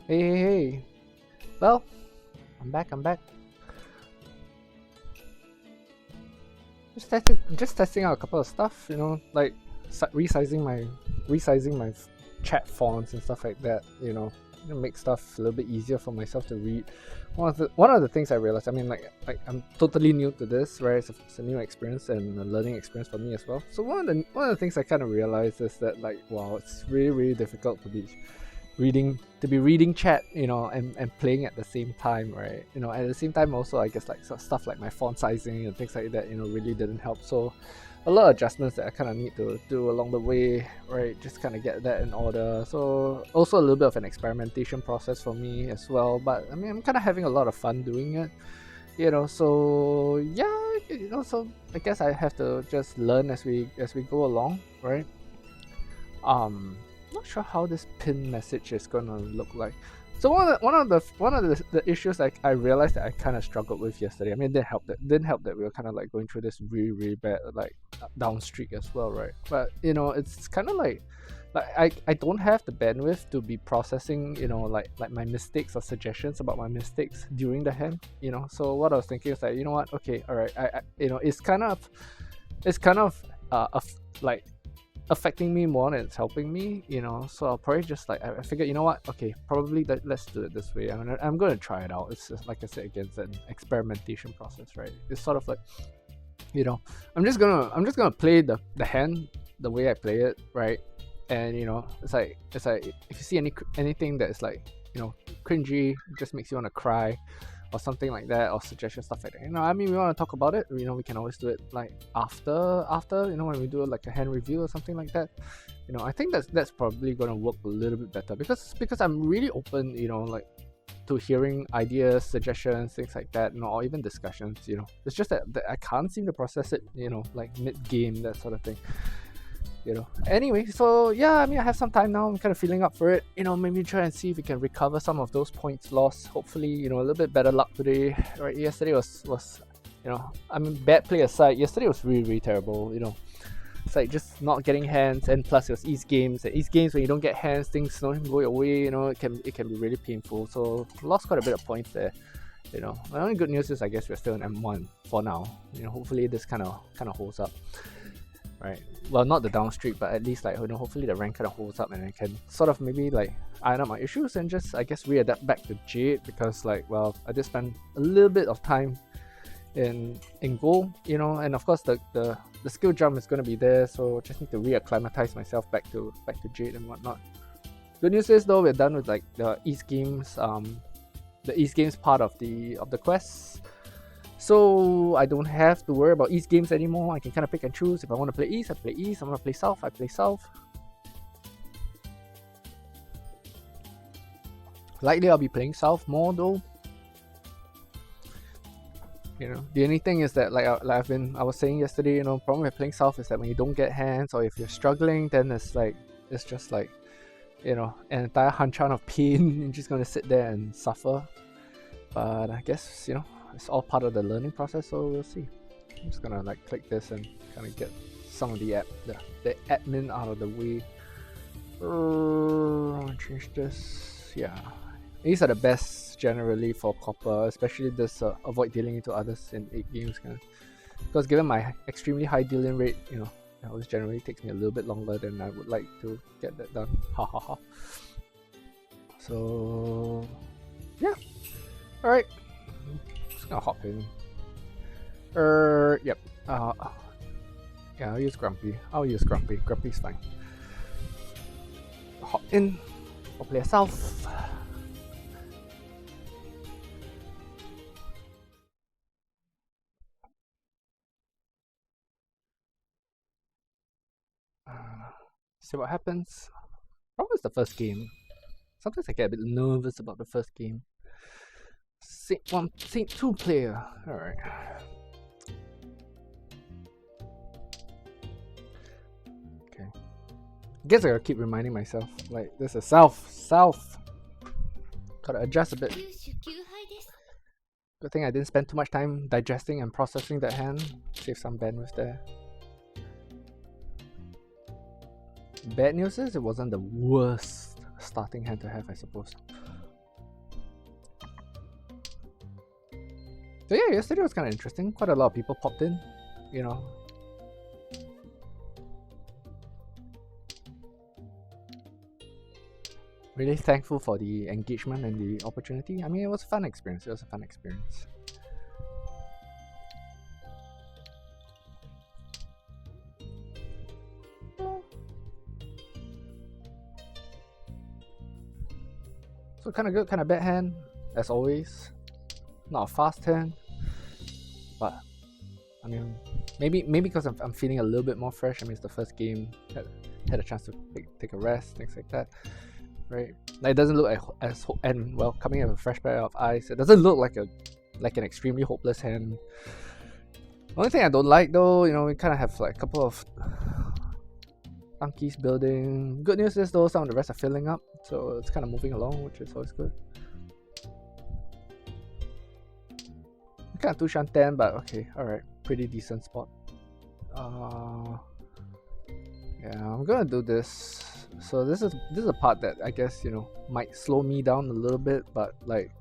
Hey, hey, hey. Well, I'm back. Just testing out a couple of stuff, like resizing my chat fonts and stuff like that. Make stuff a little bit easier for myself to read. One of the things I realized, I mean, like I'm totally new to this, right? It's a new experience and a learning experience for me as well. So one of the things I kind of realized is that, like, wow, it's really really difficult to be reading chat, and playing at the same time, right? At the same time also, I guess, like, stuff like my font sizing and things like that, really didn't help. So a lot of adjustments that I kind of need to do along the way, right? Just kind of get that in order. So also a little bit of an experimentation process for me as well. But I mean, I'm kind of having a lot of fun doing it, so yeah, so I guess I have to just learn as we go along, right? Not sure how this pin message is gonna look like. So one of the issues I realized that I kind of struggled with yesterday. I mean, it didn't help that we were kind of like going through this really really bad, like, down streak as well, right? But it's kind of like I don't have the bandwidth to be processing, like my mistakes or suggestions about my mistakes during the hand. So what I was thinking is, like, you know what, okay, all right, it's kind of like affecting me more than it's helping me. So I'll probably just, like, I figured, you know what, okay, probably let's do it this way. I'm gonna try it out. It's just, like I said again, it's an experimentation process, right? It's sort of like, I'm just gonna play the hand the way I play it, right? And it's like if you see anything that is, like, cringy, just makes you want to cry or something like that, or suggestion stuff like that. I mean, we want to talk about it. We can always do it, like, after when we do, like, a hand review or something like that. I think that's probably gonna work a little bit better, because I'm really open, like, to hearing ideas, suggestions, things like that, or even discussions. It's just that I can't seem to process it, like, mid game, that sort of thing. Anyway, so yeah, I mean, I have some time now. I'm kind of feeling up for it. Maybe try and see if we can recover some of those points lost. Hopefully, a little bit better luck today. Right? Yesterday was I mean, bad play aside, yesterday was really really terrible. It's like just not getting hands, and plus it was East games. At East games, when you don't get hands, things don't go your way. It can be really painful. So lost quite a bit of points there. The only good news is, I guess, we're still in M1 for now. Hopefully this kind of holds up. Right. Well, not the down streak, but at least, like, hopefully the rank kind of holds up, and I can sort of maybe, like, iron out my issues and just, I guess, readapt back to Jade, because, like, well, I did spend a little bit of time in goal, and of course the skill jump is going to be there, so just need to reacclimatize myself back to Jade and whatnot. Good news is, though, we're done with, like, the East games part of the quests. So I don't have to worry about East games anymore. I can kind of pick and choose. If I want to play East, I play East. I want to play South, I play South. Likely I'll be playing South more, though. The only thing is that, like I was saying yesterday, problem with playing South is that when you don't get hands, or if you're struggling, then it's just like an entire hanchan of pain. You're just gonna sit there and suffer. But I guess it's all part of the learning process, so we'll see. I'm just gonna, like, click this and kind of get some of the admin out of the way. Change this. Yeah, these are the best generally for copper, especially this avoid dealing into others in 8 games, because given my extremely high dealing rate, it always generally takes me a little bit longer than I would like to get that done. Ha ha ha. So yeah, all right. I'll hop in. Yep. Yeah, I'll use Grumpy. Grumpy's fine. Hop in. I'll play a South. See what happens. Probably it's the first game. Sometimes I get a bit nervous about the first game. Saint 2 player. Alright. Okay. Guess I gotta keep reminding myself. Like, this is South. Gotta adjust a bit. Good thing I didn't spend too much time digesting and processing that hand. Save some bandwidth there. Bad news is it wasn't the worst starting hand to have, I suppose. So yeah, yesterday was kind of interesting. Quite a lot of people popped in, you know. Really thankful for the engagement and the opportunity. I mean, it was a fun experience. It was a fun experience. So kind of good, kind of bad hand, as always. Not a fast hand, but I mean, maybe because I'm feeling a little bit more fresh. I mean, it's the first game. Had a chance to take a rest, things like that, right? Like, it doesn't look as and well, coming in with a fresh pair of eyes, it doesn't look like an extremely hopeless hand. The only thing I don't like though, you know, we kind of have like a couple of donkeys building. Good news is though, some of the rest are filling up, so it's kind of moving along, which is always good. Kind of too shantan, but okay, alright, pretty decent spot. Yeah, I'm gonna do this. So this is a part that I guess, you know, might slow me down a little bit, but like,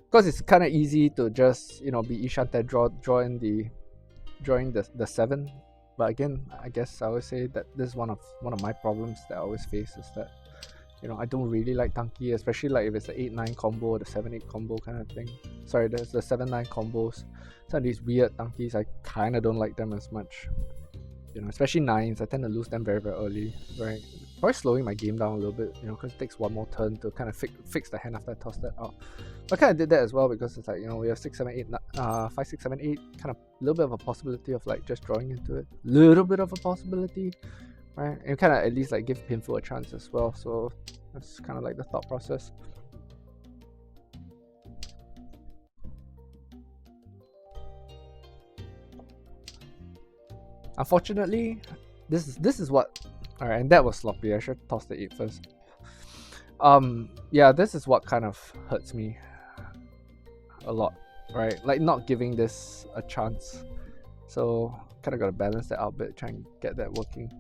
because it's kind of easy to just, you know, be Ishantan, drawing the 7. But again, I guess I always say that this is one of my problems that I always face, is that, you know, I don't really like Tanki, especially like if it's the 8-9 combo or the 7-8 combo kind of thing. Sorry, there's the 7-9 combos. Some of these weird Tankis, I kind of don't like them as much. You know, especially 9s, I tend to lose them very, very early, right? Probably slowing my game down a little bit, you know, because it takes one more turn to kind of fix the hand after I toss that out. But I kind of did that as well, because it's like, you know, we have 6, 7, 8, 5, 6, 7, 8, kind of a little bit of a possibility of like just drawing into it. Little bit of a possibility, right? And kind of at least like give Pinfu a chance as well. So that's kind of like the thought process. Unfortunately, this is what. Alright, and that was sloppy. I should toss the 8 first. Yeah, this is what kind of hurts me a lot, right? Like not giving this a chance. So kind of got to balance that out a bit, try and get that working.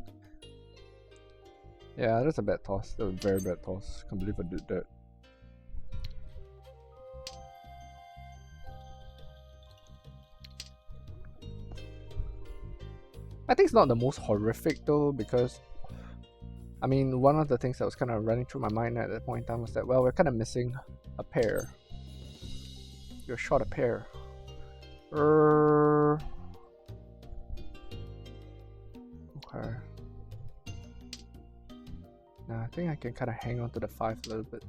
Yeah, that's a bad toss. That was a very bad toss. Can't believe I did that. I think it's not the most horrific though, because I mean, one of the things that was kind of running through my mind at that point in time was that, well, we're kind of missing a pair. You're short a pair. Okay. Now I think I can kind of hang on to the 5 a little bit.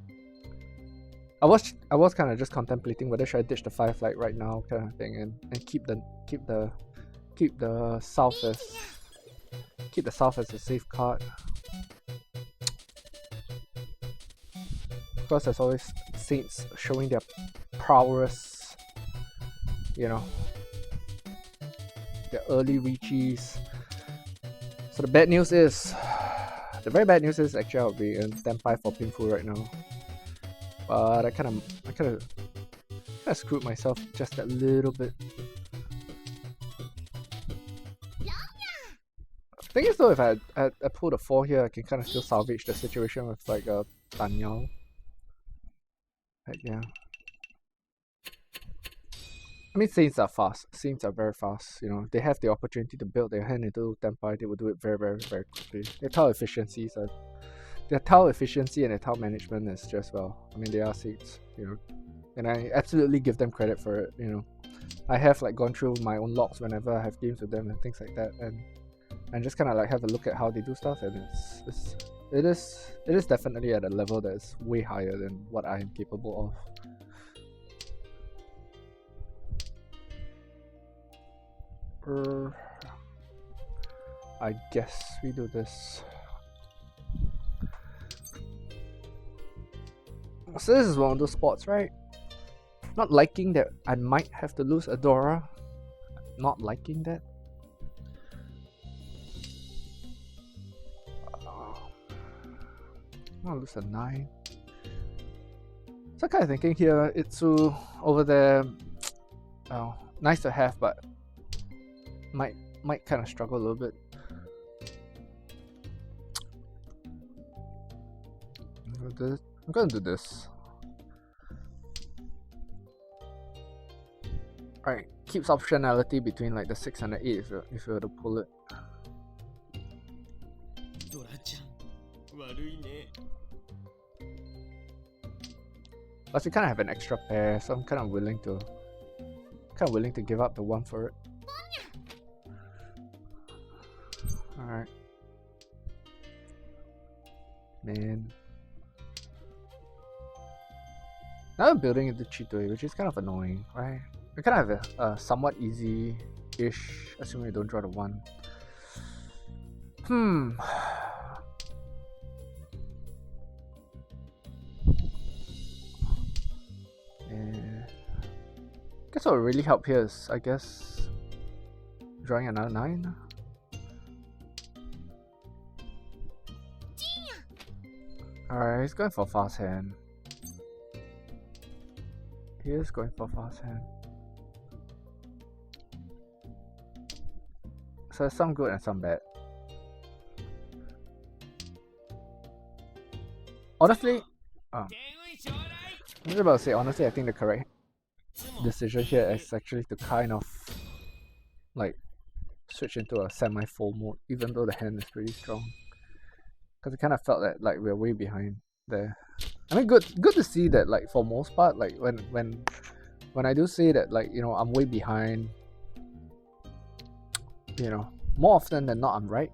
I was kind of just contemplating whether should I ditch the 5 like right now, kind of thing, and keep the south as a safe card. Of course, there's always Saints showing their prowess, you know, their early reaches. So the very bad news is actually I'll be in stand 5 for Pinfu right now. But I kind of screwed myself just a little bit. The thing is though, if I pull the 4 here, I can kind of still salvage the situation with like a Tanyao. Heck yeah. I mean, Saints are fast. Saints are very fast. You know, they have the opportunity to build their hand into Tenpai. They will do it very, very, very quickly. Their tile efficiency and their tile management is just, well, I mean, they are Saints, you know, and I absolutely give them credit for it. You know, I have like gone through my own logs whenever I have games with them and things like that, and just kind of like have a look at how they do stuff, and it is definitely at a level that is way higher than what I am capable of. I guess we do this. So this is one of those spots, right? Not liking that I might have to lose Adora. Not liking that. I'm gonna lose a 9. So kind of thinking here, Itsu over there, oh, nice to have, but might kind of struggle a little bit. I'm gonna do this. Right, keeps optionality between like the 6 and the 8 if you were to pull it. Plus we kind of have an extra pair, so I'm kind of willing to give up the 1 for it. Alright. Man. Now I'm building into Chitoi, which is kind of annoying, right? We kind of have a somewhat easy-ish, assuming we don't draw the 1. Guess what would really help here is, I guess, drawing another 9. Alright, he's going for a fast hand. He is going for a fast hand. So there's some good and some bad. Honestly, I was about to say, honestly, I think the correct decision here is actually to kind of like switch into a semi-full mode, even though the hand is pretty strong. Because it kind of felt that like we're way behind there. I mean, good to see that like for most part, like when I do say that like, you know, I'm way behind, you know, more often than not I'm right.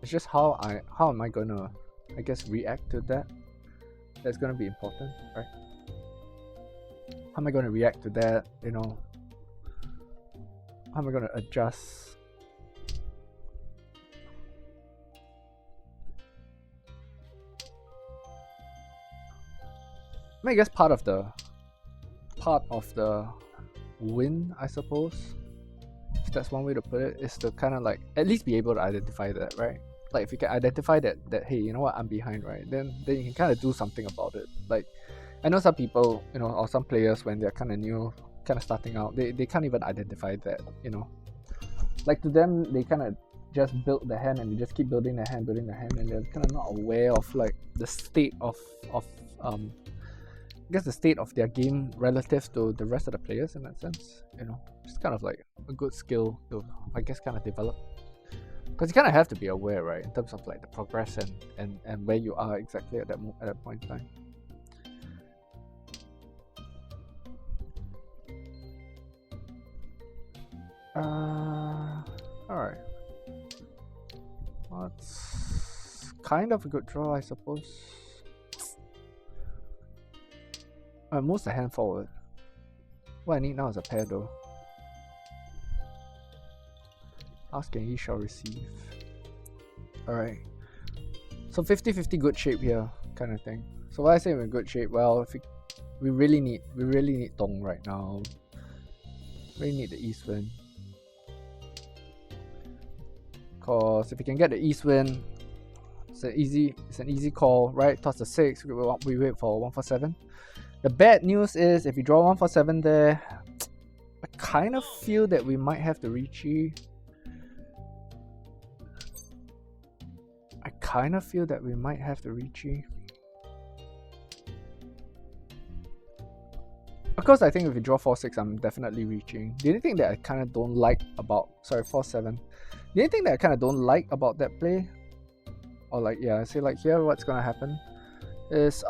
It's just how am I gonna, I guess, react to that. That's gonna be important, right? How am I gonna react to that, you know? How am I gonna adjust? I mean, I guess part of the win, I suppose, if that's one way to put it, is to kind of like at least be able to identify that, right? Like if you can identify that hey, you know what, I'm behind, right? Then you can kind of do something about it. Like I know some people, you know, or some players when they're kind of new, kind of starting out, they can't even identify that, you know. Like to them, they kind of just build the hand and they just keep building the hand, and they're kind of not aware of like the state of I guess the state of their game relative to the rest of the players in that sense, you know. It's kind of like a good skill to, I guess, kind of develop. Because you kind of have to be aware, right, in terms of like the progress and where you are exactly at that point in time. Alright. Well, it's kind of a good draw, I suppose. Moves the hand forward. What I need now is a pair though. Ask and he shall receive. Alright. So 50-50 good shape here, kind of thing. So why I say we're in good shape? Well, if we really need Dong right now. Really need the East Wind. Cause if we can get the East Wind, it's an easy call, right? Toss the 6, we wait for 147. The bad news is if you draw 147 there, I kind of feel that we might have to Ricci. Of course, I think if you draw 4-6, I'm definitely reaching. The only thing that I kind of don't like about 4-7. The only thing that I kind of don't like about that play, or like, yeah, say like here, what's gonna happen is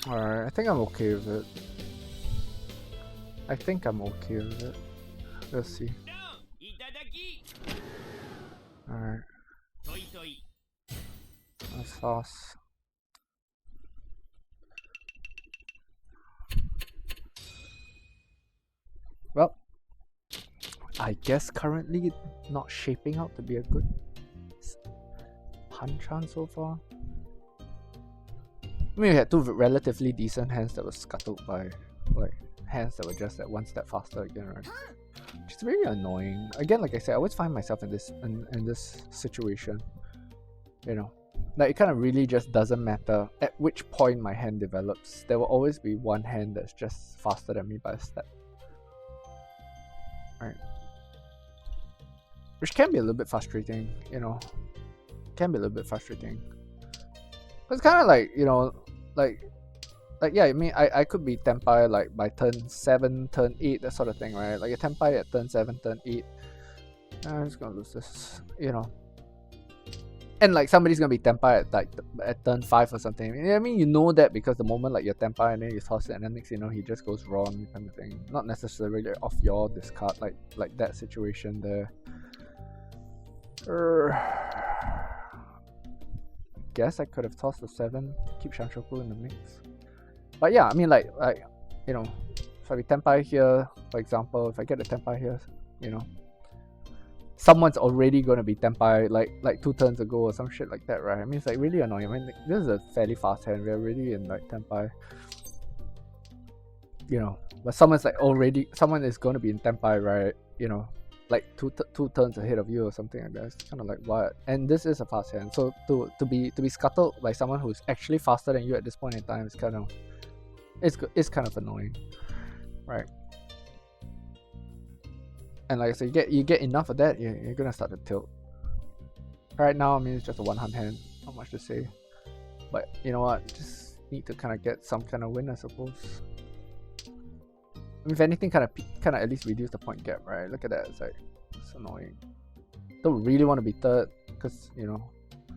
alright, I think I'm okay with it. Let's see. Alright. That's fast. Well, I guess currently not shaping out to be a good punch on so far. I mean, we had two relatively decent hands that were scuttled by like hands that were just that one step faster again, right? Which is really annoying. Again, like I said, I always find myself in this situation. You know, like it kind of really just doesn't matter at which point my hand develops. There will always be one hand that's just faster than me by a step. right? Which can be a little bit frustrating, you know. Can be a little bit frustrating. But it's kind of like, you know, like yeah, I mean, I could be Tenpai like by turn 7, turn 8, that sort of thing, right? Like a Tenpai at turn 7, turn 8. I'm just gonna lose this, you know. And like somebody's gonna be Tenpai at like at turn 5 or something. I mean, you know that because the moment like you're Tenpai and then you toss it and then next you know he just goes wrong kind of thing. Not necessarily off your discard, like that situation there. Guess I could have tossed the 7, keep Shanshoku in the mix. But yeah, I mean like you know, if I be Tenpai here, for example, if I get a Tenpai here, you know, someone's already gonna be Tenpai like 2 turns ago or some shit like that, right? I mean, it's like really annoying. I mean, like, this is a fairly fast hand. We're already in like Tenpai, you know. But someone is gonna be in Tenpai, right? You know, like two turns ahead of you or something like that. It's kind of like what? And this is a fast hand, so to be scuttled by someone who's actually faster than you at this point in time is kind of it's kind of annoying, right? And like I said, you get enough of that, you're gonna start to tilt. Right now, I mean, it's just a one-hand hand, not much to say. But you know what? Just need to kind of get some kind of win, I suppose. I mean, if anything, kind of at least reduce the point gap, right? Look at that. It's like it's annoying. Don't really want to be third because you know,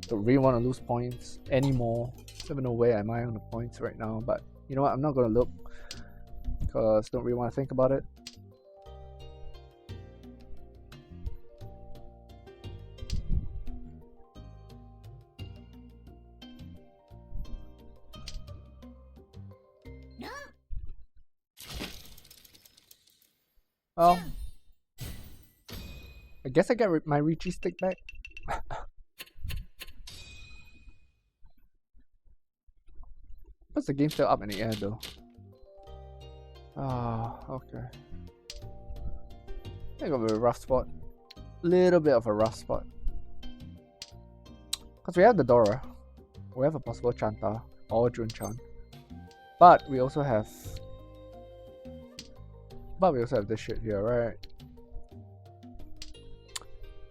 don't really want to lose points anymore. Don't even know where am I on the points right now. But you know what? I'm not gonna look because don't really want to think about it. Well, I guess I get my Ricci stick back. What's the game still up in the air though? Ah, okay. I think of a rough spot. Little bit of a rough spot. Because we have the Dora. We have a possible Chanta or Jun-chan. But we also have this shit here, right?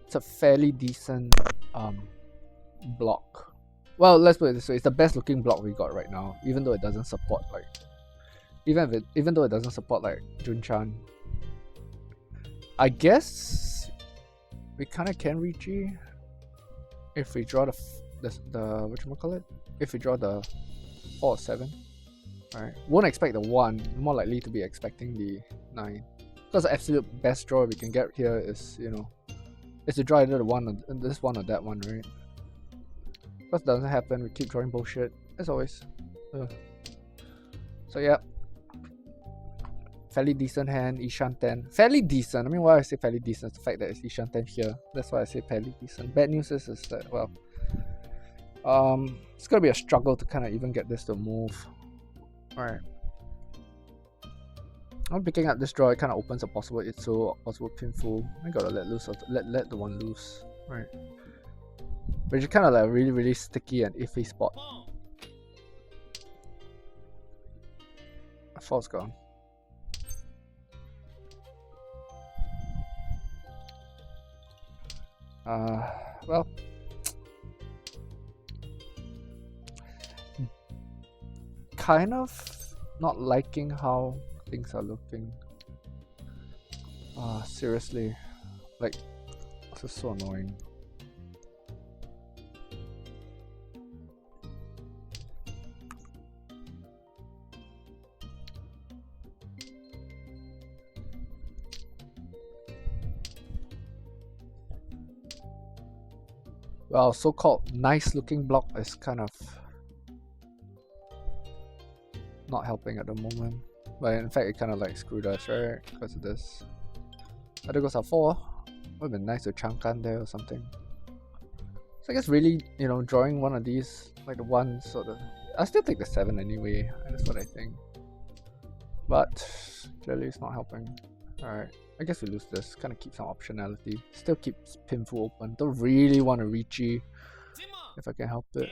It's a fairly decent block. Well, let's put it this way: it's the best looking block we got right now, even though it doesn't support like, even though it doesn't support like Jun-chan. I guess we kind of can reach if we draw the whatchamacallit? If we draw the 4 or 7. Right. Won't expect the 1, more likely to be expecting the 9. Because the absolute best draw we can get here is, you know, is to draw either the 1 or this one or that one, right? Because it doesn't happen, we keep drawing bullshit, as always. So yeah. Fairly decent hand, Ishan 10. Fairly decent. I mean, why I say fairly decent is the fact that it's Ishan 10 here. That's why I say fairly decent. Bad news is that, well, it's gonna be a struggle to kind of even get this to move. Alright. I'm picking up this draw, it kind of opens a possible Itsu, possible Pinful. I gotta let loose, let the one loose. Right. Which is kind of like a really, really sticky and iffy spot. 4's gone. Well. Kind of not liking how things are looking. Seriously. Like, this is so annoying. Well, so-called nice looking block is kind of not helping at the moment. But in fact, it kind of like screwed us, right? Because of this. Other goes are 4. Would have been nice to Chankan there or something. So I guess really, you know, drawing one of these, like the 1 sort of. I still take the 7 anyway. That's what I think. But clearly it's not helping. Alright. I guess we lose this. Kind of keep some optionality. Still keeps Pinful open. Don't really want to reach if I can help it.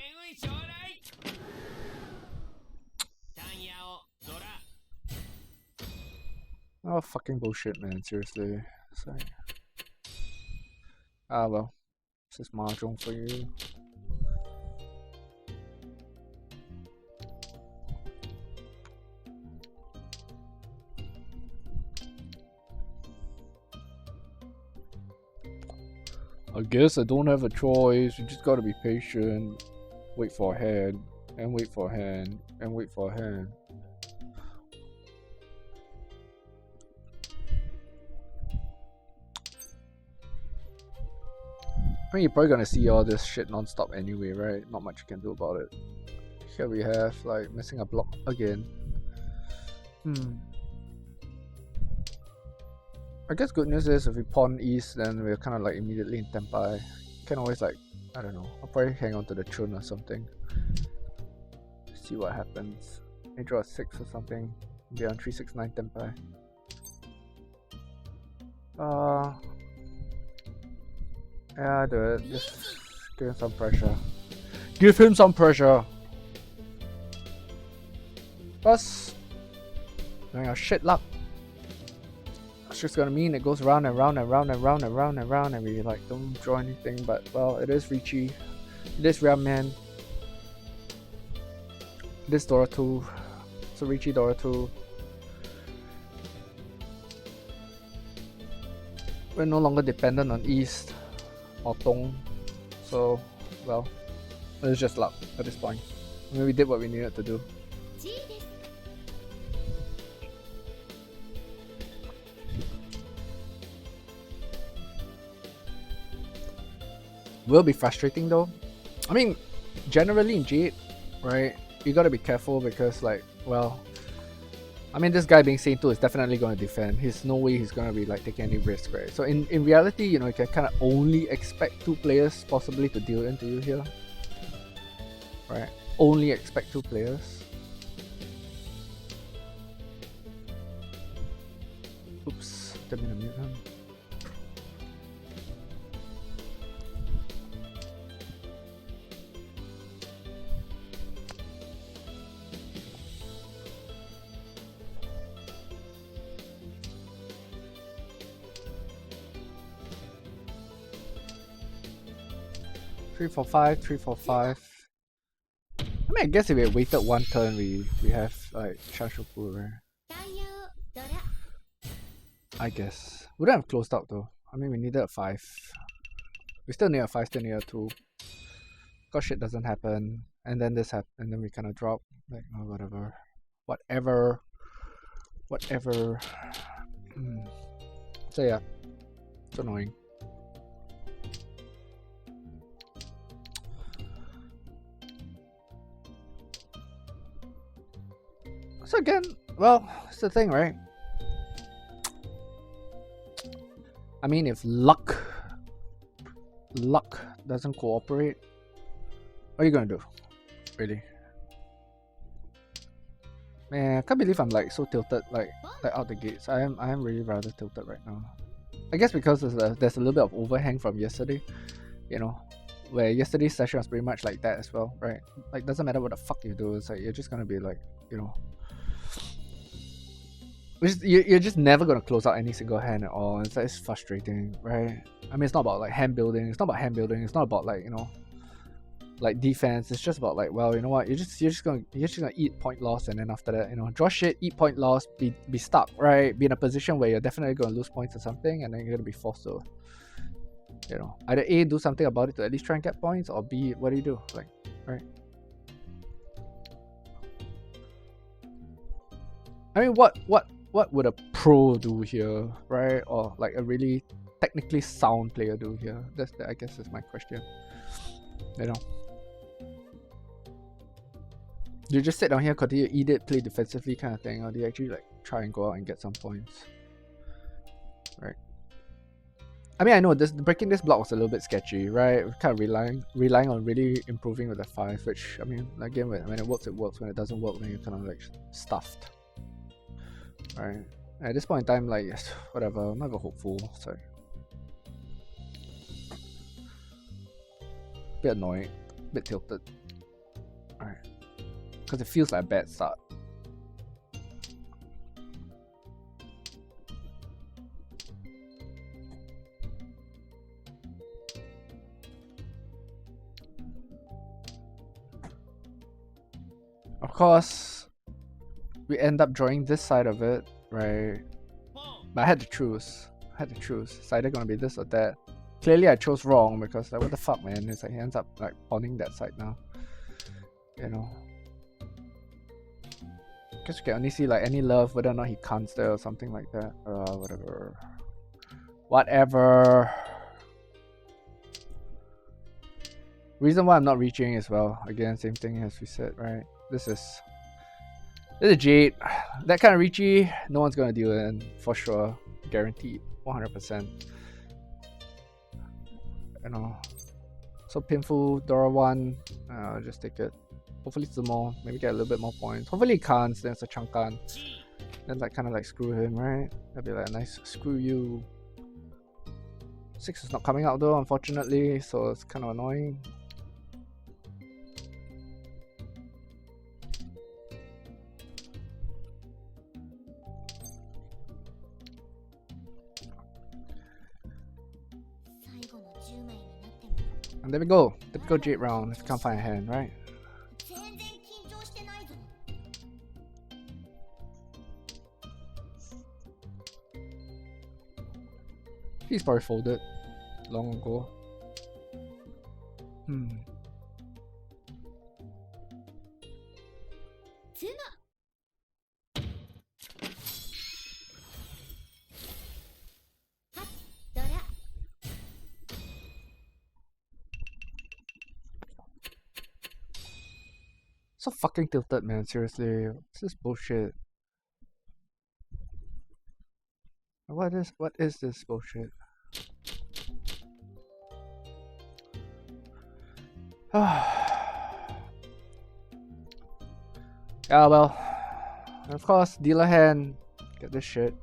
Oh, fucking bullshit, man. Seriously. So, ah well, this is mahjong for you. I guess I don't have a choice. You just gotta be patient. Wait for a hand, and wait for a hand, and wait for a hand. I mean, you're probably gonna see all this shit non-stop anyway, right? Not much you can do about it. Here we have, like, missing a block again. I guess good news is if we pawn east, then we're kind of like immediately in tempai. You can always, like, I don't know, I'll probably hang on to the chun or something. See what happens. May draw a 6 or something. Be on 369 tempai. Yeah, do it. Just give him some pressure. Give him some pressure! Plus, doing our shit luck. That's just gonna mean it goes round and round and round and round and round and round, and we like don't draw anything. But well, it is Ricci. It is Ramen. It is Dora 2. So Ricci Dora 2. We're no longer dependent on East or Dong. So, well, it's just luck at this point. I mean, we did what we needed to do. Will be frustrating though. I mean, generally in Jade, right, you gotta be careful because, like, well, I mean, this guy being Saint 2 is definitely gonna defend. There's no way he's gonna be like taking any risk, right? So in reality, you know, you can kind of only expect 2 players possibly to deal into you here, right? Only expect 2 players. Oops, didn't mean to mute him. Three, 4, 5, 3, 4, 5. I mean, I guess if we had waited 1 turn, we have like Shashoku, right? I guess. Wouldn't have closed out though. I mean, we needed a 5. We still need a 5, still need a 2. Cause shit doesn't happen, and then this happened, and then we kind of drop. Like, oh, whatever. Whatever. So yeah, it's annoying. So again, well, it's the thing, right? I mean, if luck doesn't cooperate, what are you gonna do? Really? Man, I can't believe I'm like so tilted, like out the gates. I am really rather tilted right now. I guess because there's a little bit of overhang from yesterday, you know, where yesterday's session was pretty much like that as well, right? Like, doesn't matter what the fuck you do, it's like you're just gonna be like, you know, you're just never gonna close out any single hand at all. It's like, it's frustrating, right? I mean, it's not about like hand building. It's not about hand building. It's not about like, you know, like defense. It's just about like, well, you know what? You're just gonna eat point loss, and then after that, you know, draw shit, eat point loss, be stuck, right? Be in a position where you're definitely gonna lose points or something, and then you're gonna be forced to, you know, either A, do something about it to at least try and get points, or B, what do you do? Like, right? I mean, what would a pro do here, right? Or like a really technically sound player do here? I guess is my question. You know, do you just sit down here, continue eat it, play defensively kind of thing, or do you actually like try and go out and get some points? Right. I mean, I know breaking this block was a little bit sketchy, right? We're kind of relying on really improving with the 5, which, I mean, again, when it works, it works. When it doesn't work, then you're kind of like stuffed. Alright. At this point in time, like, whatever, I'm not even hopeful, so. Bit annoyed, bit tilted. Alright. Because it feels like a bad start. Of course, we end up drawing this side of it, right? But I had to choose. It's either gonna be this or that. Clearly I chose wrong because like what the fuck, man? It's like he ends up like pawning that side now. You know. Guess you can only see like any love, whether or not he counts there or something like that. Whatever. Whatever. Reason why I'm not reaching as well. Again, same thing as we said, right? This is Jade. That kind of reachy, no one's gonna deal in for sure. Guaranteed. 100%. You know. So painful, Dora 1. Just take it. Hopefully Zumo, maybe get a little bit more points. Hopefully he can't, then it's a Changkan. Then like kind of like screw him, right? That'd be like a nice screw you. 6 is not coming out though, unfortunately, so it's kind of annoying. And there we go. Typical Jade round if you can't find a hand, right? He's probably folded long ago. So fucking tilted, man. Seriously, this is bullshit. What is this bullshit? Yeah, well, of course, dealer hand, get this shit.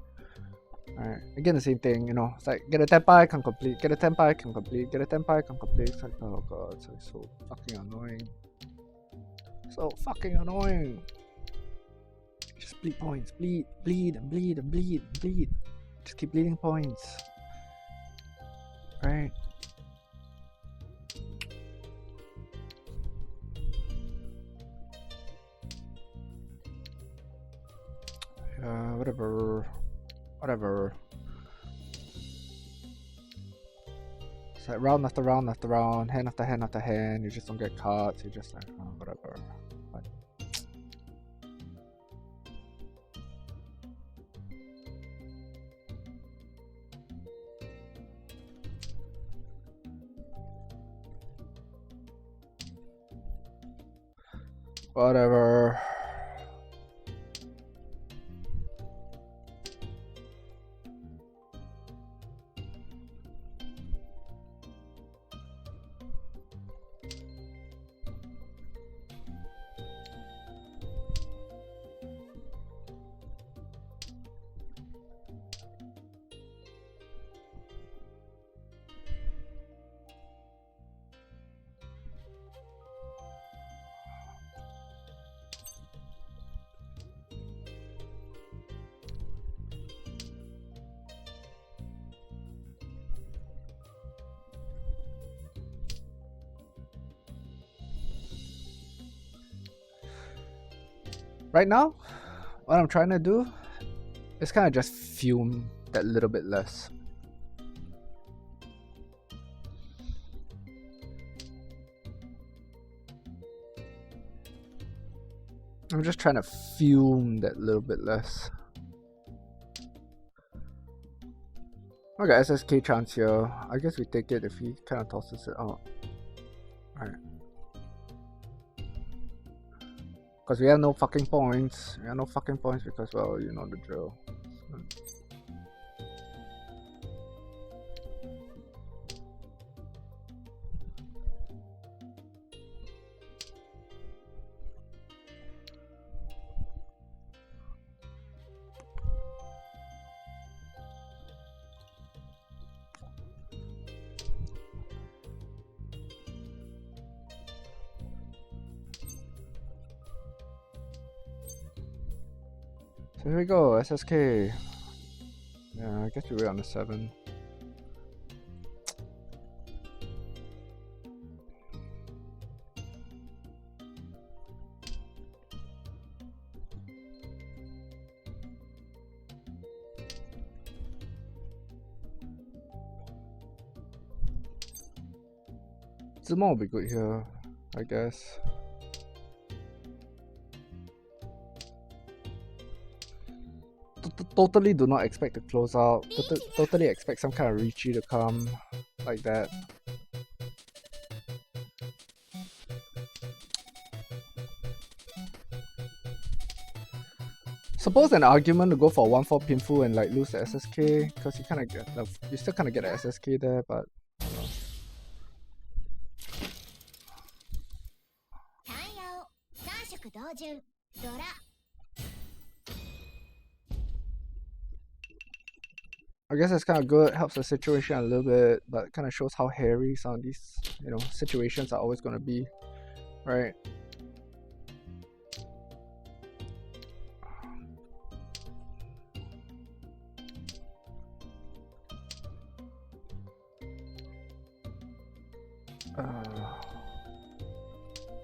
Alright, again the same thing, you know, it's like get a tenpai, can complete, get a tenpai, can complete, get a tenpai, can complete. It's like, oh god, it's like so fucking annoying. So fucking annoying. Just bleed points, bleed, and bleed, and bleed, and bleed. Just keep bleeding points. Right? Whatever. It's like round after round after round, hand after hand after hand, you just don't get cards, you just like, oh, whatever. But whatever. Right now, what I'm trying to do is kind of just fume that little bit less. I'm just trying to fume that little bit less. Okay, SSK chance here. I guess we take it if he kind of tosses it out. Alright. Because we have no fucking points. We have no fucking points because, well, you know the drill. So here we go, SSK. Yeah, I guess we were on the 7. Zimmer will be good here, I guess. Totally do not expect to close out. Totally expect some kind of Ricci to come like that. Suppose an argument to go for 1-4 pinful and like lose the SSK, because you kind of get the, you still kind of get the SSK there, but I don't know. I guess that's kind of good, helps the situation a little bit, but it kind of shows how hairy some of these, you know, situations are always going to be, right?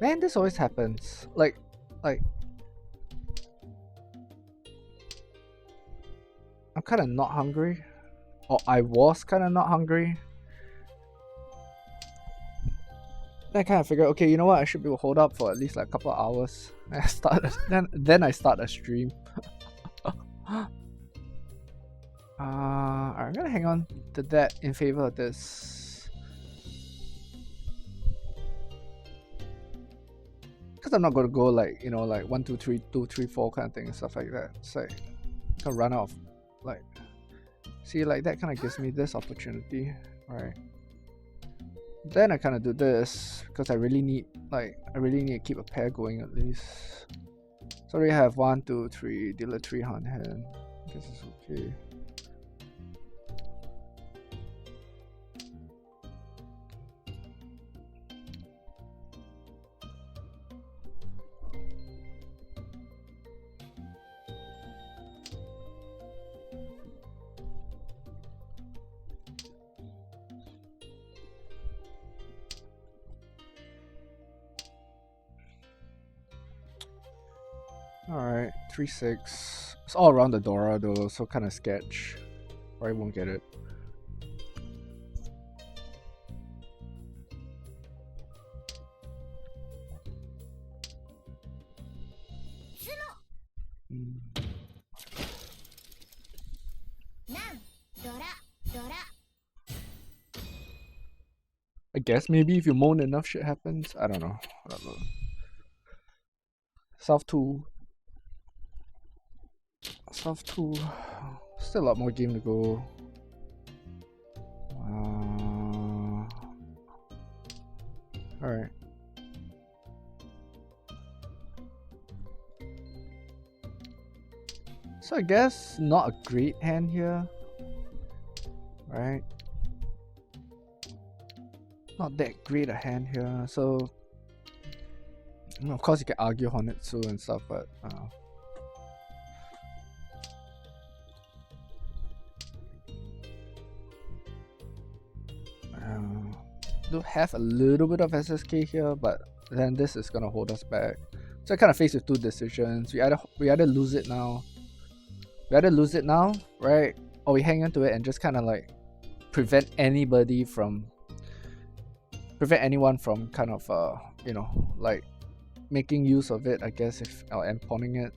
Man, this always happens. Like, I'm kind of not hungry. Or I was kind of not hungry. Then I kind of figured, okay, you know what? I should be able to hold up for at least like a couple of hours. And I start, then I start a stream. I'm gonna hang on to that in favor of this. Because I'm not gonna go like, you know, like 1, 2, 3, 2, 3, 4 kind of thing and stuff like that. It's like, gonna run out of, like, see, like that kind of gives me this opportunity, right? Then I kind of do this because I really need to keep a pair going at least. So we have 1, 2, 3, dealer 3 on hand. I guess it's okay. Alright, 3-6. It's all around the Dora though, so kind of sketch. Or I won't get it. I guess maybe if you moan enough shit happens. I don't know. South 2. South 2. Still a lot more game to go. Alright. So I guess not a great hand here. Right? Not that great a hand here. So of course you can argue Honetsu and stuff, but do have a little bit of SSK here, but then this is gonna hold us back. So I kind of faced with two decisions. We either lose it now. Right? Or we hang into it and just kind of like prevent anyone from kind of you know, like making use of it, I guess, if and pawning it.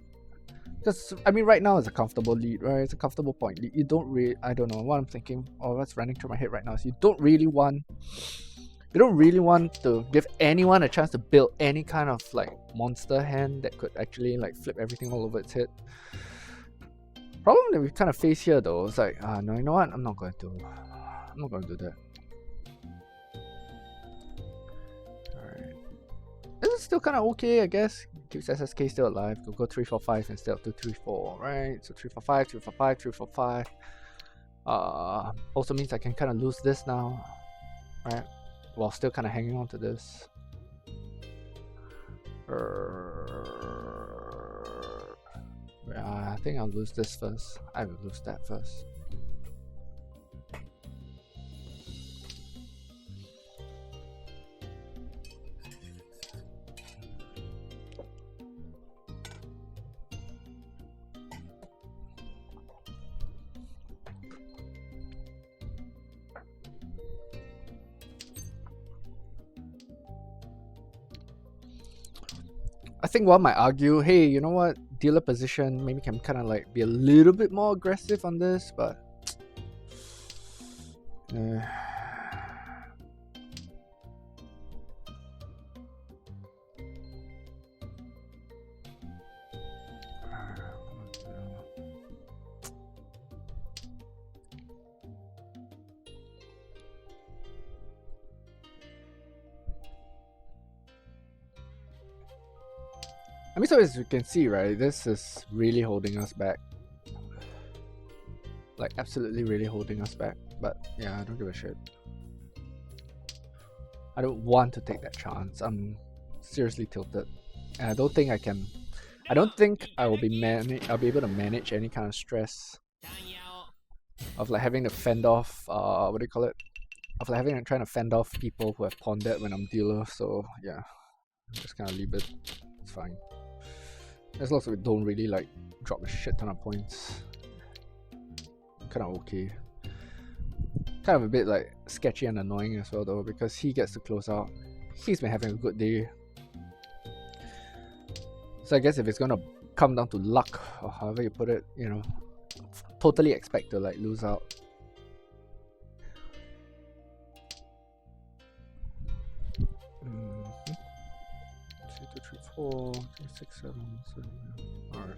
Because I mean, right now it's a comfortable lead, right? It's a comfortable point lead. You don't really, I don't know what I'm thinking, or what's running through my head right now is you don't really want to give anyone a chance to build any kind of like monster hand that could actually like flip everything all over its head. Problem that we kind of face here though is like, no, you know what? I'm not going to do that. Alright. This is still kind of okay, I guess. Keeps SSK still alive. Could go 3-4-5 instead of 2-3-4, right? So 3-4-5, 3-4-5, 3-4-5. Also means I can kind of lose this now, right? While still kind of hanging on to this. I think I'll lose this first. I will lose that first. I think one might argue, hey, you know what, dealer position, maybe can kind of like be a little bit more aggressive on this, but I mean, so as you can see, right, this is really holding us back. Like, absolutely really holding us back. But yeah, I don't give a shit. I don't want to take that chance. I'm seriously tilted. And I don't think I can. I don't think I will be able to manage any kind of stress of like having to fend off what do you call it? Of like trying to fend off people who have pawned that when I'm dealer. So yeah, just kind of leave it. It's fine. As long as we don't really like drop a shit ton of points. Kind of okay. Kind of a bit like sketchy and annoying as well though, because he gets to close out. He's been having a good day. So I guess if it's gonna come down to luck or however you put it, you know, totally expect to like lose out. Mm-hmm. 2, 3, 4, 6, 7, 7. Alright.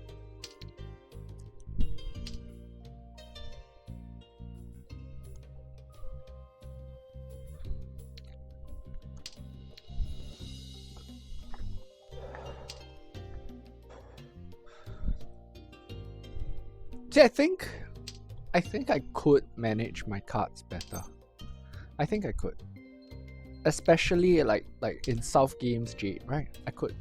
See, I think I could manage my cards better. I think I could. Especially like in South Games Jade, right? I could.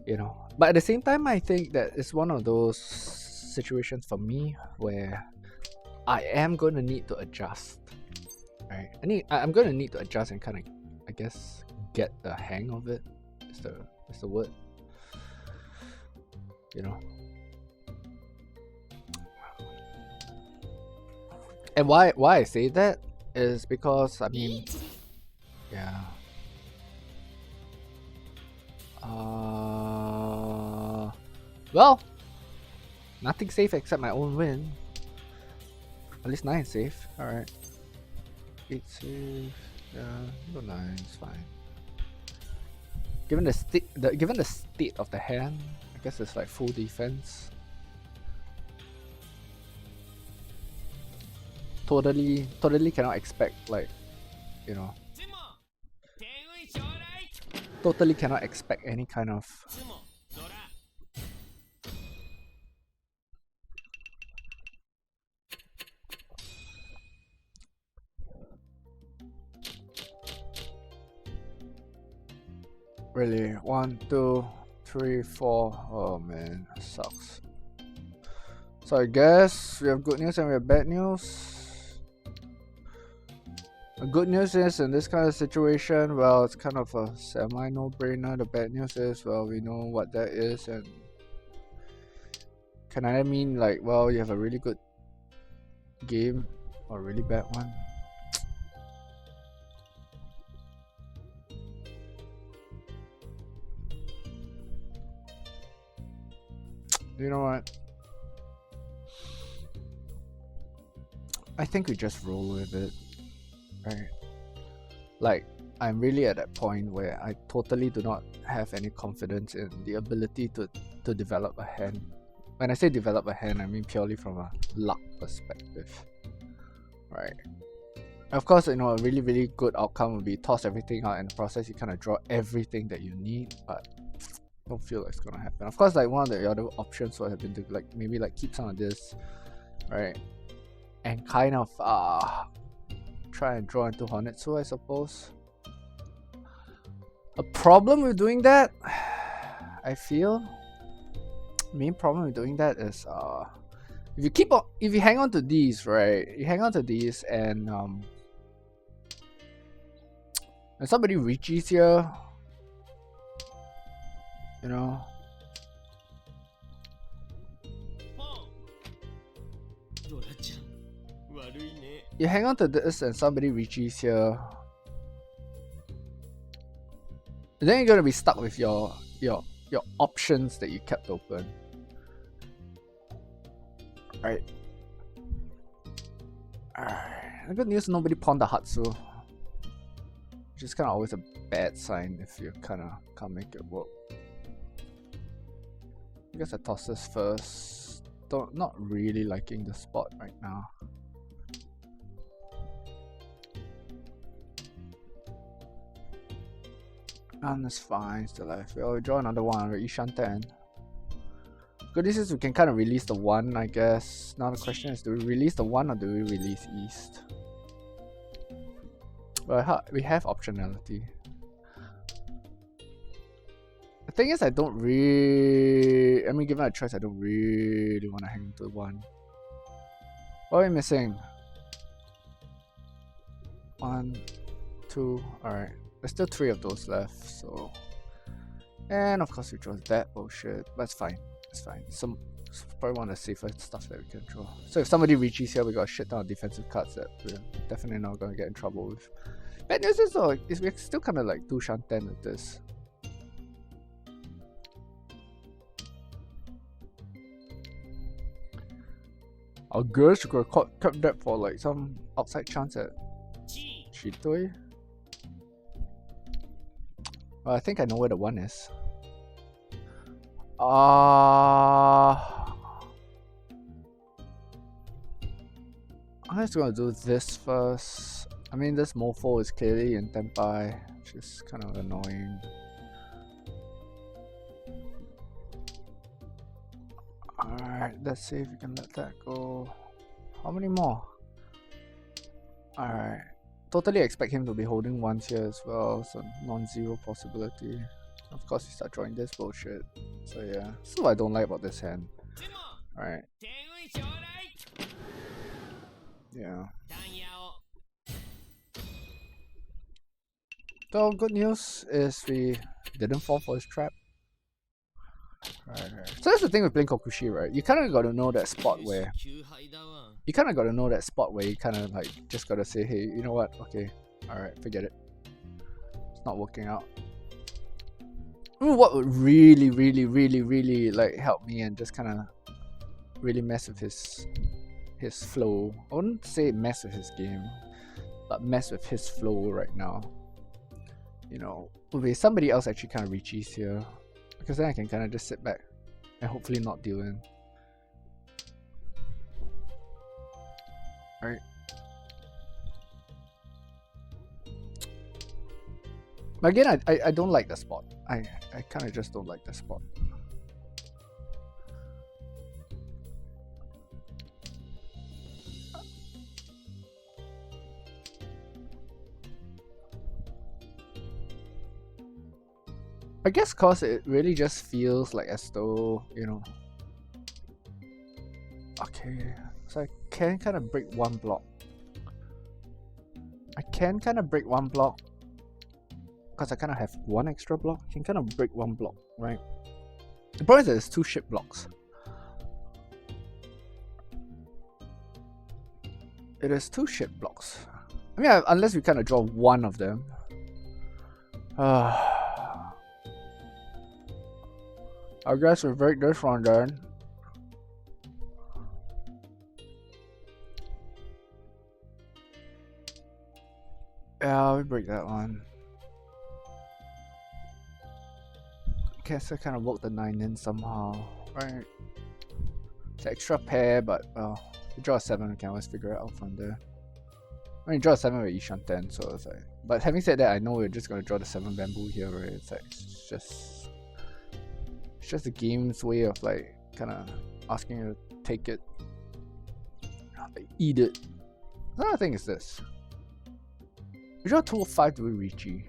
You know. But at the same time, I think that it's one of those situations for me where I am gonna need to adjust. Right? I'm gonna need to adjust and kind of, I guess, get the hang of it. Is the word. You know. And why I say that is because, I mean, yeah. Well, nothing safe except my own win. At least 9 safe. Alright. 8 safe. Yeah, no 9 is fine. Given the state of the hand, I guess it's like full defense. Totally cannot expect, like, you know, totally cannot expect any kind of really 1, 2, 3, 4. Oh man, that sucks. So I guess we have good news and we have bad news. The good news is, in this kind of situation, well, it's kind of a semi no-brainer. The bad news is, well, we know what that is, and can I mean, like, well, you have a really good game or a really bad one? You know what? I think we just roll with it. Right. Like, I'm really at that point where I totally do not have any confidence in the ability to develop a hand. When I say develop a hand, I mean purely from a luck perspective. Right. Of course, you know, a really, really good outcome would be toss everything out in the process. You kind of draw everything that you need, but don't feel like it's gonna happen. Of course, like one of the other options would have been to like maybe like keep some of this, right? And kind of try and draw into Honetsu, I suppose. A problem with doing that, I feel, main problem with doing that is if you hang on to these, right? You hang on to these and somebody reaches here, you know. You hang on to this and somebody reaches here, then you're gonna be stuck with your your options that you kept open. Alright. The good news, nobody pawned the Hatsu. Which is kind of always a bad sign if you kind of can't make it work. I guess I toss this first. Not really liking the spot right now. And it's fine, still alive. We'll draw another one, we're Ishan 10. Good news is we can kind of release the 1, I guess. Now the question is, do we release the 1 or do we release East? Well, we have optionality. The thing is, I don't really... I mean, given a choice, I don't really want to hang to 1. What are we missing? 1, 2, alright. There's still 3 of those left, so... And of course we draw that bullshit, but it's fine. It's fine. It's probably one of the safer stuff that we can draw. So if somebody reaches here, we got a shit ton of defensive cards that we're definitely not going to get in trouble with. Bad news is though, we're still kind of like 2 Shan 10 with this. I guess you could have kept that for like some outside chance at Chitoi. Well, I think I know where the 1 is. I'm just gonna do this first. I mean, this mofo is clearly in Tenpai, which is kind of annoying. Alright, let's see if we can let that go. How many more? Alright. Totally expect him to be holding 1s here as well, so non-zero possibility. Of course, you start drawing this bullshit. So yeah, this is what I don't like about this hand. Alright. Yeah. So good news is we didn't fall for his trap. Right. So that's the thing with playing Kokushi, right? You kind of got to know that spot where you kind of like just got to say, hey, you know what? Okay, all right, forget it. It's not working out. What would really like help me and just kind of really mess with his flow. I wouldn't say mess with his game, but mess with his flow right now. You know, will be somebody else actually kind of reaches here, because then I can kind of just sit back and hopefully not deal in. Alright. But again, I don't like the spot. I kind of just don't like the spot. I guess cause it really just feels like as though, you know, okay, so I can kind of break 1 block. I can kind of break 1 block because I kind of have 1 extra block. I can kind of break 1 block, right? The problem is that there's 2 ship blocks. It is 2 ship blocks. I mean, unless we kind of draw 1 of them. I guess we break this one then. Yeah, we break that one. Guess I kind of work the 9 in somehow, right? It's an extra pair, but well, if you draw a 7, we can always figure it out from there. I mean, draw a 7 with Ishan 10, so it's like. But having said that, I know we're just gonna draw the 7 bamboo here, right? It's like it's just the game's way of like kind of asking you to take it, like, eat it. Another thing is this: we draw 2 of 5 to Riichi,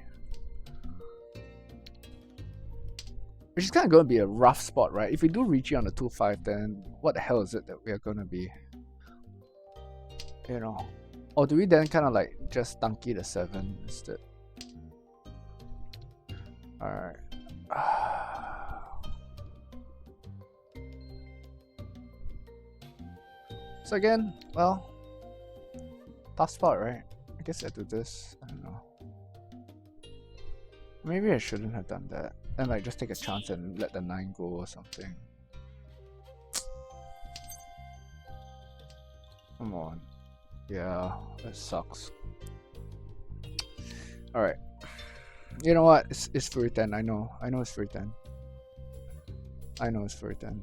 which is kind of going to be a rough spot, right? If we do Riichi on the 2 of 5, then what the hell is it that we are going to be, you know? Or do we then kind of like just Tanki the 7 instead? Alright. So again, well, tough spot, right? I guess I do this. I don't know. Maybe I shouldn't have done that. And like just take a chance and let the 9 go or something. Come on. Yeah, that sucks. Alright. You know what? It's free 10. I know it's free 10. I know it's free 10.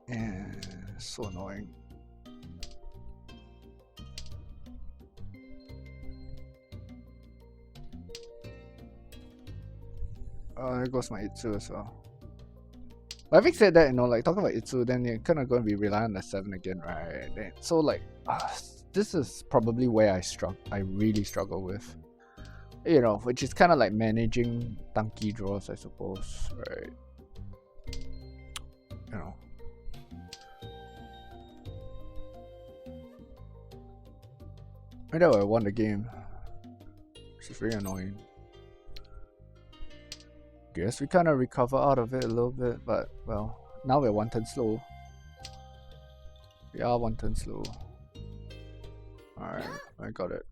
And so annoying. There goes my Itsu as well. But having said that, you know, like talking about Itsu, then you're kind of going to be relying on the 7 again, right? So like, this is probably where I really struggle with. You know, which is kind of like managing tanky draws, I suppose, right? You know. I know I won the game. Which is very annoying. Guess we kind of recover out of it a little bit, but well, now we're 1 turn slow. We are 1 turn slow. Alright, I got it.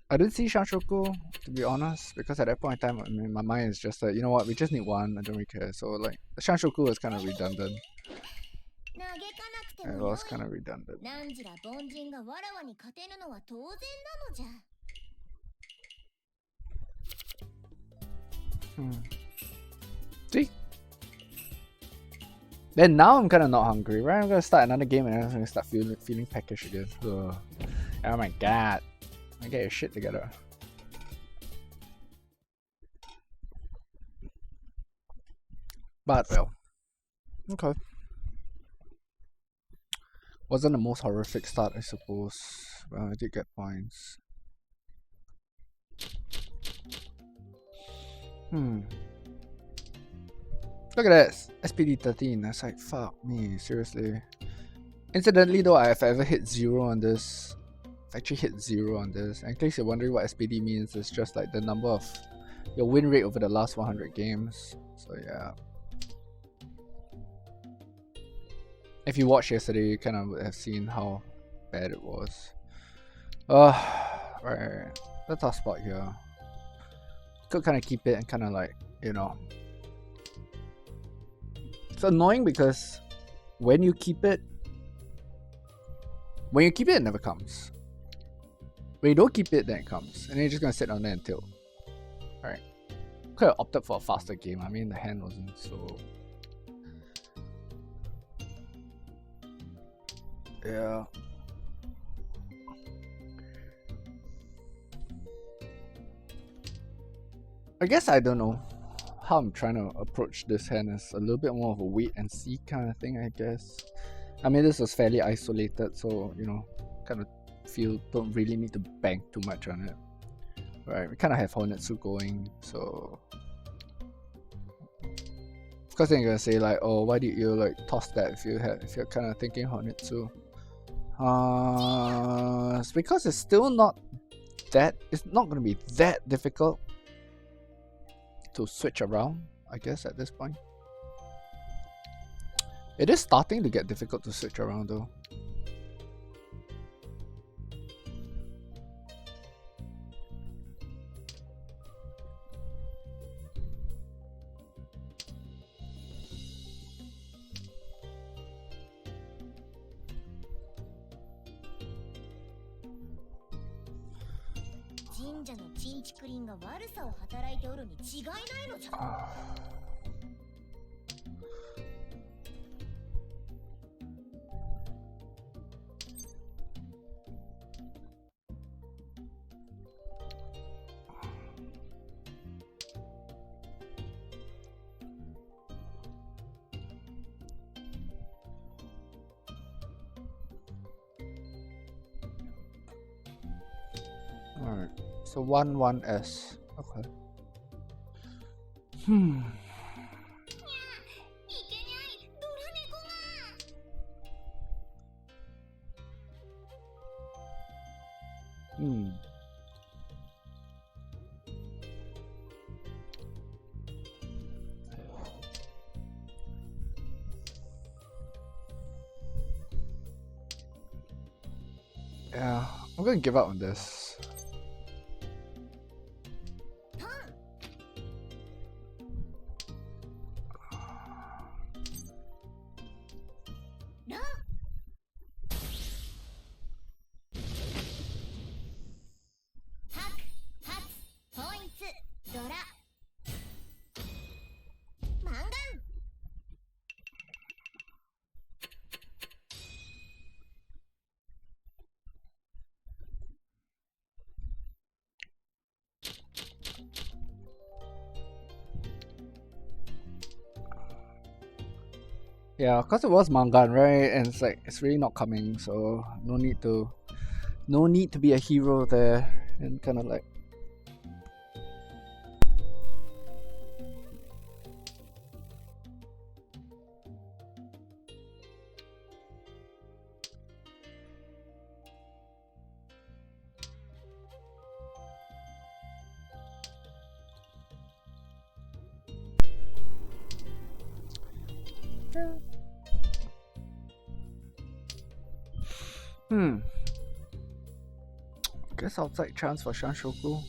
I didn't see Shanshoku, to be honest, because at that point in time, I mean, my mind is just like, you know what, we just need 1, I don't really care. So like, the Shanshoku is kind of redundant. It was kind of redundant. See? Then now I'm kind of not hungry, right? I'm gonna start another game and I'm gonna start feeling peckish again. Ugh. Oh my god. I get your shit together. But well. Okay. Wasn't the most horrific start, I suppose. Well, I did get points. Look at that, SPD 13. That's like, fuck me, seriously. Incidentally though, I've ever hit 0 on this. I've actually hit 0 on this. And in case you're wondering what SPD means, it's just like the number of your win rate over the last 100 games. So yeah. If you watched yesterday, you kind of would have seen how bad it was. Right. The tough spot here. Could kind of keep it and kind of like, you know. It's annoying because when you keep it, it never comes. When you don't keep it, then it comes. And then you're just going to sit on there and tilt. Alright. Could have opted for a faster game. I mean, the hand wasn't so... Yeah. I guess I don't know how I'm trying to approach this hand as a little bit more of a wait and see kind of thing, I guess. I mean, this was fairly isolated, so, you know, kind of don't really need to bank too much on it. Right, we kind of have Honetsu going, so... Of course, then you're gonna say like, oh, why did you like toss that if you're kind of thinking Honetsu? It's because it's still not that, it's not going to be that difficult to switch around, I guess, at this point. It is starting to get difficult to switch around though. Alright, so 1-1S. Okay. Yeah, I'm gonna give up on this. Yeah, cause it was Mangan, right? And it's like it's really not coming, so no need to be a hero there, and kind of like. Guess outside chance for Shanshoku.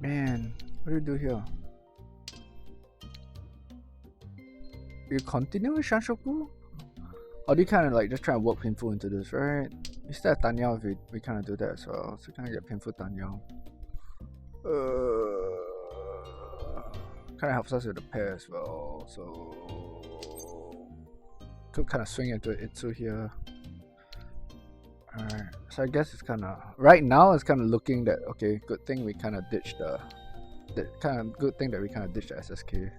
Man, what do you do here? You continue with Shanshoku? Or do you kind of like just try and work Pinfu into this, right? Instead of Tanyao, we kind of do that as well. So we kind of get Pinfu Tanyao. Kind of helps us with the pair as well. So could kind of swing into Itsu here. Alright, so I guess it's kind of right now it's kind of looking that okay, good thing we kind of ditched the good thing that we kind of ditched the SSK.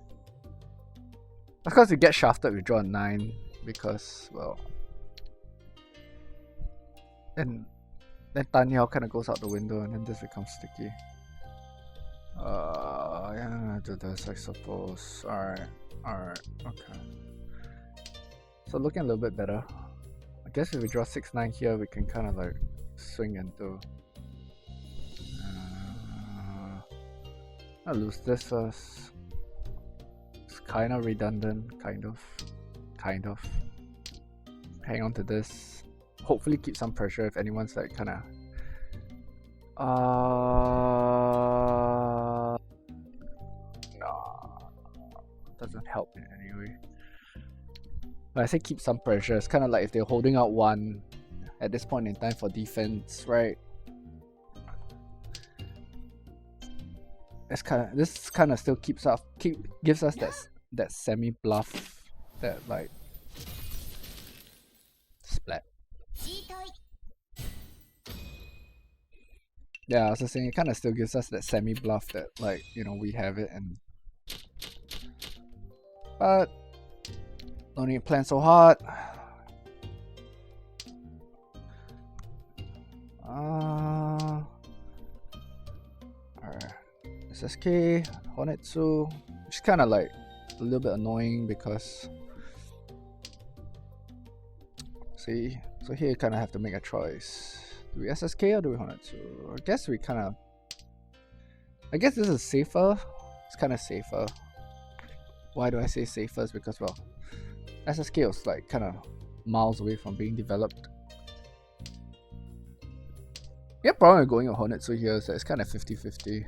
Of course, we get shafted, we draw a 9 because well, then Tanyao kind of goes out the window and then this becomes sticky. Yeah, do this I suppose. Alright, okay. So looking a little bit better. I guess if we draw 6-9 here, we can kind of like swing into. I'll lose this first. It's kind of redundant, kind of. Hang on to this. Hopefully keep some pressure if anyone's like kind of. No, doesn't help in any way. When I say keep some pressure, it's kind of like if they're holding out one at this point in time for defense, right? This kind of still gives us that semi bluff, that like splat. Yeah, I was just saying it kind of still gives us that semi bluff that like we have it, and but no need to plan so hard. Alright. SSK, Honetsu, which is kind of like a little bit annoying because see, so here you kind of have to make a choice. Do we SSK or do we Honetsu? I guess we kind of. I guess this is safer. It's kind of safer. Why do I say safer? It's because well, SSK was like kind of miles away from being developed. Yeah, problem going with Honetsu here is that it's kind of 50-50,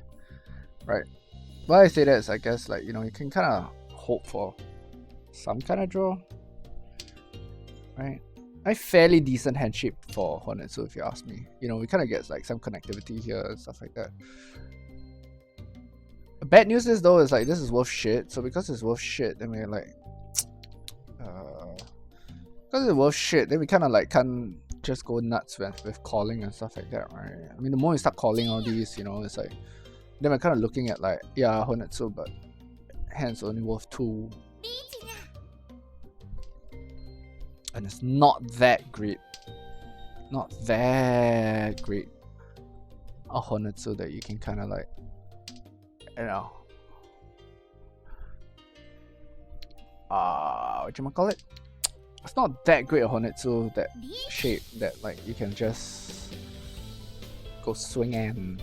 right? Why I say that is I guess like you can kind of hope for some kind of draw, right? A fairly decent hand shape for Honetsu if you ask me. We kind of get like some connectivity here and stuff like that. The bad news is though is like this is worth shit. So because it's worth shit, then we're like, because it's worth shit, then we kind of like can't just go nuts with calling and stuff like that, right? I mean, the more you start calling all these, it's like then we're kind of looking at like Honetsu, but hands only worth 2. And it's not that great. Not that great. A Honetsu that you can kind of like, whatchamacallit? It's not that great a Honetsu, that shape that like you can just go swinging.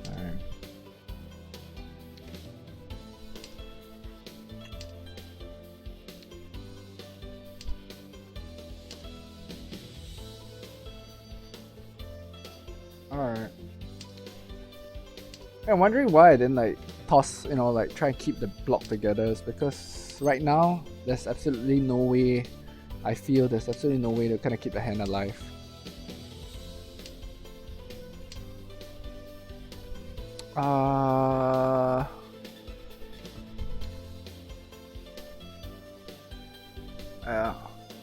Alright. I'm wondering why I didn't like toss, you know, like try and keep the block together. Is because right now there's absolutely no way. I feel there's absolutely no way to kind of keep the hand alive.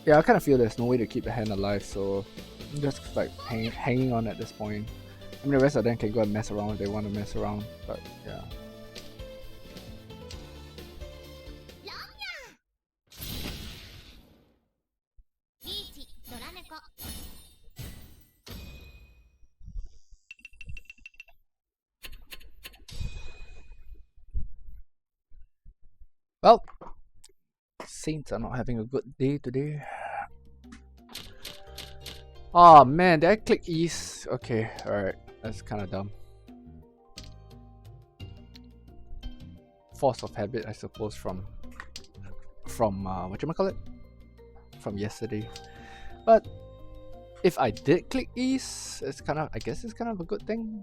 Yeah, I kind of feel there's no way to keep the hand alive, so I'm just like hanging on at this point. I mean, the rest of them can go and mess around if they want to mess around, but yeah. Well, Saints are not having a good day today. Oh man, did I click east? Okay, alright. That's kind of dumb. Force of habit, I suppose, from whatchamacallit? From yesterday. But if I did click east, it's kind of, I guess it's kind of a good thing.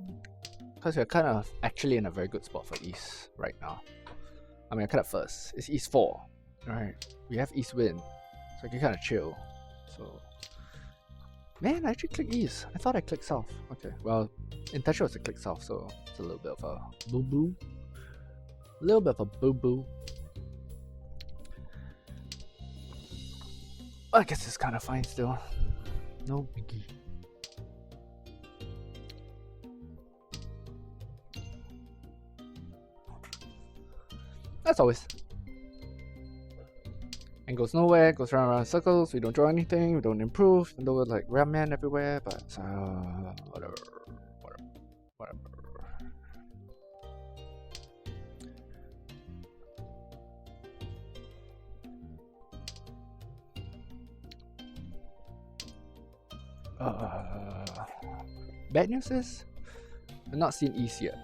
Because we're kind of actually in a very good spot for east right now. I mean, I cut it first. It's east 4. Alright. We have east wind. So I can kind of chill. So man, I actually clicked east. I thought I clicked south. Okay, well, intention was to click south, so it's a little bit of a boo-boo. A little bit of a boo-boo. I guess it's kind of fine still. No biggie. As always. And goes nowhere, goes round in circles, we don't draw anything, we don't improve, and there were like ram man everywhere, but whatever. Bad news is, I've not seen East yet.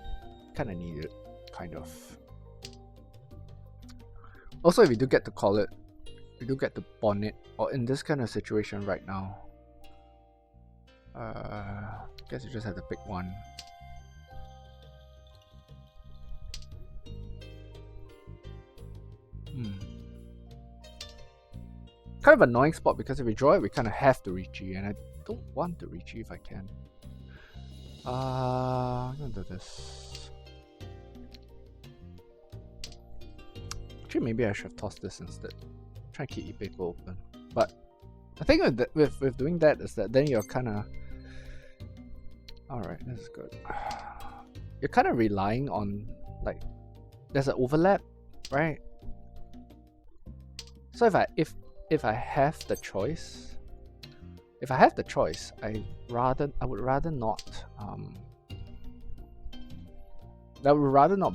Kinda need it, kind of. Also, if we do get to call it, we do get to pawn it, or in this kind of situation right now, guess you just have to pick one. Kind of annoying spot because if we draw it, we kind of have to reach E, and I don't want to reach E if I can. I'm gonna do this. Actually, maybe I should have tossed this instead. Try to keep Ipeko open. But the thing with doing that is that then you're kind of... Alright, this is good. You're kind of relying on, like, there's an overlap, right? So if I have the choice, I would rather not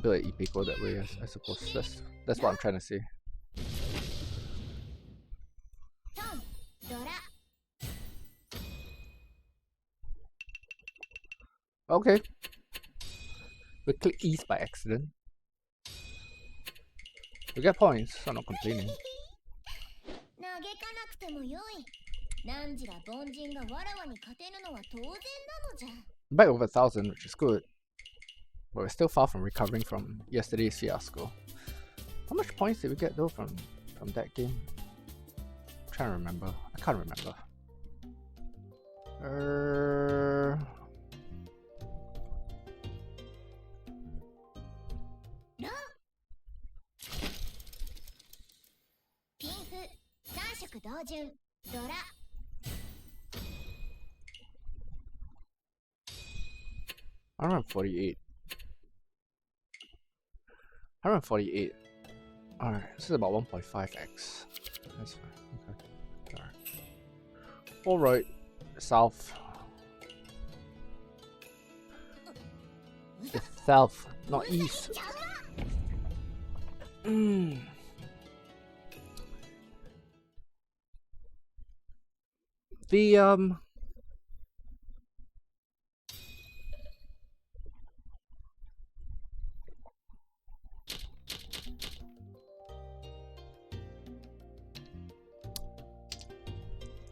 build an Ipeko that way. I suppose that's what I'm trying to say. Okay. We click east by accident. We get points, so I'm not complaining. Back over 1,000, which is good. But we're still far from recovering from yesterday's fiasco. How much points did we get though from that game? I'm trying to remember. I can't remember. Around 48. 148. Alright, this is about 1.5x. That's fine. Okay. Alright. South. It's south, not east.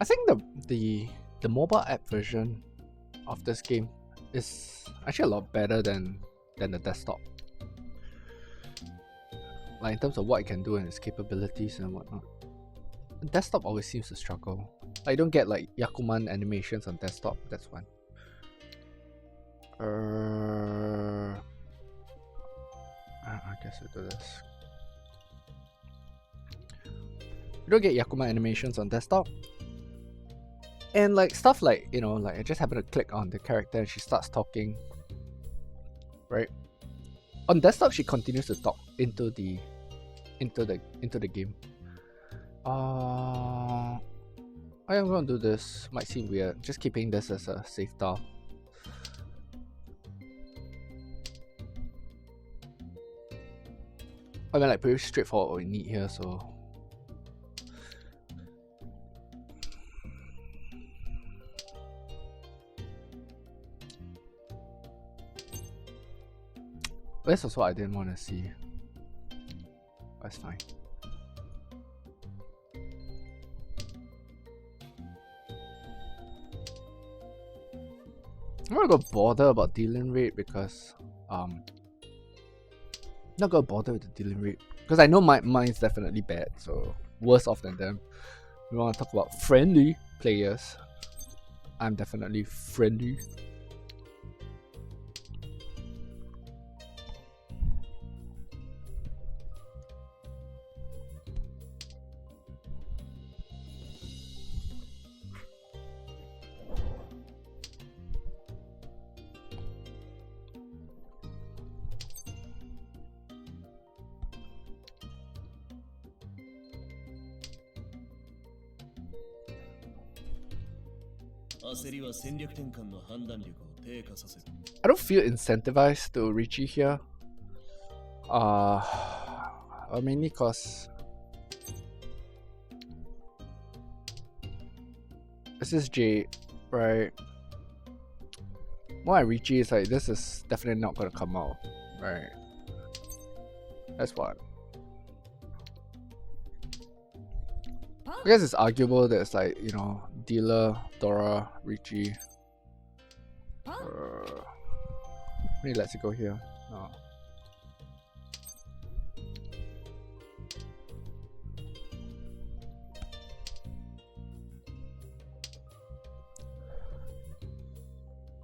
I think the mobile app version of this game is actually a lot better than than the desktop. Like in terms of what it can do and its capabilities and whatnot. The desktop always seems to struggle. I don't get like Yakuman animations on desktop, that's one. I guess we'll do this. You don't get Yakuman animations on desktop. And like stuff like, you know, like I just happen to click on the character and she starts talking. Right? On desktop she continues to talk into the game. I am gonna do this. Might seem weird. Just keeping this as a save tile. I mean, like pretty straightforward what we need here, so. This was what I didn't want to see. That's fine. I'm not gonna bother about dealing rate because not gonna bother with the dealing rate because I know mine's definitely bad, so worse off than them. We want to talk about friendly players. I'm definitely friendly. I don't feel incentivized to Richie here. Mainly cause this is Jade, right? More Richie is like this is definitely not gonna come out, right? That's what. I guess it's arguable that it's like, you know, Dealer, Dora, Richie. Maybe let's go here. No.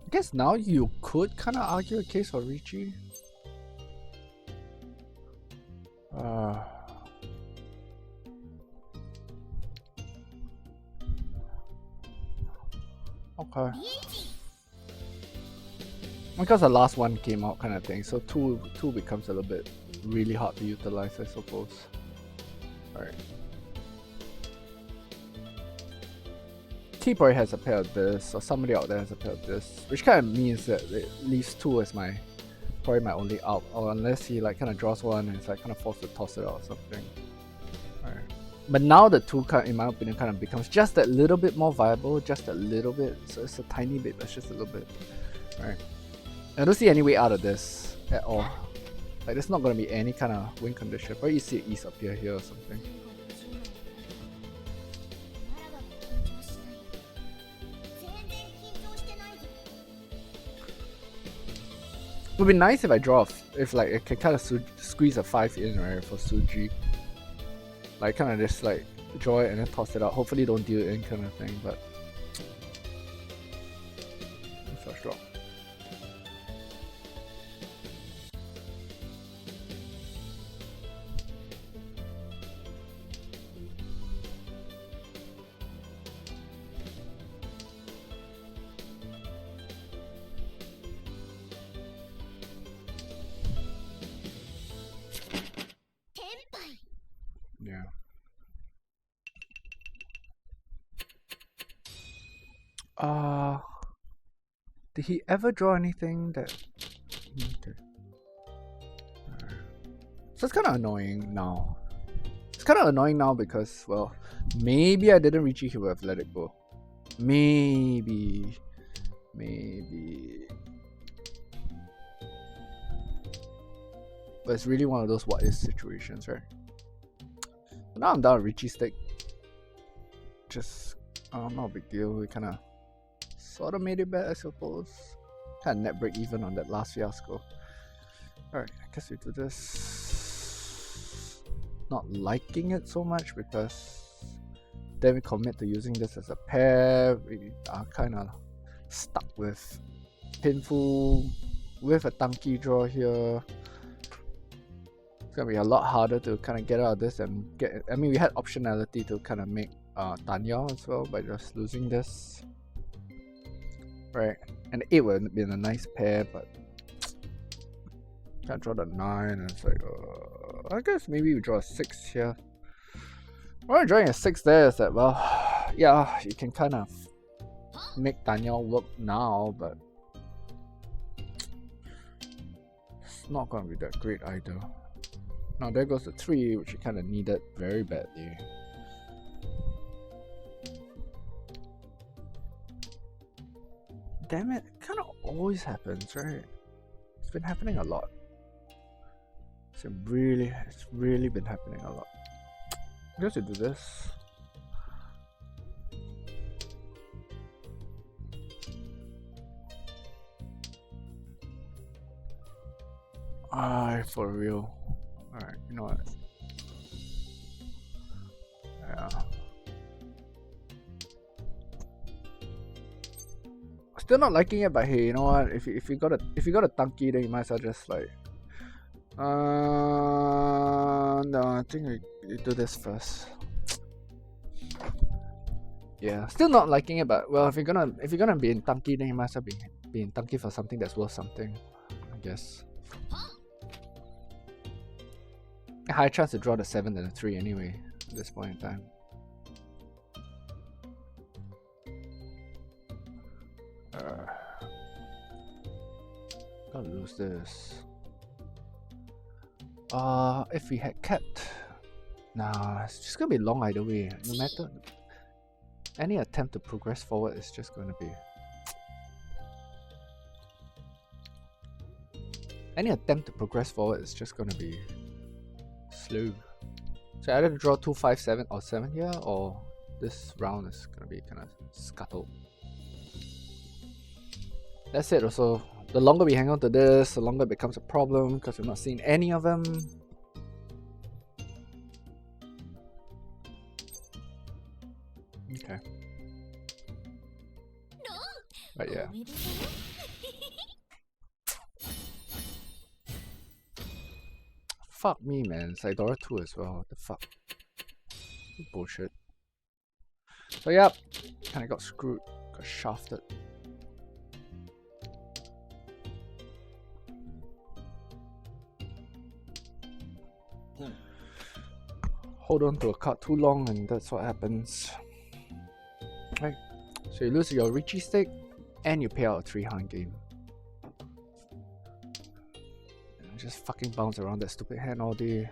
I guess now you could kind of argue a case for Richie. Okay. Because the last one came out kind of thing, so two becomes a little bit really hard to utilize, I suppose. Alright. T probably has a pair of this, or somebody out there has a pair of this, which kind of means that it leaves two as probably my only out, or unless he like kind of draws one and it's like kind of forced to toss it out or something. Alright. But now the two, in my opinion, kind of becomes just a little bit more viable, just a little bit. So it's a tiny bit, but it's just a little bit. Alright. I don't see any way out of this at all. Like there's not going to be any kind of win condition. Probably you see it ease up here or something. It would be nice if I draw, if like I can kind of squeeze a 5 in, right, for Suji. Like kind of just like draw it and then toss it out. Hopefully don't deal it in kind of thing, but first draw. Yeah. Did he ever draw anything that? Okay. So it's kind of annoying now. It's kind of annoying now because, well, maybe I didn't reach it, he would have let it go. Maybe. But it's really one of those what if situations, right? But now I'm down with Richie stick. Just, not a big deal. We kind of sort of made it back, I suppose. Kind of net break even on that last fiasco. Alright, I guess we do this. Not liking it so much because then we commit to using this as a pair. We are kind of stuck with Pinful with a Tanki draw here. It's gonna be a lot harder to kind of get out of this and get. I mean, we had optionality to kind of make Tanya as well by just losing this, right? And the 8 would have been a nice pair, but can't draw the 9, and it's like, I guess maybe we draw a 6 here. Why I'm drawing a 6 there is that, well, yeah, you can kind of make Tanya work now, but it's not gonna be that great either. Now there goes the 3, which you kind of needed very badly. Damn it, it kind of always happens, right? It's been happening a lot. It's really been happening a lot. I guess we do this. For real. Alright, you know what? Yeah. Still not liking it, but hey, you know what? If you got a Tanki, then you might as well just like no, I think we do this first. Yeah, still not liking it, but well, if you're gonna be in Tanki, then you might as well be in Tanki for something that's worth something, I guess. A high chance to draw the 7 and the 3 anyway at this point in time. Gotta lose this. If we had kept, nah, it's just gonna be long either way. No matter any attempt to progress forward, is just gonna be. Any attempt to progress forward is just gonna be slow. So either to draw 2, 5, 7 or 7 here, or this round is gonna be kind of scuttled. That's it also. The longer we hang on to this, the longer it becomes a problem because we're not seeing any of them. Okay. But yeah. Fuck me, man. Saidora 2 as well. What the fuck? Bullshit. So yep, kinda got screwed. Got shafted. Hold on to a card too long and that's what happens. Right. So you lose your Richie stick and you pay out a 3-hand game. And just fucking bounce around that stupid hand all day.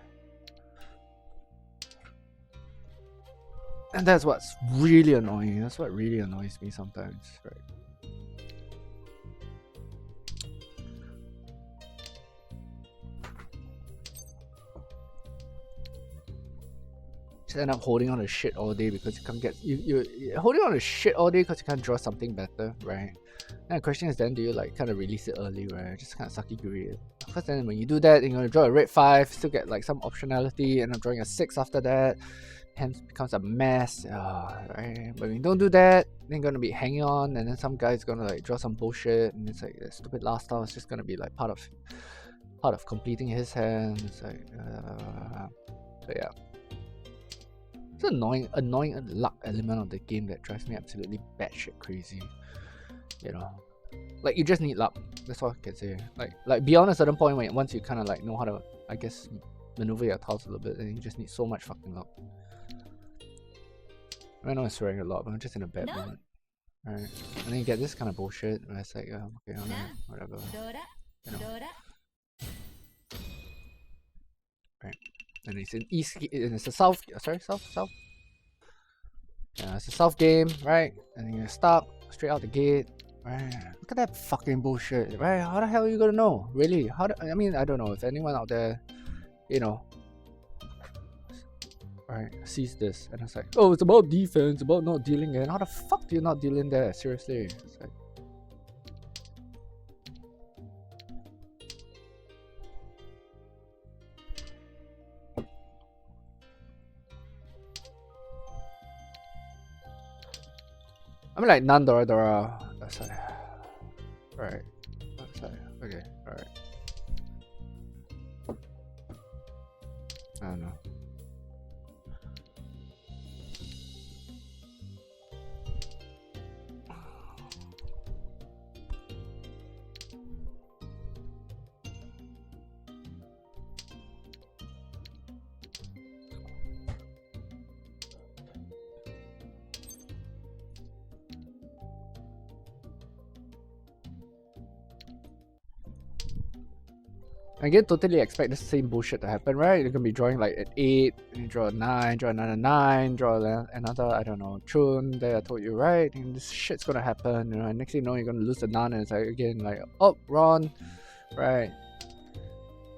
And that's what's really annoying. That's what really annoys me sometimes, right? End up holding on to shit all day because you can't get you're holding on to shit all day because you can't draw something better, right? And the question is then, do you like kind of release it early, right? Just kind of sucky greed. Because then when you do that, you're gonna draw a red 5, still get like some optionality, and I'm drawing a 6 after that. Hence becomes a mess, right? But when you don't do that, then you're gonna be hanging on, and then some guy's gonna like draw some bullshit, and it's like that stupid last style is just gonna be like part of completing his hand. It's like, so yeah. It's an annoying luck element of the game that drives me absolutely batshit crazy. You know, like you just need luck. That's all I can say. Like beyond a certain point, when once you kind of like know how to, I guess, maneuver your tiles a little bit, then you just need so much fucking luck. I know I'm swearing a lot, but I'm just in a bad mood. Alright, and then you get this kind of bullshit where it's like, okay, whatever. You know. Right. And it's an east, and it's a south. Sorry, south. Yeah, it's a south game, right? And then you're stuck straight out the gate, right? Look at that fucking bullshit, right? How the hell are you gonna know? Really? I mean, I don't know if anyone out there, you know, right, sees this and it's like, oh, it's about defense, about not dealing in. How the fuck do you not deal in there? Seriously, it's like. I mean, like non Dora Dora. That's like, right. That's like, okay, alright. I don't know. I can totally expect the same bullshit to happen, right? You're gonna be drawing like at 8, you draw a 9, draw another 9, draw another, I don't know, Chun, there I told you, right? And this shit's gonna happen, you know, and next thing you know, you're gonna lose the Nan, and it's like, again, like, oh, Ron, right?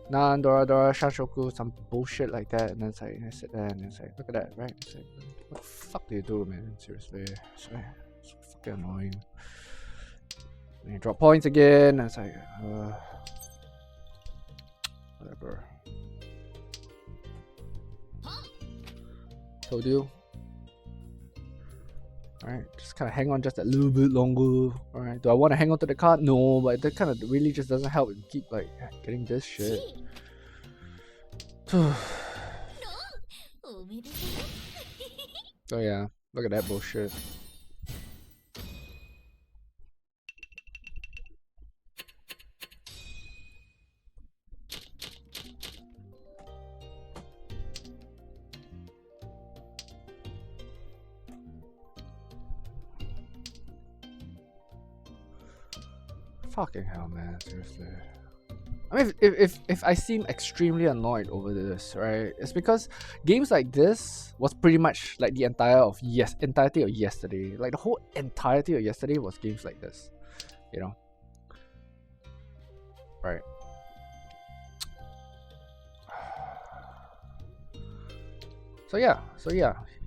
Nan, Dora Dora, Shashoku, some bullshit like that, and then it's like, I sit there and it's like, look at that, right? It's like, what the fuck do you do, man? Seriously, it's like, it's fucking annoying. And you drop points again, and it's like, whatever. Told you. Alright, just kind of hang on just a little bit longer. Alright, do I want to hang on to the card? No, but that kind of really just doesn't help keep like getting this shit. Oh yeah, look at that bullshit. Fucking hell, man, seriously. I mean, if I seem extremely annoyed over this, right, it's because games like this was pretty much like the entirety of yesterday. Like the whole entirety of yesterday was games like this, you know? Right. So yeah,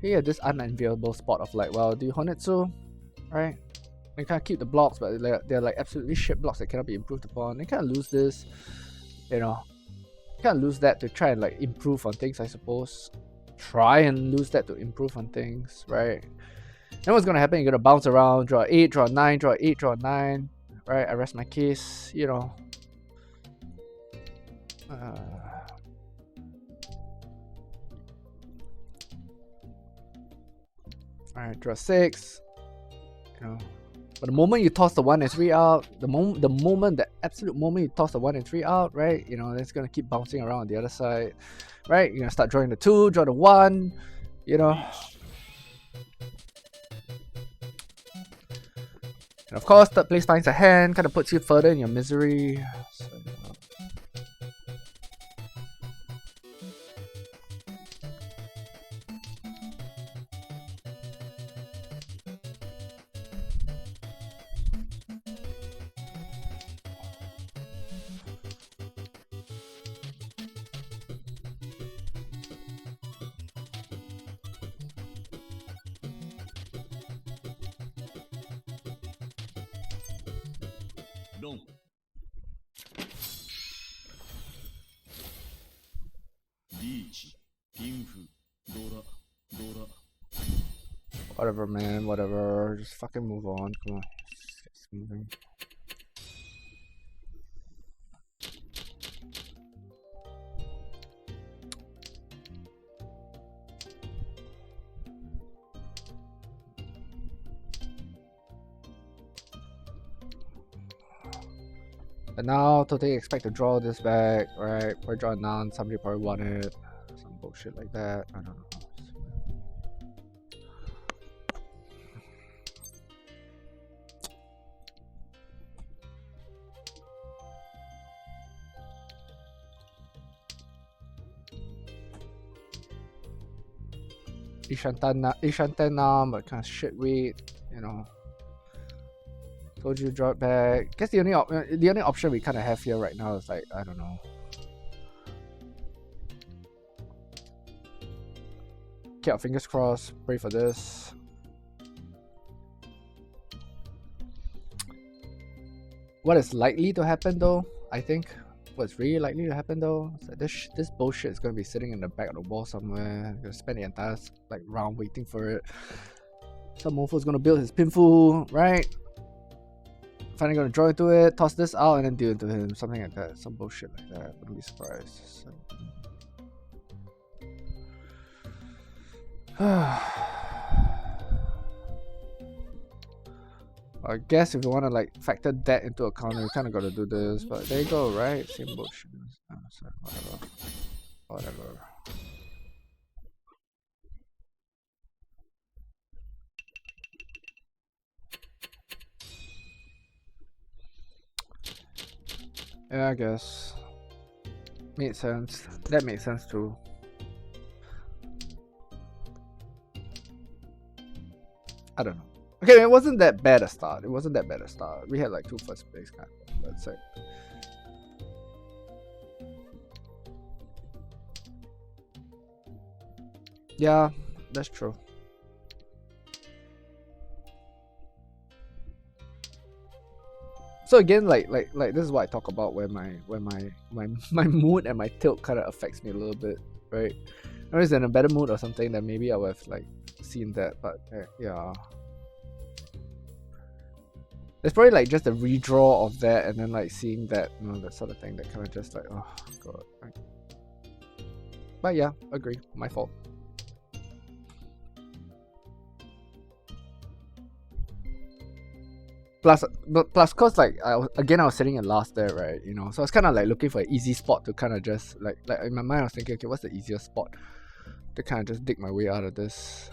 here this unenviable spot of like, well, do you Honetsu, right? They kind of keep the blocks, but they're like absolutely shit blocks that cannot be improved upon. They kind of lose this, you know. Kind of lose that to try and like improve on things, I suppose. Try and lose that to improve on things, right? Then what's gonna happen? You're gonna bounce around, draw 8, draw 9, draw 8, draw 9, right? I rest my case, you know. Alright, draw 6, you know. But the moment you toss the 1 and 3 out, the absolute moment you toss the 1 and 3 out, right? You know, it's gonna keep bouncing around on the other side, right? You're gonna start drawing the 2, draw the 1, you know. And of course, third place finds a hand, kind of puts you further in your misery. So, whatever, man, whatever. Just fucking move on. Come on. It's moving. And now, totally expect to draw this back, right? Or draw none. Somebody probably wanted some bullshit like that. I don't know. Ishantana, but kind of shit weight, you know. Told you to draw it back. Guess the only option we kind of have here right now is like, I don't know. Keep our fingers crossed. Pray for this. What is likely to happen though? I think what's really likely to happen though is that this bullshit is gonna be sitting in the back of the wall somewhere. I'm gonna spend the entire like round waiting for it. Some mofo's gonna build his pinful, right? Finally gonna draw into it, toss this out, and then deal into him. Something like that. Some bullshit like that. Wouldn't be surprised. So. I guess if you want to like factor that into account, you kind of got to do this. But there you go, right? Same bullshit. So whatever. Yeah, I guess. Made sense. That made sense too. I don't know. Okay, it wasn't that bad a start. We had like 2 first place kind of. Let's say. Yeah, that's true. So again, like this is what I talk about where my mood and my tilt kind of affects me a little bit, right? I was in a better mood or something, then maybe I would have like seen that, but yeah. It's probably like just a redraw of that and then like seeing that, you know, that sort of thing that kind of just like, oh god. Right? But yeah, agree. My fault. Plus, cause like I was sitting in last there, right? You know, so I was kind of like looking for an easy spot to kind of just like in my mind I was thinking, okay, what's the easiest spot to kind of just dig my way out of this?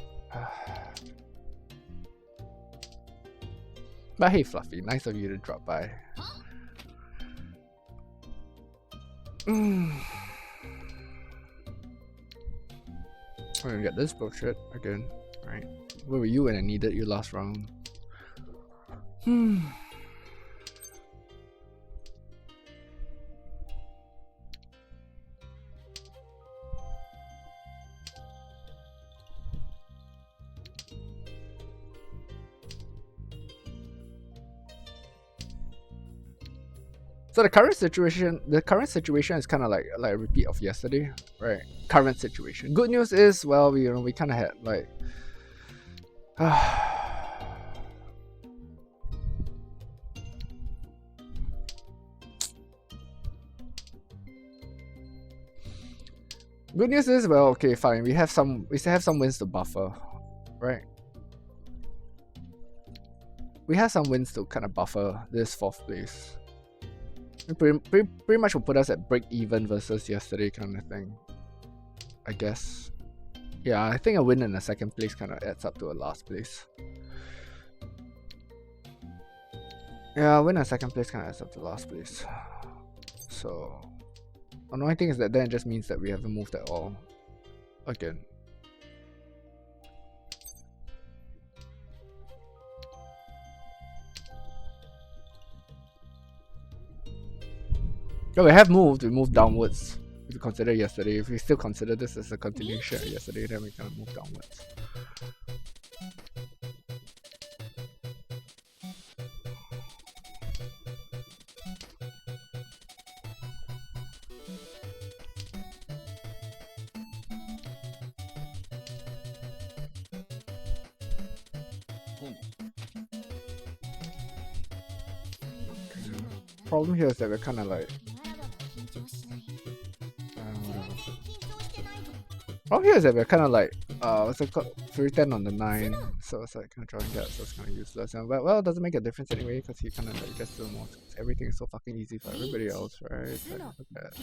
But hey, Fluffy, nice of you to drop by. I'm gonna get this bullshit again, right? Where were you when I needed you last round? So the current situation is kind of like a repeat of yesterday, right? Current situation. Good news is, well, we kind of had like good news is, well, okay, fine. We still have some wins to buffer, right? We have some wins to kind of buffer this 4th place. Pretty much will put us at break even versus yesterday kind of thing, I guess. Yeah, I think a win in the 2nd place kind of adds up to a last place. Yeah, a win in 2nd place kind of adds up to last place. So, the only thing is that then it just means that we haven't moved at all. Again. No, we have moved. We moved downwards. If you consider yesterday, if we still consider this as a continuation of yesterday, then we kind of move downwards. Problem here is that we're kind of like. Problem here is that we're kind of like, what's it called? 310 on the 9, so it's like kind of drawing that, so it's kind of useless. And but well, it doesn't make a difference anyway, because he kind of like gets to more. Everything is so fucking easy for everybody else, right? It's like, look at that.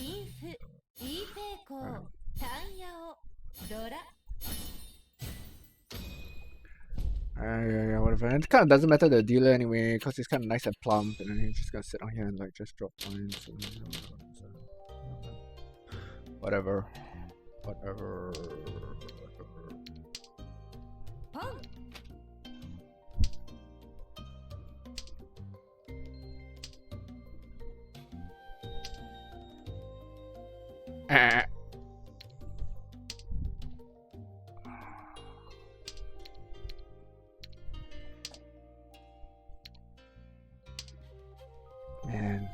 Yeah, whatever. And it kind of doesn't matter the dealer anyway, because he's kind of nice and plump, and then he's just gonna sit on here and like just drop points. And, you know, so, whatever. Man.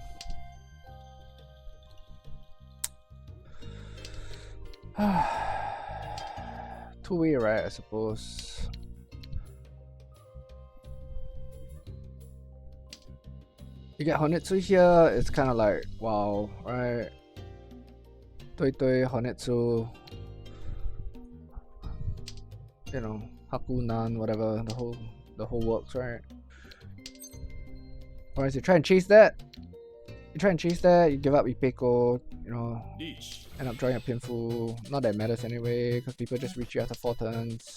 Two-way, right? I suppose. You get Honetsu here, it's kind of like, wow, right? Toi Toi, Honetsu, you know, Hakunan, whatever, the whole works, right? Whereas you try and chase that, you give up Ipeko, you know, end up drawing a Pinfu. Not that it matters anyway, because people just reach you after 4 turns.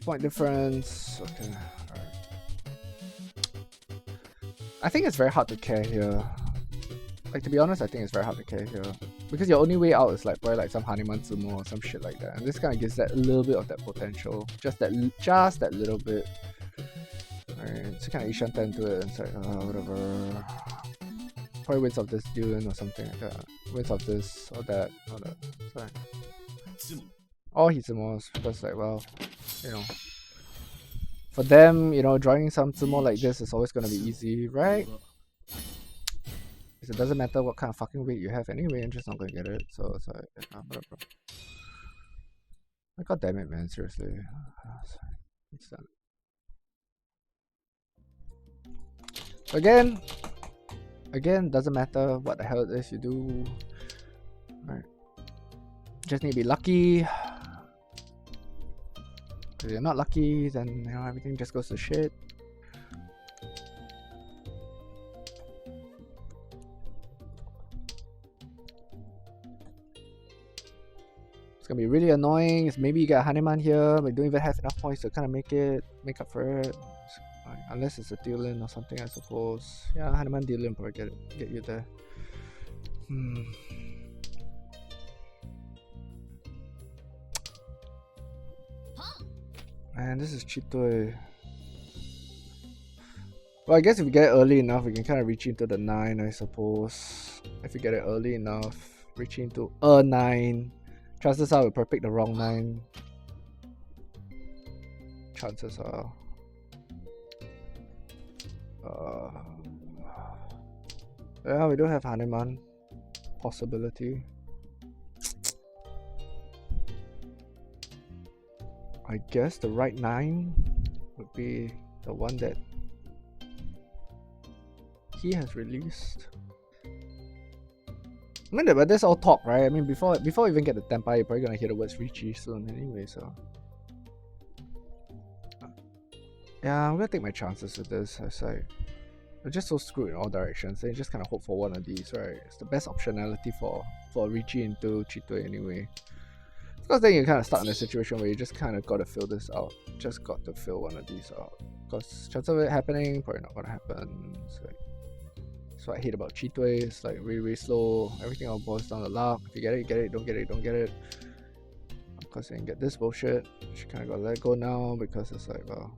Point difference, okay, alright. I think it's very hard to care here. Like, to be honest, I think it's very hard to care here. Because your only way out is like probably like some Hanuman Sumo or some shit like that. And this kind of gives that a little bit of that potential. Just that little bit. Alright, so kind of Ishanta into it and it's like, whatever. Probably wins off this Dylan or something like that. Wins off this or that or that. Sorry. Or Hitsumos, because like, well, you know. For them, you know, drawing some Tsumo like this is always gonna be easy, right? Because it doesn't matter what kind of fucking weight you have anyway, I'm just not gonna get it. So it's like, whatever. God damn it, man, seriously. Again, doesn't matter what the hell it is you do. Right. Just need to be lucky. If you're not lucky, then you know everything just goes to shit. It's gonna be really annoying. Maybe you get a Hanuman here, but you don't even have enough points to kind of make up for it. Unless it's a Dylan or something, I suppose. Yeah, Hanuman Dylan probably get you there. Man, this is Chitoi. Well, I guess if we get it early enough, we can kind of reach into the 9, I suppose. If we get it early enough, reach into a 9. Chances are we'll probably pick the wrong 9. Chances are. Yeah, we do have Hanuman. Possibility. I guess the right 9 would be the one that he has released. I mean, but that's all talk, right? I mean, before we even get the Tempai, you're probably gonna hear the words Richie soon anyway, so. Yeah, I'm gonna take my chances with this. It's like, we're just so screwed in all directions. They just kind of hope for one of these, right? It's the best optionality for Richie into Chitoi anyway. Because then you're kind of stuck in a situation where you just kind of got to fill this out. Just got to fill one of these out. Because chance of it happening, probably not gonna happen. So, that's what I hate about Chitoi. It's like really, really slow. Everything all boils down to luck. If you get it, you get it. Don't get it, don't get it. Of course, you can get this bullshit. You kind of gotta let it go now because it's like, well.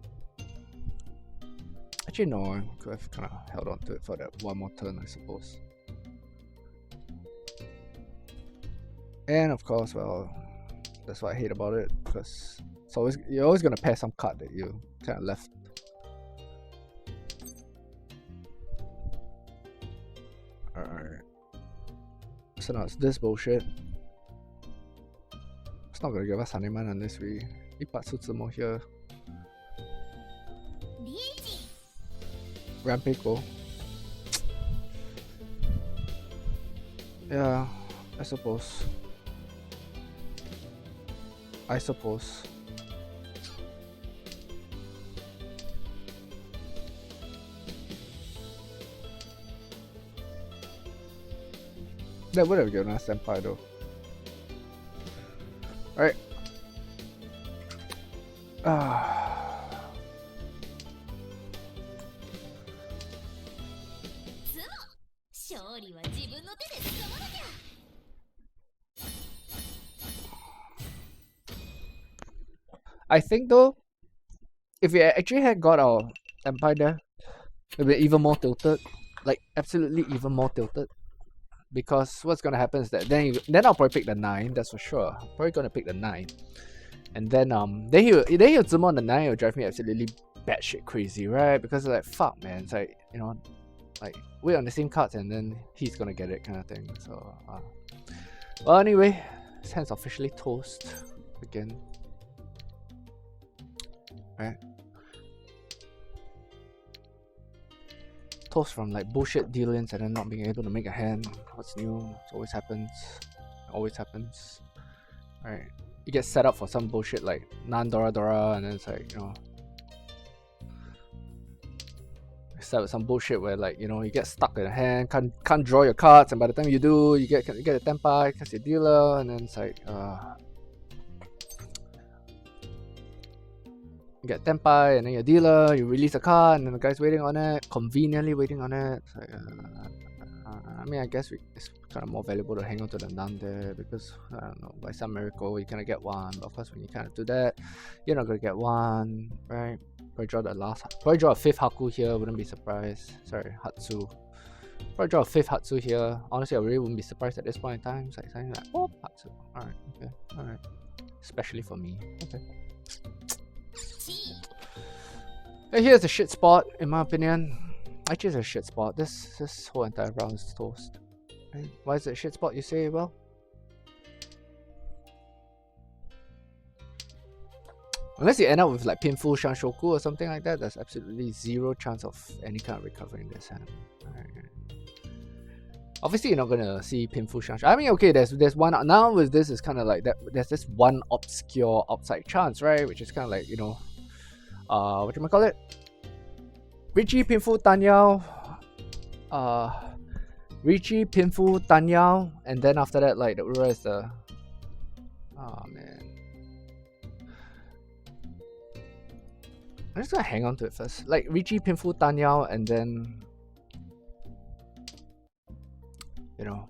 Actually, no, I could have kind of held on to it for that one more turn, I suppose. And of course, well, that's what I hate about it, because you're always gonna pair some card that you kind of left. Alright. So now it's this bullshit. It's not gonna give us Hanuman unless we Ipatsu Tsumo here. Rampage go. Yeah, I suppose. That would have given us Senpai though. Alright. I think though, if we actually had got our Empire there, it would be even more tilted. Like, absolutely even more tilted. Because what's gonna happen is that then I'll probably pick the 9, that's for sure. Probably gonna pick the 9. And then he'll Zumo on the 9, it'll drive me absolutely batshit crazy, right? Because it's like, fuck man, it's like, you know, like we're on the same cards and then he's gonna get it kind of thing. So well, anyway, his hand's officially toast again. Right? Toast from like bullshit dealings and then not being able to make a hand. What's new? It always happens. It always happens. Right? You get set up for some bullshit like non-Dora Dora, and then it's like, you know, set with some bullshit where, like, you know, you get stuck in a hand, can't draw your cards, and by the time you do, you get a tenpai because you're dealer, and then it's like you get tenpai and then you're dealer, you release a card and then the guy's waiting on it, conveniently waiting on it. It's like, I mean, I guess it's kind of more valuable to hang on to the nun there because, I don't know, by some miracle you kind of get one, but of course when you kind of do that, you're not going to get one, right? Probably draw a 5th Haku here, wouldn't be surprised. Sorry, Hatsu. Probably draw a 5th Hatsu here. Honestly, I really wouldn't be surprised at this point in time. It's like something like, oh, Hatsu. Alright, okay, alright. Especially for me. Okay. Here's a shit spot, in my opinion. Actually, it's a shit spot. This whole entire round is toast. Right? Why is it a shit spot, you say? Well, unless you end up with like Pinfu Shanshoku or something like that, there's absolutely zero chance of any kind of recovering this hand. Right. Obviously, you're not gonna see Pinfu Shanshoku. I mean, okay, there's one now with this is kind of like that. There's this one obscure outside chance, right? Which is kind of like, you know, what you might call it? Richie Pinfu Tanyao, Richie Pinfu Tanyao, and then after that, like the Ura is the. Oh man. I'm just gonna hang on to it first. Like Richie Pinfu Tanyao, and then, you know,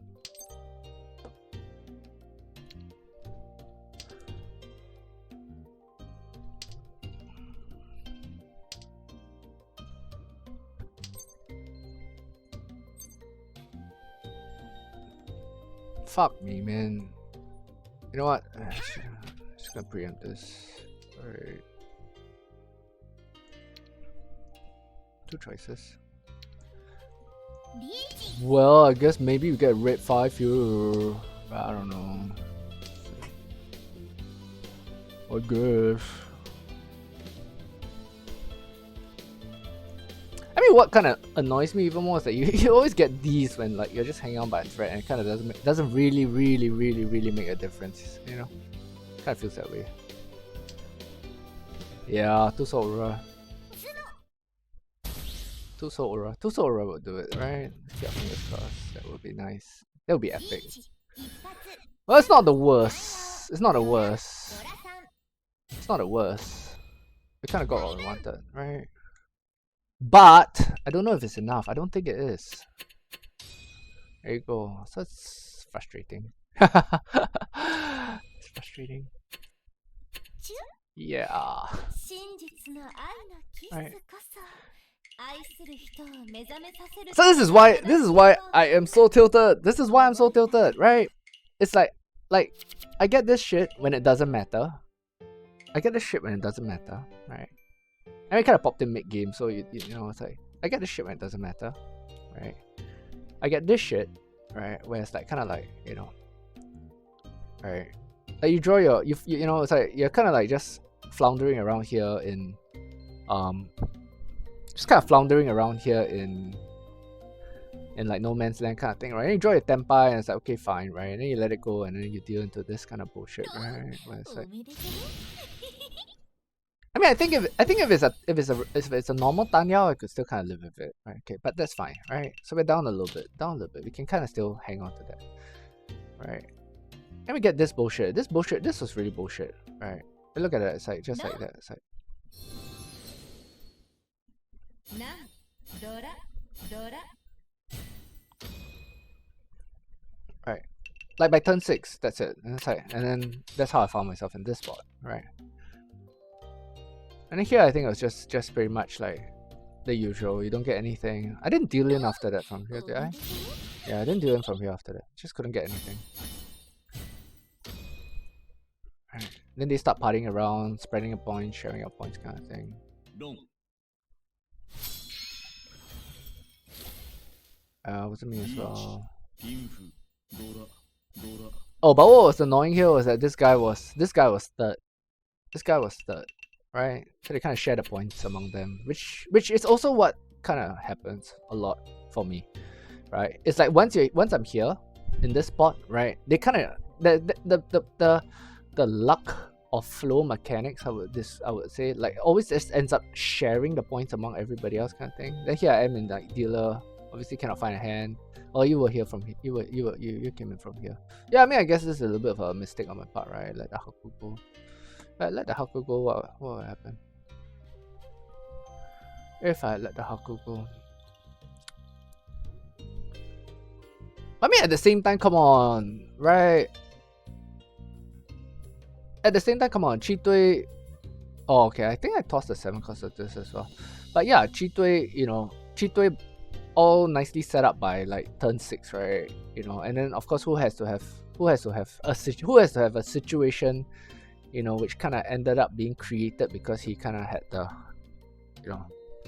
fuck me, man. You know what? Just gonna preempt this. Alright. 2 choices. Well, I guess maybe we get red 5 here. I don't know. I guess. I mean, what kind of annoys me even more is that you always get these when like you're just hanging on by a thread, and it kind of doesn't really make a difference. You know, kind of feels that way. Yeah, Tuso Aura. Tuso Aura would do it, right? Yeah, fingers crossed. That would be nice. That would be epic. Well, it's not the worst. It's not the worst. It's not the worst. We kind of got what we wanted, right? But I don't know if it's enough. I don't think it is. There you go. So it's frustrating. It's frustrating. Yeah. Right. So this is why I am so tilted. This is why I'm so tilted, right? It's like I get this shit when it doesn't matter. Right? And we kind of popped in mid-game, so you know, it's like I get this shit when it doesn't matter, right? I get this shit, right, where it's like kind of like, you know, right? Like you draw your you know, it's like you're kind of like just floundering around here in like no man's land kind of thing, right? And you draw your tenpai and it's like, okay, fine, right? And then you let it go and then you deal into this kind of bullshit, right? Where it's like, I mean, I think if it's a normal Tanyao, I could still kind of live with it, right? Okay, but that's fine, right? So we're down a little bit. We can kind of still hang on to that, right? And we get this bullshit. This was really bullshit, right? We look at it, it's like just like that. It's like, right? Like by turn 6, that's it. And it's like, and then that's how I found myself in this spot, right? And then here I think it was just pretty much like the usual. You don't get anything. I didn't deal in after that from here, did I? Yeah, I didn't deal in from here after that. Just couldn't get anything. Right. Then they start partying around, spreading your points, sharing your points kind of thing. Wasn't me as well. Oh, but what was annoying here was that this guy was third. This guy was third, right? So they kind of share the points among them, which is also what kind of happens a lot for me, right? It's like once I'm here in this spot, right? They kind of the luck of flow mechanics, I would say, like always just ends up sharing the points among everybody else, kind of thing. Then here I am in like dealer, obviously cannot find a hand. Oh, you were here from here. You came in from here. Yeah, I mean, I guess this is a little bit of a mistake on my part, right? Let the Haku go. Right, let the Haku go. What will happen? If I let the Haku go. I mean, at the same time, come on, right? At the same time, come on, Chi-Dui. Oh, okay. I think I tossed the 7 because of this as well. But yeah, Chi-Dui, Chi-Dui all nicely set up by like turn 6, right? And then of course who has to have a situation, which kind of ended up being created because he kind of had the,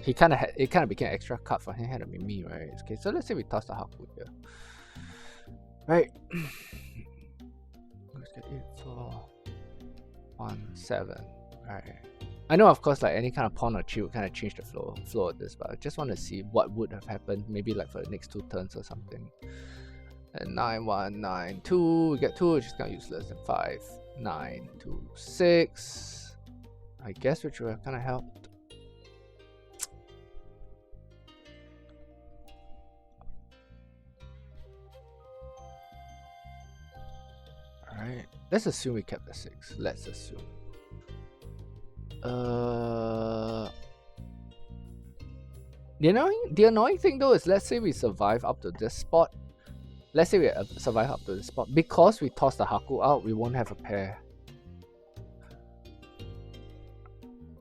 it kind of became an extra card for him. It had to be me, right? Okay, so let's say we toss the Haku here, right? Let's get 8, 4, 1, 7, right? I know, of course, like any kind of pawn or chi would kind of change the flow of this, but I just want to see what would have happened, maybe like for the next 2 turns or something. And 9, 1, 9, 2, we get 2, which is kind of useless. And 5, 9, 2, 6. I guess which would have kind of helped. Alright, let's assume we kept the 6. Let's assume. The annoying thing though is, let's say we survive up to this spot. Let's say we survive up to this spot. Because we toss the Haku out, we won't have a pair.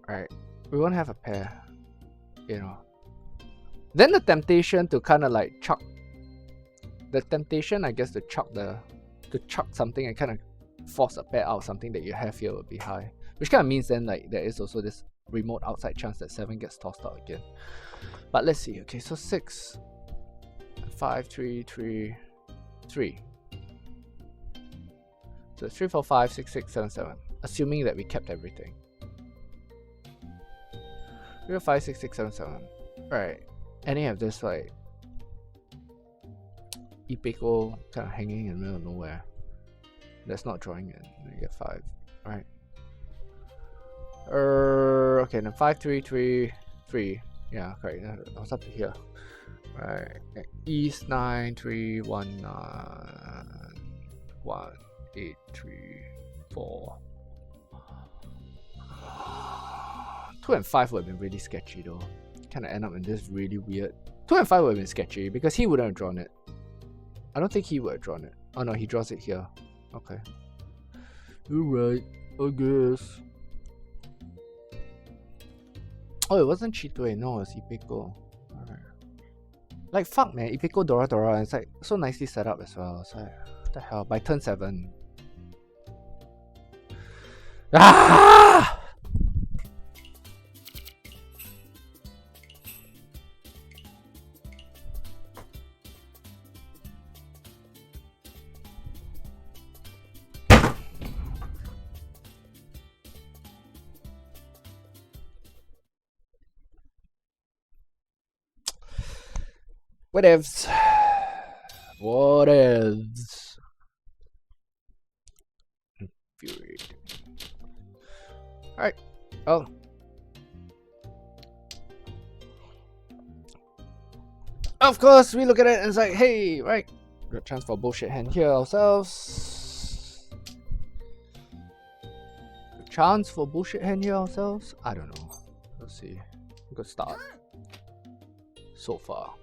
Right? We won't have a pair. Then the temptation to kind of like chuck. The temptation, I guess, to chuck something and kind of force a pair out, something that you have here would be high. Which kind of means then like there is also this remote outside chance that 7 gets tossed out again. But let's see. Okay, so 6, 5, 3, 3, 3. So 3, 4, 5, 6, 6, 7, 7. Assuming that we kept everything. 3, 4, 5, 6, 6, 7, 7. Right. Any of this like Ipeko kind of hanging in the middle of nowhere. That's not drawing in. We get 5. Right. Okay, then 5, 3, 3, 3. Yeah, correct. I was up to here. Right. East 9, 3, 1, 9, 1, 8, 3, 4. 2 and 5 would have been really sketchy though. Kind of end up in this really weird. 2 and 5 would have been sketchy because he wouldn't have drawn it. I don't think he would have drawn it. Oh no, he draws it here. Okay. You're right, I guess. Oh, it wasn't Chi-Dui, no, it was Ipeko. Alright. Like, fuck, man. Ipeko Dora Dora, and it's like so nicely set up as well. It's like, what the hell? By turn 7. Ah! Whatevs. Whatevs. Infuriating. Alright. Oh. Of course, we look at it and it's like, hey, right. Got a chance for bullshit hand here ourselves. Chance for bullshit hand here ourselves? I don't know. Let's see. Good start. So far.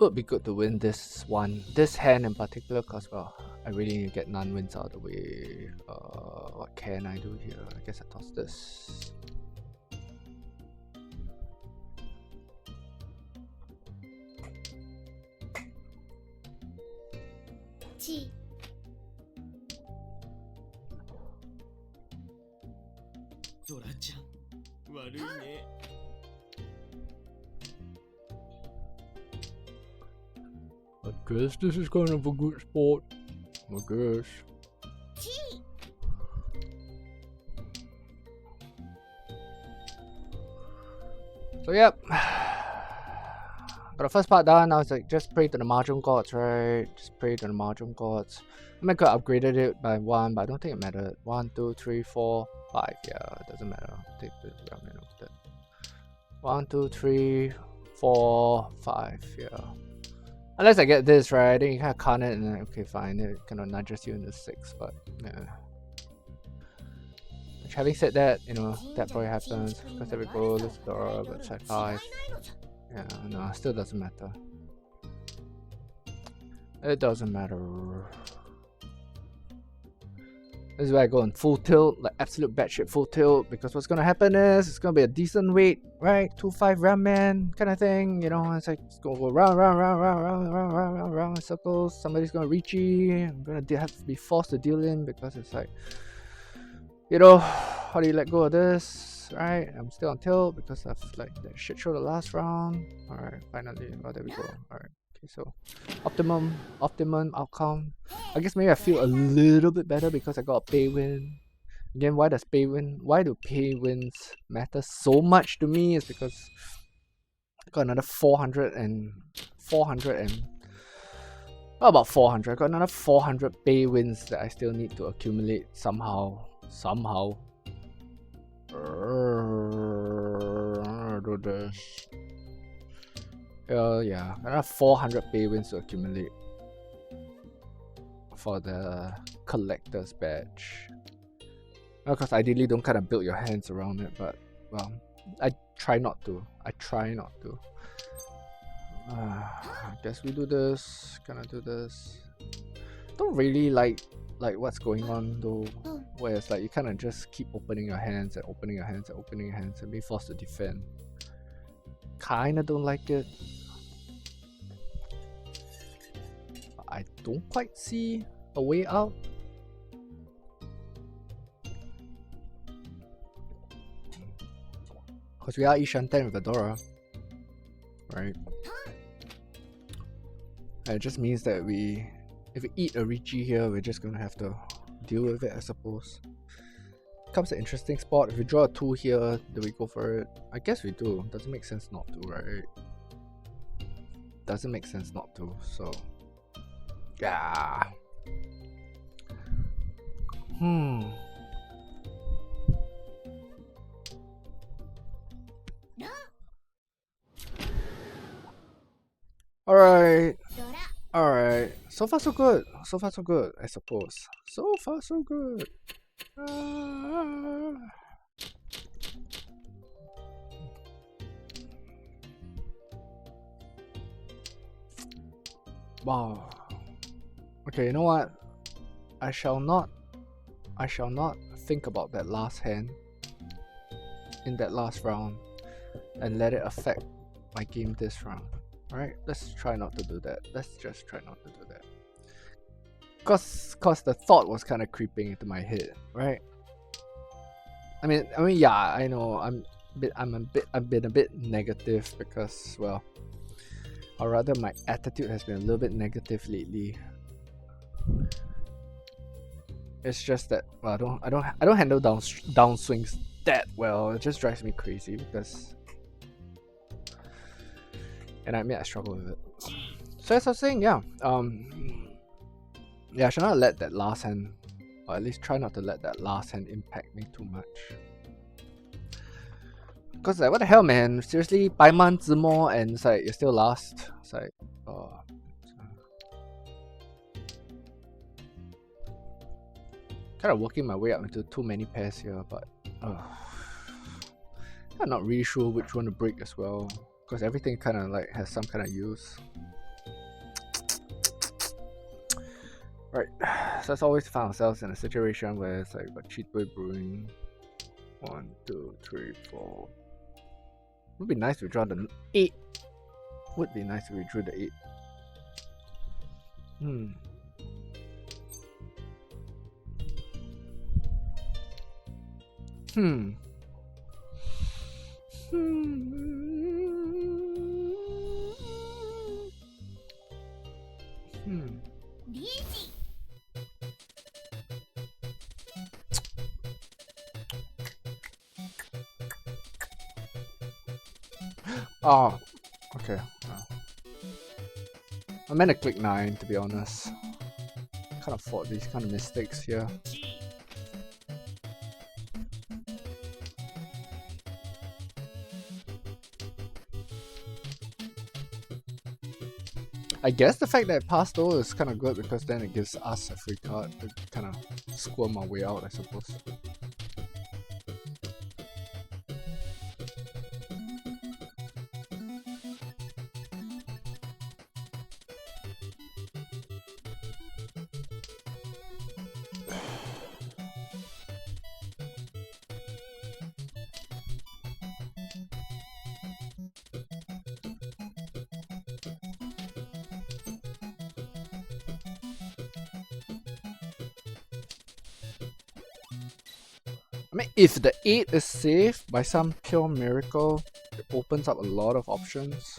Would be good to win this hand in particular, because well, I really need to get non-wins out of the way. What can I do here? I guess I toss this. I guess this is kind of a good spot. I guess. So yep. Got the first part done. I was like, just pray to the Mahjong gods, right? Just pray to the Mahjong gods. I mean, I could have upgraded it by 1, but I don't think it mattered. 1, 2, 3, 4, 5. Yeah, it doesn't matter. Take the ramen of that. 1, 2, 3, 4, 5. Yeah. Unless I get this right, then you kind of con it, and then okay, fine. It kind of nudges you into 6, but yeah. Which, having said that, you know, that probably happens. Because there we go. This door, but it's like 5. Yeah, no, still doesn't matter. It doesn't matter. This is where I go in full tilt, like absolute batshit full tilt, because what's gonna happen is it's gonna be a decent weight, right? 2-5 ramen kind of thing, you know. It's like it's gonna go round in circles. Somebody's gonna reach you. I'm gonna have to be forced to deal in because it's like, you know, how do you let go of this? Right, I'm still on tilt because of like that shit show the last round. Alright, finally. Oh, there we go. Alright, okay, so optimum outcome. I guess maybe I feel a little bit better because I got a pay win. Again, why do pay wins matter so much to me? Is because I got another 400 and about 400. I got another 400 pay wins that I still need to accumulate somehow. Do this. Yeah, another 400 pay wins to accumulate for the collector's badge. Because ideally don't kind of build your hands around it, but well, I try not to. I guess we do this. Gonna do this. Don't really like what's going on though, where it's like you kind of just keep opening your hands and being forced to defend. Kinda don't like it. I don't quite see a way out. Because we are Ishanten with Adora, right? And it just means that if we eat a Ricci here, we're just gonna have to deal with it, I suppose. Comes an interesting spot. If we draw a 2 here, do we go for it? I guess we do. Doesn't make sense not to, right? Doesn't make sense not to, so yeah. Alright. So far so good, I suppose. So far so good. Wow. Okay, you know what? I shall not think about that last hand in that last round and let it affect my game this round. Alright, let's try not to do that. Let's just try not to do that. Cause the thought was kind of creeping into my head, right? I mean, yeah, I know I've been a bit negative because, well, or rather my attitude has been a little bit negative lately. It's just that, well, I don't handle downswings that well. It just drives me crazy because, and I admit I struggle with it. So as I was saying, yeah, I should not let that last hand, or at least try not to let that last hand impact me too much. Because like, what the hell, man? Seriously, Paiman Zimo, and it's like you're still last. It's like, oh. Kind of working my way up into too many pairs here, but I'm not really sure which one to break as well. Because everything kind of like has some kind of use. Right, so as always, found ourselves in a situation where it's like got cheat boy brewing. 1, 2, 3, 4. Would be nice if we draw the 8. Would be nice if we drew the 8. Hmm. Oh, okay. I meant to click 9, to be honest. Can't afford these kind of mistakes here. I guess the fact that it passed though is kind of good because then it gives us a free card to kind of squirm our way out, I suppose. I mean, if the 8 is safe by some pure miracle, it opens up a lot of options.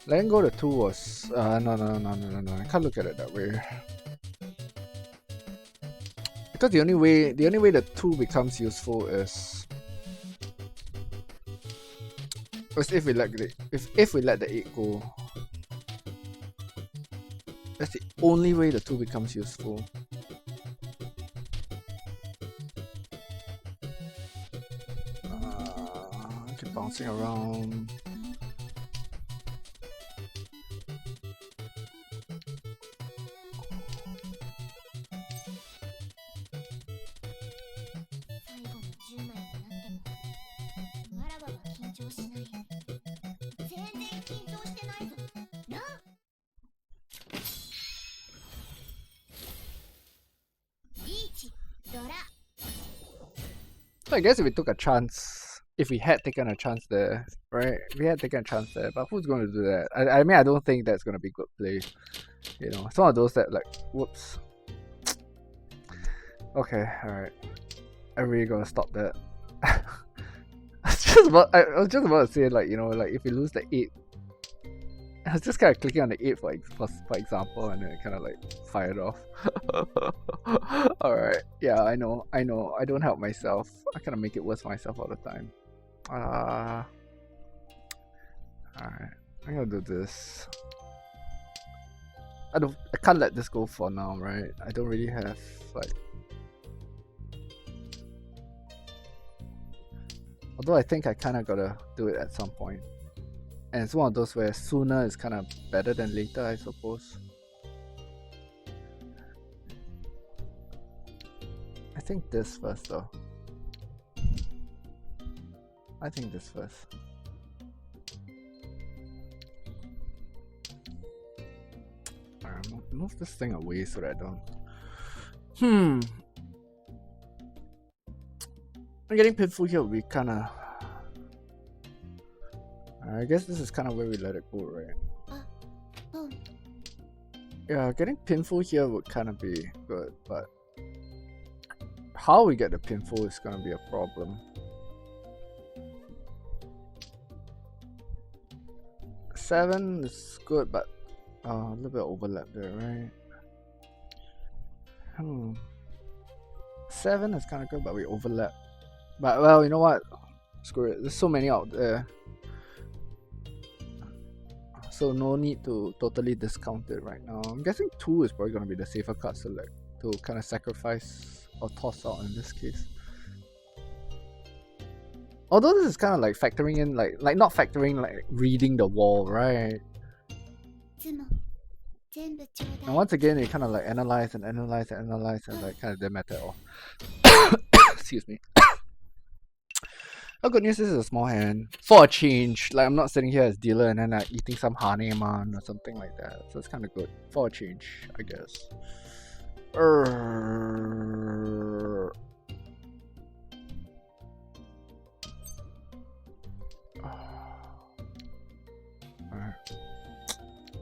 Letting go to 2 was no, I can't look at it that way. Because the only way the 2 becomes useful is if we let the 8 go. That's the only way the 2 becomes useful. I keep bouncing around. So I guess if we took a chance, if we had taken a chance there, right? We had taken a chance there, but who's going to do that? I mean, I don't think that's going to be good play. You know, some of those that like, whoops. Okay, alright. I really gotta stop that. I was just about to say, like, you know, like if we lose the 8, I was just kind of clicking on the 8 for example, and then it kind of like fired off. Alright, yeah, I know, I don't help myself. I kind of make it worse for myself all the time. Alright, I'm gonna do this. I can't let this go for now, right? I don't really have like. Although I think I kind of gotta do it at some point. And it's one of those where sooner is kind of better than later, I suppose. I think this first though. I think this first. Alright, move this thing away so that I don't. Getting pinful here would be kind of. I guess this is kind of where we let it go, right? Yeah, getting pinful here would kind of be good, but how we get the pinfall is gonna be a problem. 7 is good, but a little bit of overlap there, right? 7 is kind of good, but we overlap. But well, you know what? Screw it. There's so many out there. So no need to totally discount it right now. I'm guessing 2 is probably going to be the safer card select to kind of sacrifice or toss out in this case. Although this is kind of like factoring in, like not factoring, like reading the wall, right? And once again, you kind of like analyze and like kind of didn't matter at all. Excuse me. Oh, good news, this is a small hand. For a change, like I'm not sitting here as dealer and then like eating some Haneman or something like that. So it's kind of good. For a change, I guess. Alright.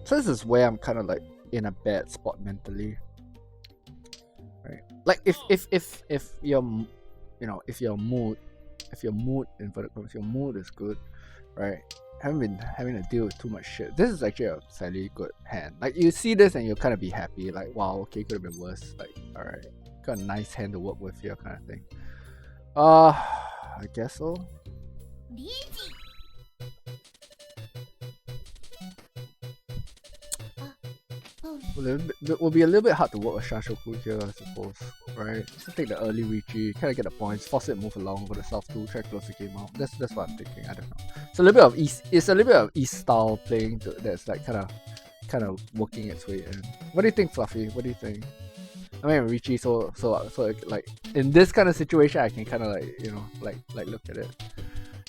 So this is where I'm kind of like in a bad spot mentally, right? Like if your if your mood if your mood is good, right? Haven't been having to deal with too much shit. This is actually a fairly good hand. Like you see this and you'll kind of be happy. Like wow, okay, could have been worse. Like all right, got a nice hand to work with here, kind of thing. I guess so. Will be a little bit hard to work with Shashoku here, I suppose, right? Just take the early Richi, kind of get the points, force it to move along for the South 2, try to close the game out. That's what I'm thinking. I don't know. It's a little bit of East. It's a little bit of East style playing that's like kind of working its way in. What do you think, Fluffy? What do you think? I mean, Richi, so like in this kind of situation, I can kind of like look at it.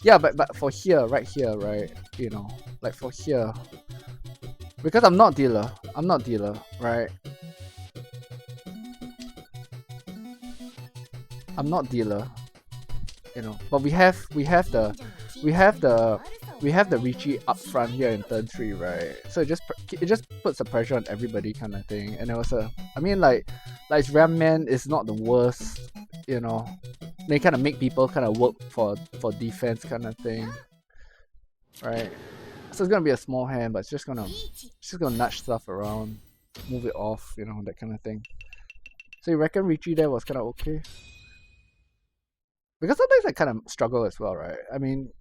Yeah, but for here, right here, right? Like for here. Because I'm not dealer, right? I'm not dealer, but we have the Richi up front here in turn 3, right? So it just puts a pressure on everybody, kind of thing. And it was I mean like Ramman is not the worst, They kind of make people kind of work for defense, kind of thing, right? So it's gonna be a small hand, but it's just gonna nudge stuff around, move it off, that kind of thing. So you reckon Richi there was kind of okay? Because sometimes I kind of struggle as well, right? I mean,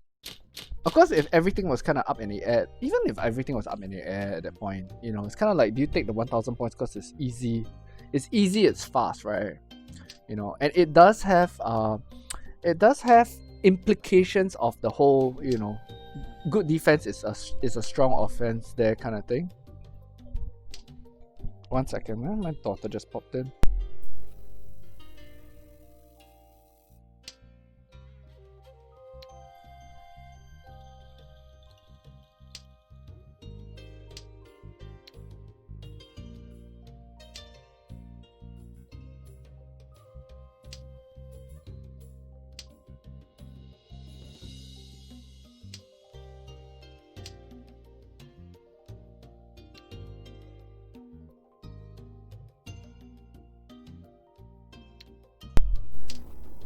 of course, if everything was kind of up in the air, even if everything was up in the air at that point, it's kind of like, do you take the 1,000 points because it's easy? It's easy, it's fast, right? And it does have implications of the whole, good defense is a strong offense there, kind of thing. 1 second, man. My daughter just popped in.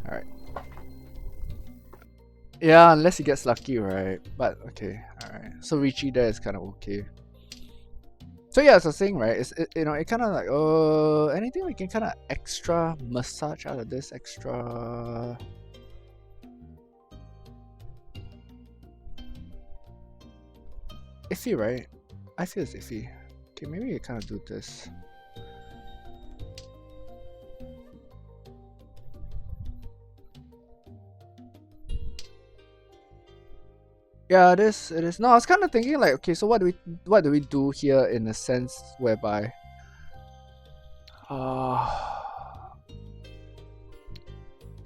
Alright. Yeah, unless he gets lucky, right? But okay, alright. So Richi there is kind of okay. So yeah, as I was saying, right, it kind of like, anything we can kind of extra massage out of this extra. Iffy, right? I feel it's iffy. Okay, maybe you kind of do this. Yeah, it is. No, I was kind of thinking like, okay, so what do we do here in a sense whereby,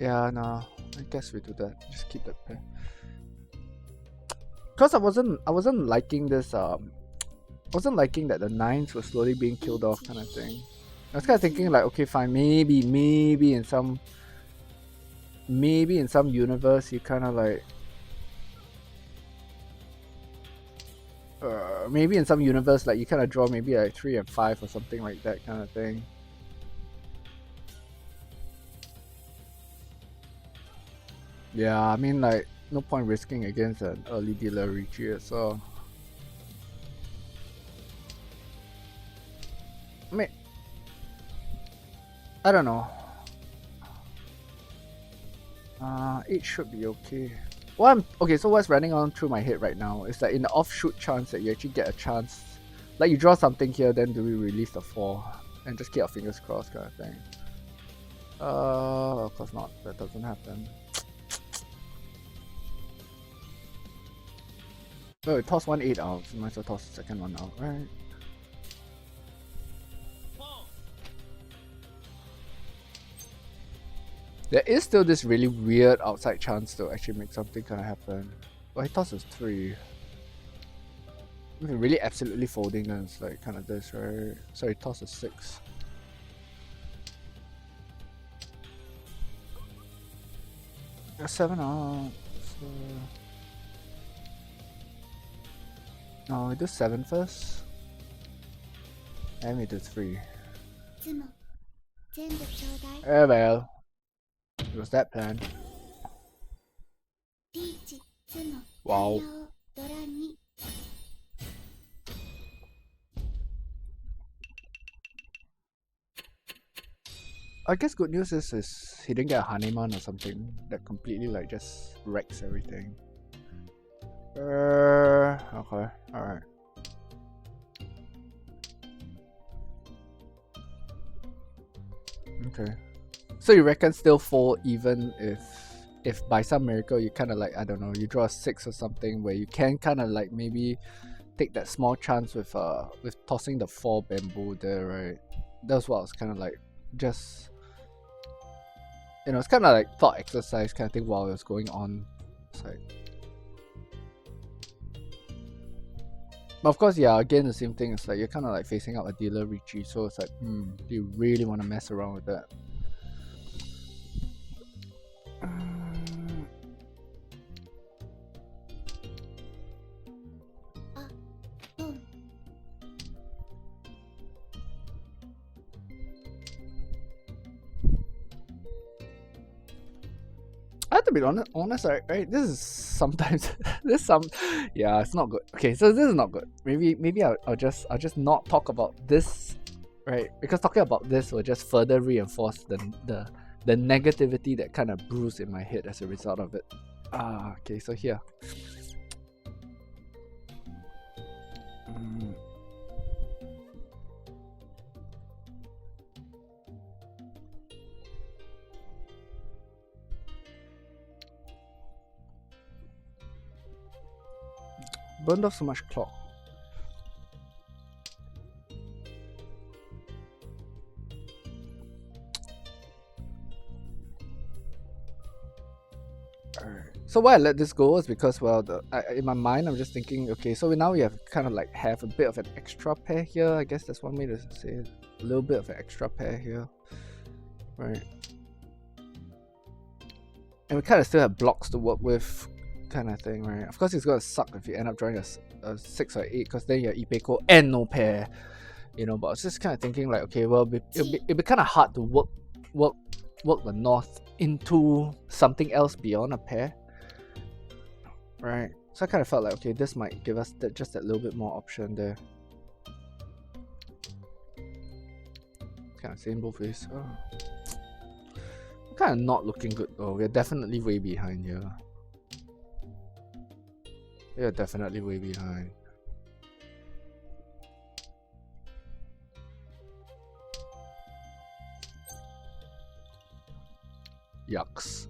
yeah, no, I guess we do that. Just keep that pair. Cause I wasn't liking this. I wasn't liking that the 9s were slowly being killed off, kind of thing. I was kind of thinking like, okay, fine, maybe in some universe you kind of like. Maybe in some universe, like you kind of draw maybe like 3 and 5 or something like that, kind of thing. Yeah, I mean like no point risking against an early dealer Richi, so. I mean, I don't know. 8 should be okay. Okay, so what's running on through my head right now is that in the offshoot chance that you actually get a chance, like you draw something here, then do we release the 4 and just keep our fingers crossed, kind of thing. Of course not. That doesn't happen. Oh, it tossed 1/8 out, so might as well toss the second one out, right? There is still this really weird outside chance to actually make something kind of happen. But he tosses 3. If you're really absolutely folding, then it's like kind of this, right? So he tosses 6. Yeah, 7 out. So... no, we do 7 first. Hand me to 3. つも全部ちょうだい。 Well, it was that plan. リーチつも Wow. ドラに I guess good news is he didn't get a Haneman or something that completely like just wrecks everything. Okay, alright. Okay. So you reckon still 4 even if by some miracle you kind of like, I don't know, you draw a 6 or something where you can kind of like maybe take that small chance with tossing the 4 bamboo there, right? That's what I was kind of like, just, you know, it's kind of like thought exercise kind of thing while it was going on. It's like, but of course, yeah, again the same thing. It's like you're kind of like facing up a dealer Richie, so it's like, do you really want to mess around with that? I have to be honest, right? This is sometimes yeah, it's not good. Okay, so this is not good. Maybe I'll just not talk about this, right? Because talking about this will just further reinforce the negativity that kind of brews in my head as a result of it. Okay, so here. Burned off so much clock. So why I let this go is because, well, in my mind I'm just thinking, okay, so now we have kind of like have a bit of an extra pair here. I guess that's one way to say it. A little bit of an extra pair here, right? And we kind of still have blocks to work with, kind of thing, right? Of course, it's gonna suck if you end up drawing a 6 or 8, because then you have Ipeko and no pair, you know. But I was just kind of thinking like, okay, well, it'll be kind of hard to work the north into something else beyond a pair, right? So I kind of felt like, okay, this might give us just that little bit more option there. Kind of same both ways. Kind of not looking good though. We're definitely way behind here. We're definitely way behind. Yucks.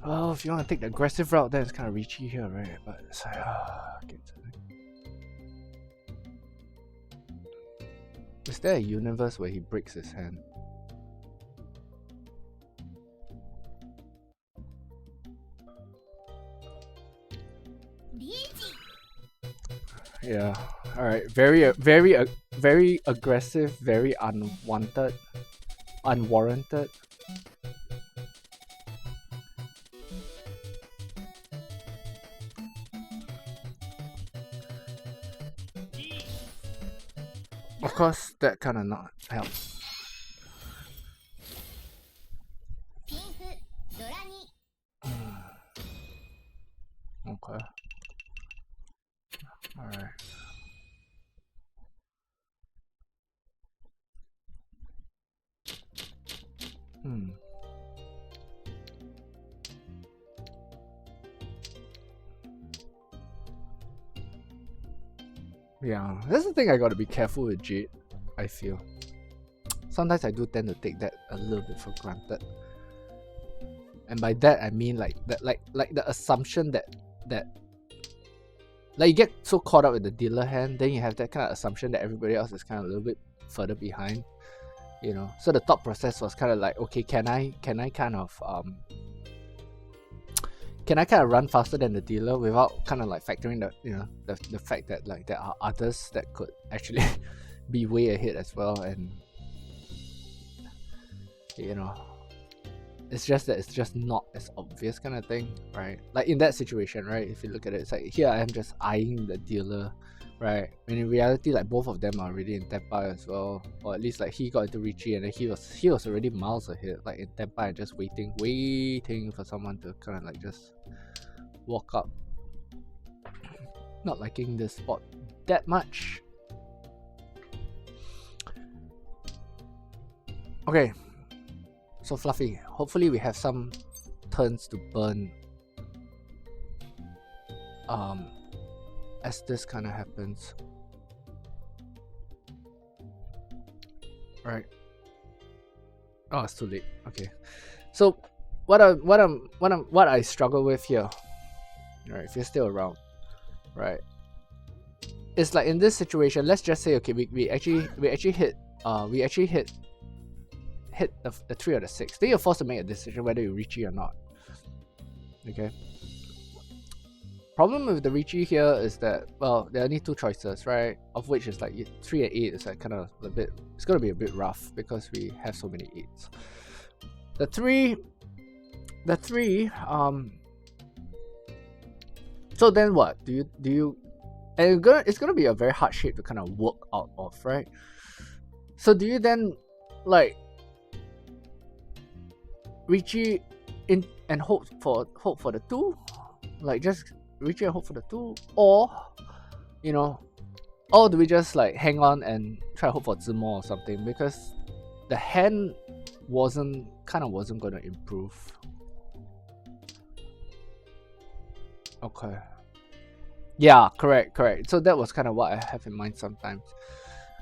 Well, if you want to take the aggressive route, then it's kind of reachy here, right? But it's like, is there a universe where he breaks his hand? Yeah. All right. Very aggressive. Very unwanted. Unwarranted. Of course, that kind of not helps. Okay. Alright. Yeah, that's the thing I gotta be careful with Jade, I feel. Sometimes I do tend to take that a little bit for granted. And by that I mean like that like the assumption that like you get so caught up with the dealer hand, then you have that kind of assumption that everybody else is kind of a little bit further behind, you know. So the thought process was kind of like, okay, can I kind of can I kind of run faster than the dealer without kind of like factoring the fact that like there are others that could actually be way ahead as well, and it's just that it's just not as obvious kind of thing, right? Like in that situation, right? If you look at it, it's like here I am just eyeing the dealer, right? When in reality, like both of them are already in Tenpai as well, or at least like he got into Richie and then he was already miles ahead, like in Tenpai, and just waiting for someone to kind of like just walk up. Not liking this spot that much. Okay, so Fluffy, hopefully we have some turns to burn as this kind of happens, right? Oh, it's too late. Okay, so what I struggle with here, right? If you're still around, right? It's like in this situation, let's just say, okay, we actually hit the 3 or the 6. Then you're forced to make a decision whether you reach it or not. Okay. Problem with the Richie here is that, well, there are only 2 choices, right? Of which is like 3 and 8 is like kind of a bit, it's gonna be a bit rough because we have so many 8s. The 3, so then what? Do you, and it's gonna be a very hard shape to kind of work out of, right? So do you then like Richie in and hope for the 2, like just Richie and hope for the 2, or or do we just like hang on and try to hope for Zimo or something, because the hand wasn't going to improve. Okay, yeah, correct. So that was kind of what I have in mind sometimes.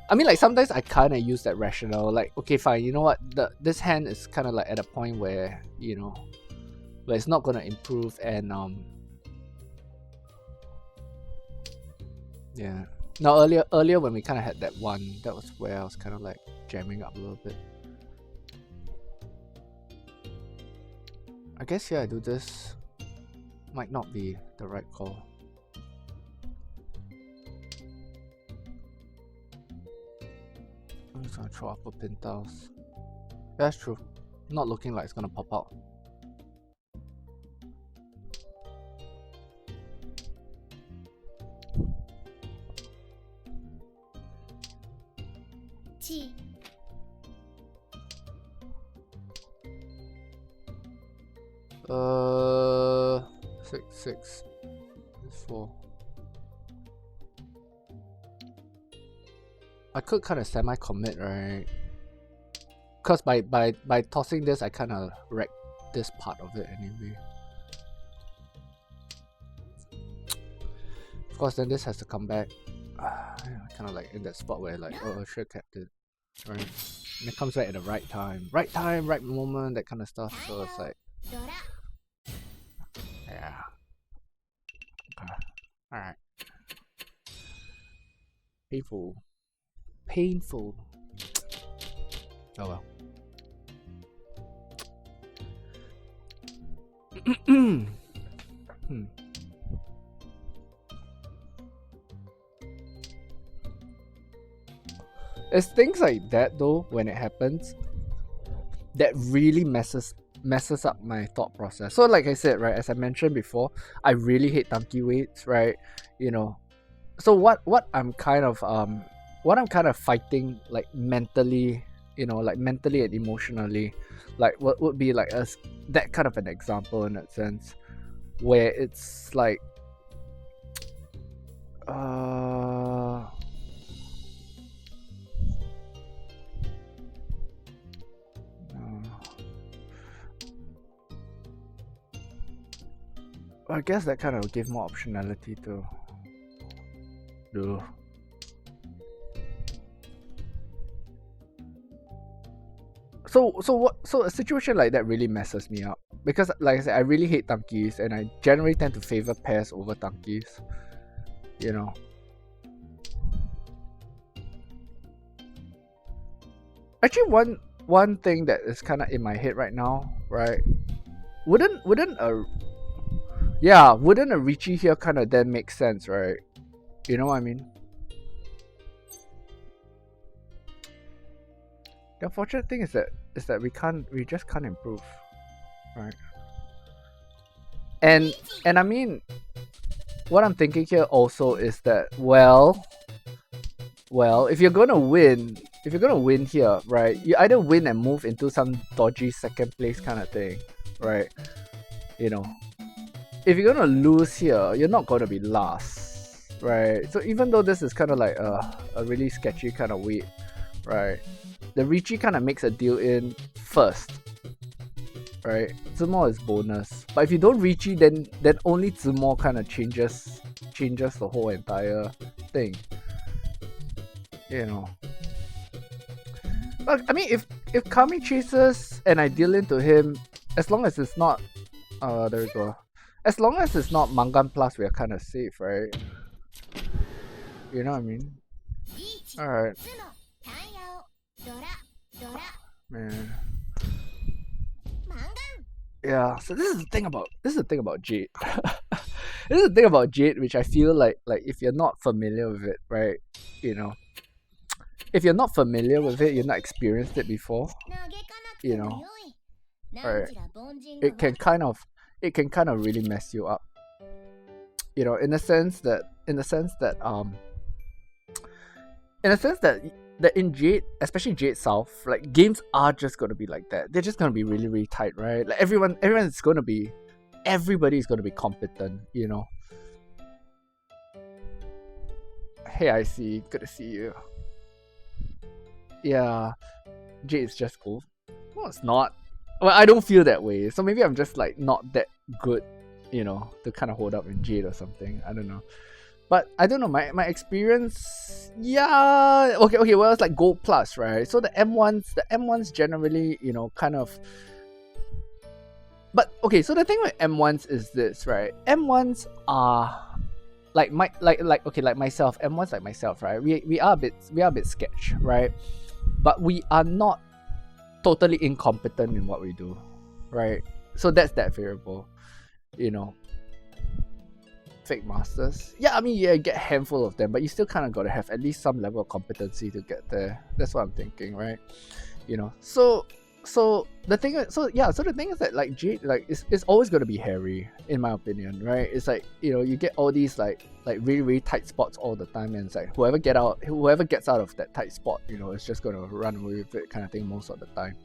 I mean, like sometimes I kind of use that rationale, like, okay, fine, you know what, this hand is kind of like at a point where where it's not going to improve, and yeah. Now earlier when we kind of had that one, that was where I was kind of like jamming up a little bit. I guess I do this might not be the right call. I'm just gonna throw upper pin tiles. That's true. Not looking like it's gonna pop out. T. Six. It's 4. I could kind of semi-commit, right? Because by tossing this, I kind of wrecked this part of it anyway. Of course, then this has to come back. Kind of like in that spot where like, oh, I should have kept it, right? And it comes back at the right time, right moment, that kind of stuff. So it's like, yeah. Okay. All right. Painful. Oh well. It's things like that though, when it happens, that really messes up my thought process. So like I said, right, as I mentioned before, I really hate donkey weights, right? So what I'm kind of fighting, like mentally, like mentally and emotionally, like what would be like that kind of an example in that sense, where it's like I guess that kind of gave more optionality to do. So a situation like that really messes me up, because like I said, I really hate donkeys and I generally tend to favor pairs over donkeys. Actually, one thing that is kind of in my head right now, right? Wouldn't Yeah, wouldn't a Ricci here kind of then make sense, right? You know what I mean? The unfortunate thing is that we just can't improve, right? And I mean, what I'm thinking here also is that well, if you're gonna win here, right? You either win and move into some dodgy second place kind of thing, right? You know, if you're gonna lose here, you're not gonna be last, right? So even though this is kind of like a really sketchy kind of weight, right? The Ricci kind of makes a deal in first, right? Zimo is bonus, but if you don't Ricci, then only Zimo kind of changes the whole entire thing. You know. But I mean, if Kami chases and I deal into him, as long as it's not, there we go. As long as it's not Mangan Plus, we are kind of safe, right? You know what I mean? Alright. Man. Yeah, so this is the thing about Jade. This is the thing about Jade, which I feel like if you're not familiar with it, right? You know, if you're not familiar with it, you're not experienced it before, you know, right? It can kind of really mess you up. You know, in the sense that in Jade, especially Jade South, like games are just gonna be like that. They're just gonna be really, really tight, right? Like everybody's gonna be competent, you know. Hey, I see. Good to see you. Yeah, Jade is just cool. No, it's not. Well, I don't feel that way. So maybe I'm just like not that good, you know, to kind of hold up in Jade or something. I don't know. But I don't know, my experience, yeah, okay, well, it's like Gold Plus, right? So the M1s generally, you know, kind of, but okay, so the thing with M1s is this, right? M1s are like myself, M1s like myself, right? We are a bit sketch, right? But we are not totally incompetent in what we do, right? So that's that variable, you know. Fake masters, yeah, I mean, yeah, get a handful of them, but you still kind of got to have at least some level of competency to get there. That's what I'm thinking, right? You know, so the thing is, so the thing is that like Jade, like it's always going to be hairy, in my opinion, right? It's like, you know, you get all these like really, really tight spots all the time, and it's like whoever gets out of that tight spot, you know, is just going to run away with it kind of thing most of the time,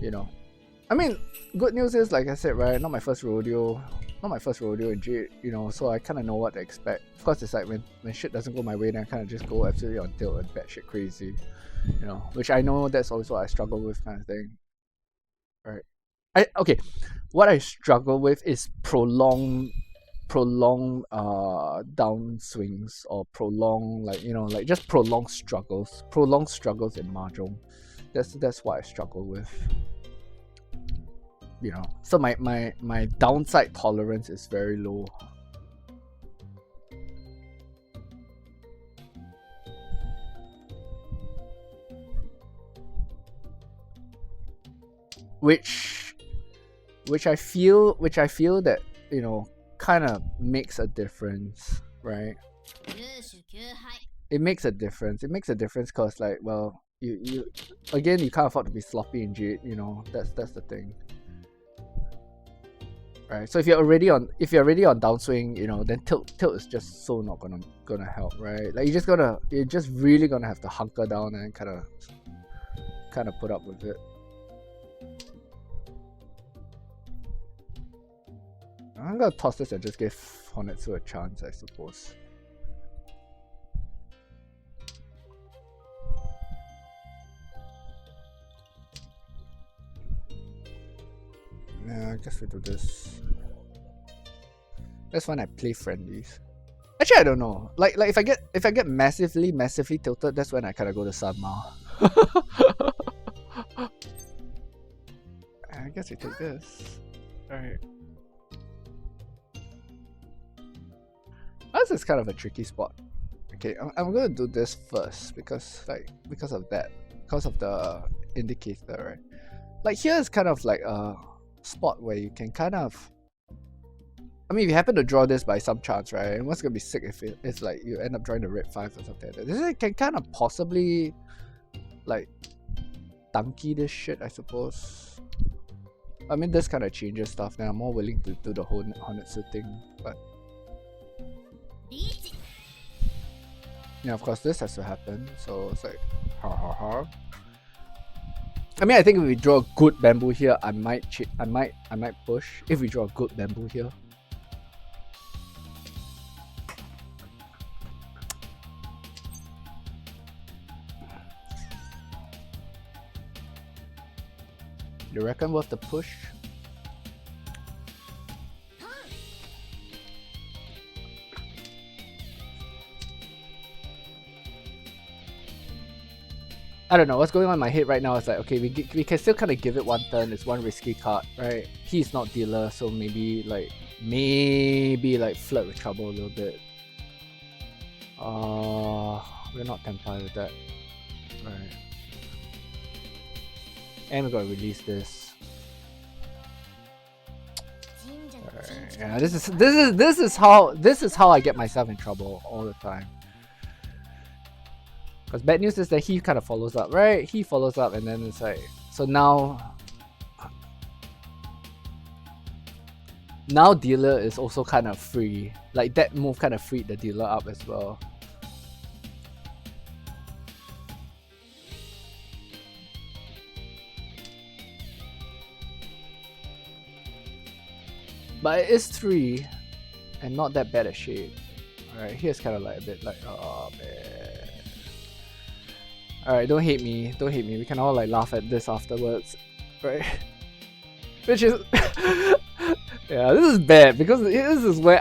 you know. I mean, good news is, like I said, right, not my first rodeo in Jade, you know, so I kind of know what to expect. Of course, it's like when shit doesn't go my way, then I kind of just go absolutely on tilt and batshit crazy, you know, which I know that's always what I struggle with, kind of thing. Right? What I struggle with is prolonged downswings, or prolonged, like, you know, like just prolonged struggles in Mahjong. That's what I struggle with. You know, so my downside tolerance is very low. Which I feel that, you know, kind of makes a difference, right? It makes a difference because, like, well, you again, you can't afford to be sloppy in Jade, you know. That's the thing. Right, so if you're already on downswing, you know, then tilt is just so not gonna help, right? Like you're just really gonna have to hunker down and kind of put up with it. I'm gonna toss this and just give Honetsu a chance, I suppose. Yeah, I guess we do this. That's when I play friendlies. Actually, I don't know. Like if I get massively tilted, that's when I kind of go to Sanma. I guess we take this. Alright. This is kind of a tricky spot. Okay, I'm gonna do this first because of the indicator, right? Like here is kind of like a spot where you can kind of, I mean, if you happen to draw this by some chance, right? And what's gonna be sick if it's like you end up drawing the red 5 or something like that. This can kind of possibly like tanky this shit, I suppose. I mean, this kind of changes stuff. Then I'm more willing to do the whole Honetsu thing, but yeah, of course this has to happen. So it's like ha ha ha. I mean, I think if we draw a good bamboo here, I might push. If we draw a good bamboo here. You reckon worth the push? I don't know what's going on in my head right now. It's like, okay, we can still kind of give it one turn. It's one risky card, right? He's not dealer, so maybe like flirt with trouble a little bit. We're not Templar with that, right? And we're gonna release this. Alright, yeah, this is how I get myself in trouble all the time. Because bad news is that he kind of follows up, right? He follows up, and then it's like, so now dealer is also kind of free. Like that move kind of freed the dealer up as well. But it is 3 and not that bad a shape. Alright, here's kind of like a bit like, oh man. Alright, don't hate me. We can all like laugh at this afterwards. Right? Which is yeah, this is bad because this is where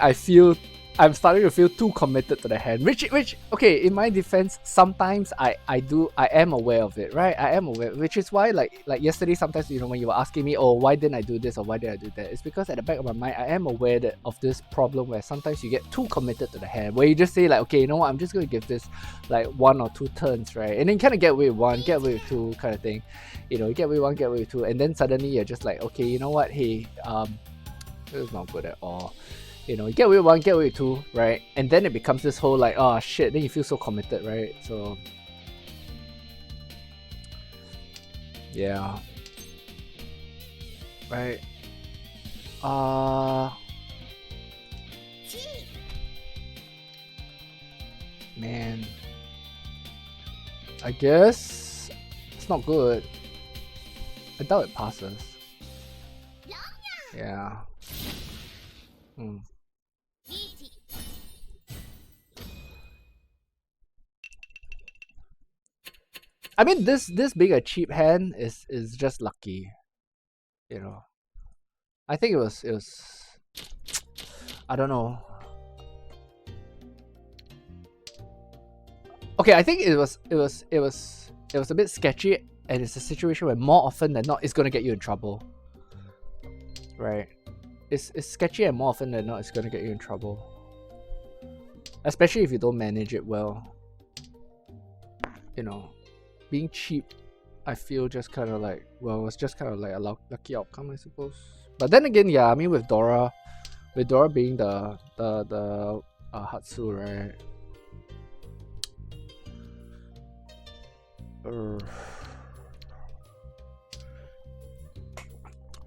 I'm starting to feel too committed to the hand. Which okay, in my defense, sometimes I am aware of it, right? I am aware, which is why like yesterday sometimes, you know, when you were asking me, oh, why didn't I do this or why did I do that? It's because at the back of my mind I am aware of this problem where sometimes you get too committed to the hand, where you just say like, okay, you know what, I'm just gonna give this like 1 or 2 turns, right? And then kind of get away with 1, get away with 2 kind of thing. You know, get away with 1, get away with 2, and then suddenly you're just like, okay, you know what, hey, this is not good at all. You know, you get away with 1, get away with 2, right? And then it becomes this whole like, oh shit, then you feel so committed, right? So yeah, right. Man, I guess it's not good. I doubt it passes. Yeah. I mean, this being a cheap hand is just lucky, you know. I think it was I don't know. Okay, I think it was a bit sketchy, and it's a situation where more often than not it's gonna get you in trouble, right? It's sketchy, and more often than not it's gonna get you in trouble, especially if you don't manage it well. You know, being cheap, I feel just kind of like, well, it's just kind of like a lucky outcome, I suppose. But then again, yeah, I mean with Dora being the Hatsu, right?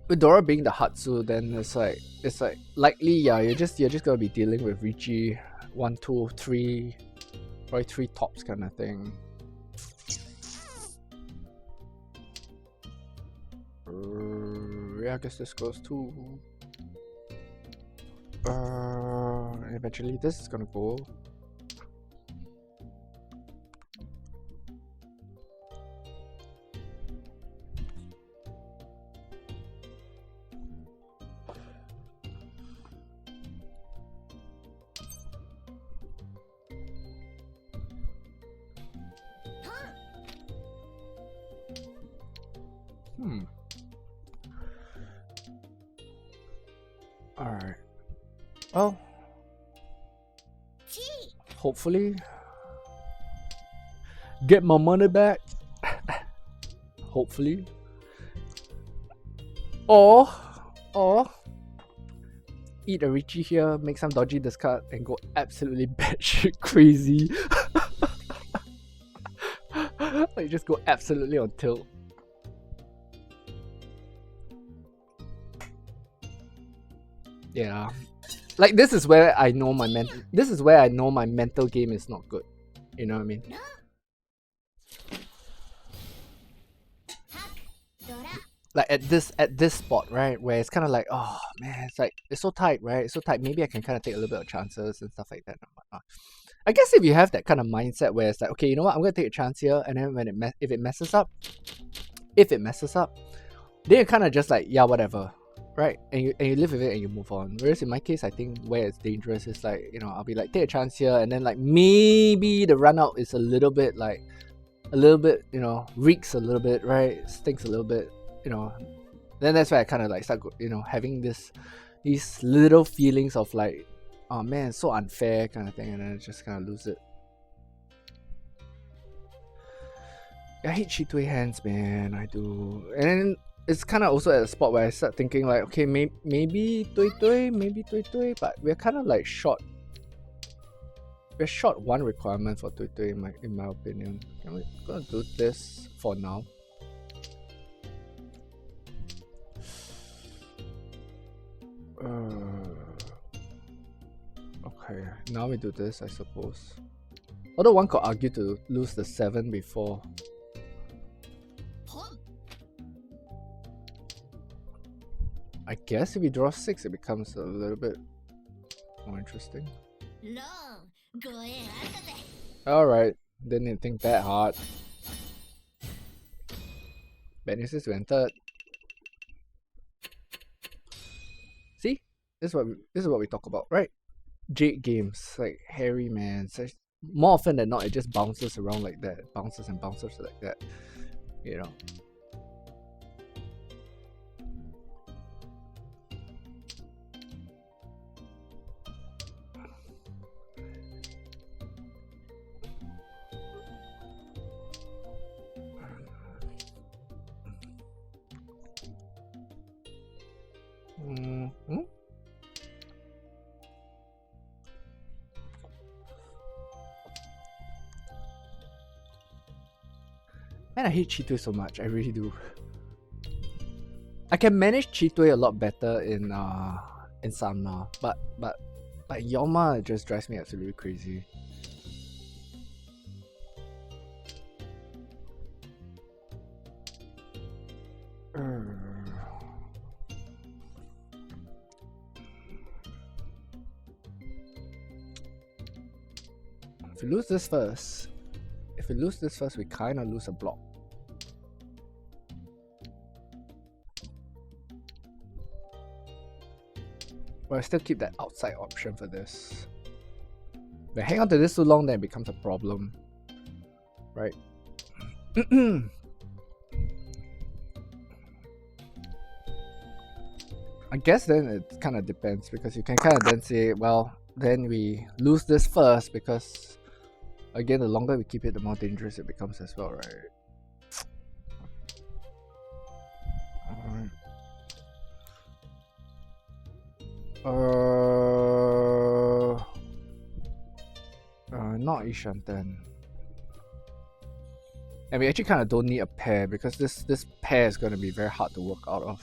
With Dora being the Hatsu, then it's like likely, yeah, you're just gonna be dealing with Ricci 1, 2, 3, probably 3 tops kind of thing. Yeah, I guess this goes to eventually this is gonna go. Alright. Well, hopefully get my money back. Hopefully. Or eat a Richie here, make some dodgy discard, and go absolutely batshit crazy. Like just go absolutely on tilt. Yeah. Like this is where I know my mental game is not good. You know what I mean? Like at this spot, right, where it's kind of like, oh man, it's so tight, right? It's so tight. Maybe I can kind of take a little bit of chances and stuff like that and whatnot. I guess if you have that kind of mindset where it's like, okay, you know what, I'm gonna take a chance here, and then when if it messes up, then you're kind of just like, yeah, whatever, right? And you live with it and you move on. Whereas in my case, I think where it's dangerous is like, you know, I'll be like, take a chance here, and then like maybe the run out is a little bit, you know, reeks a little bit, right? Stinks a little bit. You know, then that's why I kind of like start, you know, having these little feelings of like, oh man, it's so unfair kind of thing, and then I just kind of lose it. I hate Chitui hands, man. I do, and then it's kind of also at a spot where I start thinking like, okay, maybe Tui, but we're kind of like short. We're short one requirement for Tui in my opinion. I'm gonna do this for now. Okay, now we do this, I suppose. Although one could argue to lose the 7 before. I guess if we draw 6, it becomes a little bit more interesting. Alright, didn't even think that hard. Bad news is we entered. See? This is what we talk about, right? Jade games, like hairy man. So more often than not, it just bounces around like that. Bounces and bounces like that. You know. Man, I hate Chitui so much. I really do. I can manage Chitui a lot better in Sanma, but Yoma just drives me absolutely crazy. If we lose this first, we kind of lose a block. But I still keep that outside option for this. But hang on to this too long, then it becomes a problem. Right? I guess then it kind of depends, because you can kind of then say, well, then we lose this first, because again, the longer we keep it, the more dangerous it becomes as well, right? Not Ishanten. And we actually kind of don't need a pair, because this pair is going to be very hard to work out of.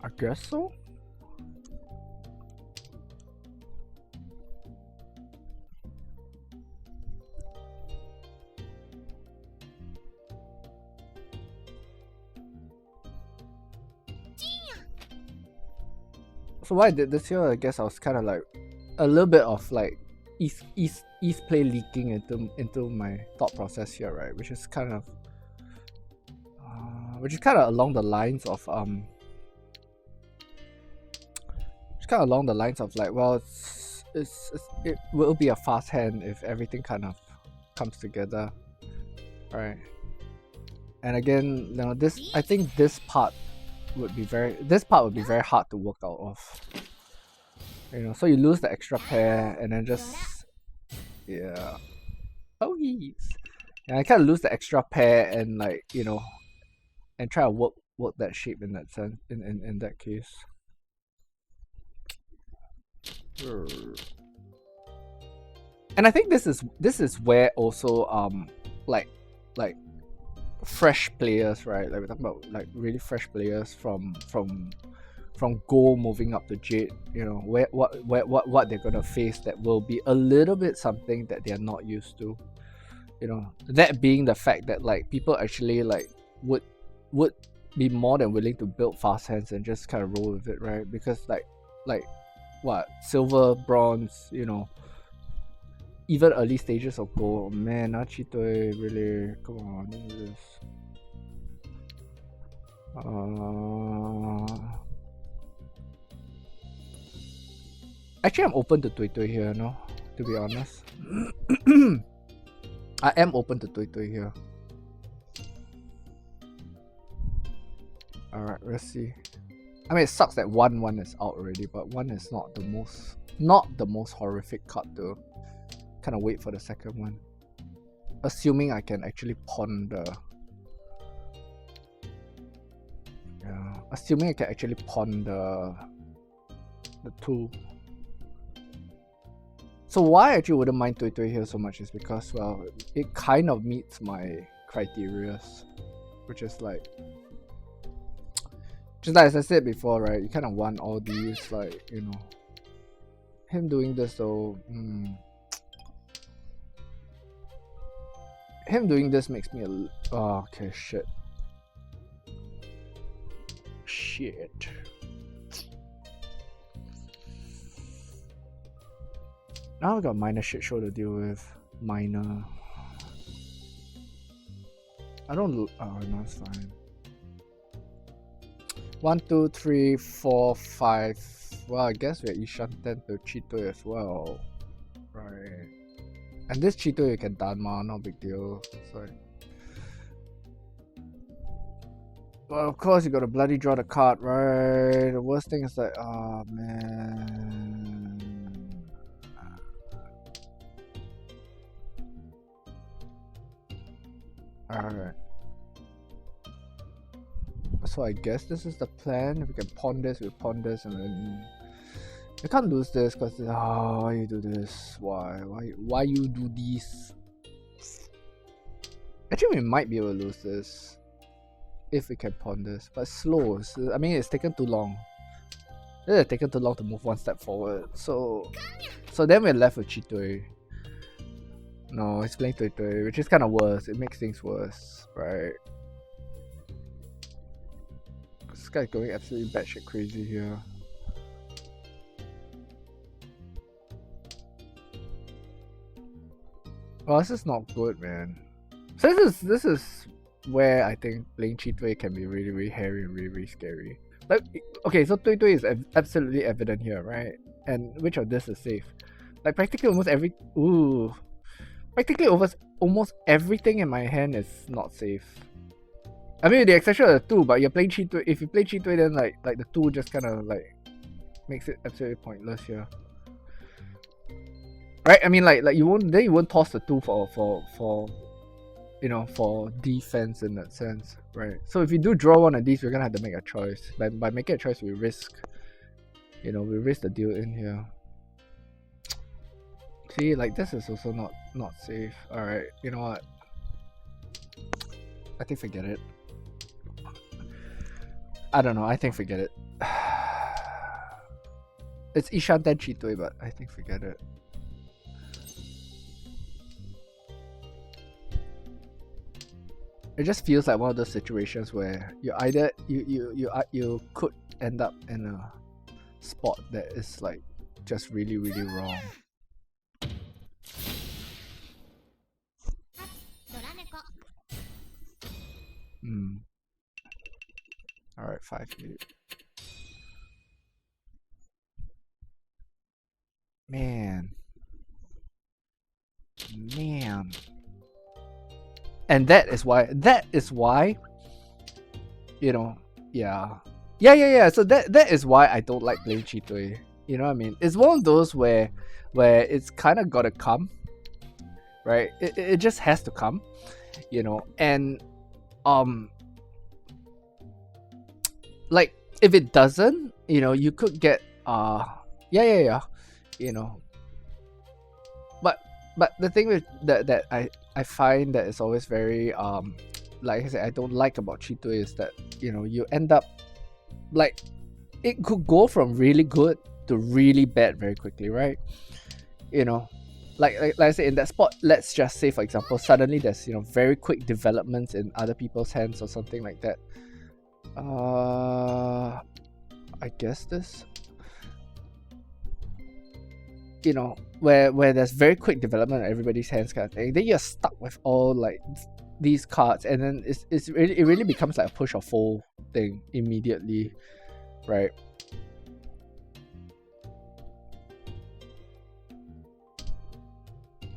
I guess so. So what I did this year, I guess I was kind of like a little bit of like East play leaking into my thought process here, right? Which is kind of along the lines of like, well, it will be a fast hand if everything kind of comes together, right? And again, you know, I think this part would be very hard to work out of. You know, so you lose the extra pair and then just yeah. Oh yes. And I kind of lose the extra pair and like you know, and try to work that shape in that sense in that case. And I think this is where also like fresh players, right? Like we're talking about like really fresh players from gold moving up to jade, you know, what they're gonna face that will be a little bit something that they're not used to. You know, that being the fact that like people actually like would be more than willing to build fast hands and just kind of roll with it, right? Because like what silver, bronze, you know, even early stages of gold. Oh, man, Nachitoy, really, come on, don't do this. Actually, I'm open to Tui here, no? To be honest. I am open to Tui here. Alright, let's see. I mean, it sucks that 1/1 is out already, but 1 is not the most horrific card to kind of wait for the second one. Assuming I can actually pawn the... Yeah, assuming I can actually pawn the 2. So why I actually wouldn't mind Tui here so much is because, well, it kind of meets my criteria, which is like... Just like as I said before, right, you kind of want all these, like, you know... Him doing this though... Him doing this makes me a... Oh, okay, shit. Shit. Now I got minor shit show to deal with. Minor. I don't look... Oh, no, it's fine. 1, 2, 3, 4, 5. Well, I guess we're Ishanten to Chito as well. Right. And this Chito you can Danma, no big deal. Sorry. Well, of course you gotta bloody draw the card, right? The worst thing is like, oh man. Alright. So I guess this is the plan. If we can pawn this, we pawn this, and then we can't lose this because why you do this? Why you do this? Actually, we might be able to lose this if we can pawn this, but slow. I mean, it's taken too long. It's taken too long to move one step forward. So then we're left with Chitoi. No, he's playing Tui, which is kind of worse. It makes things worse, right? This guy's going absolutely batshit crazy here. Oh, this is not good, man. So this is where I think playing Chitui can be really, really hairy and really, really scary. Like, okay, so Tui is absolutely evident here, right? And which of this is safe? Like practically almost almost everything in my hand is not safe. I mean, with the exception of the 2, but you're playing Chitui. If you play Chitui, then like the 2 just kind of like makes it absolutely pointless here. Right? I mean, like you won't toss the 2 for you know, for defense in that sense, right? So if you do draw one of these, we're gonna have to make a choice. By making a choice, we risk, you know, we risk the deal in here. See, like this is also not safe. All right, you know what? I think forget it. I don't know. I think forget it. It's Ishanten Chitui, but I think forget it. It just feels like one of those situations where you either you could end up in a spot that is like just really, really wrong. Alright, 5-8. Man. And that is why, you know, yeah. So that is why I don't like playing Chitui. You know what I mean? It's one of those where it's kind of gotta come, right? It just has to come, you know. And like if it doesn't, you know, you could get yeah, you know. But the thing with that I find that is always very like I said, I don't like about Cheeto is that, you know, you end up like it could go from really good to really bad very quickly, right? You know, like I said, in that spot, let's just say, for example, suddenly there's, you know, very quick developments in other people's hands or something like that. I guess this, you know, where there's very quick development in everybody's hands kind of thing, then you're stuck with all like these cards, and then it really becomes like a push or fold thing immediately, right?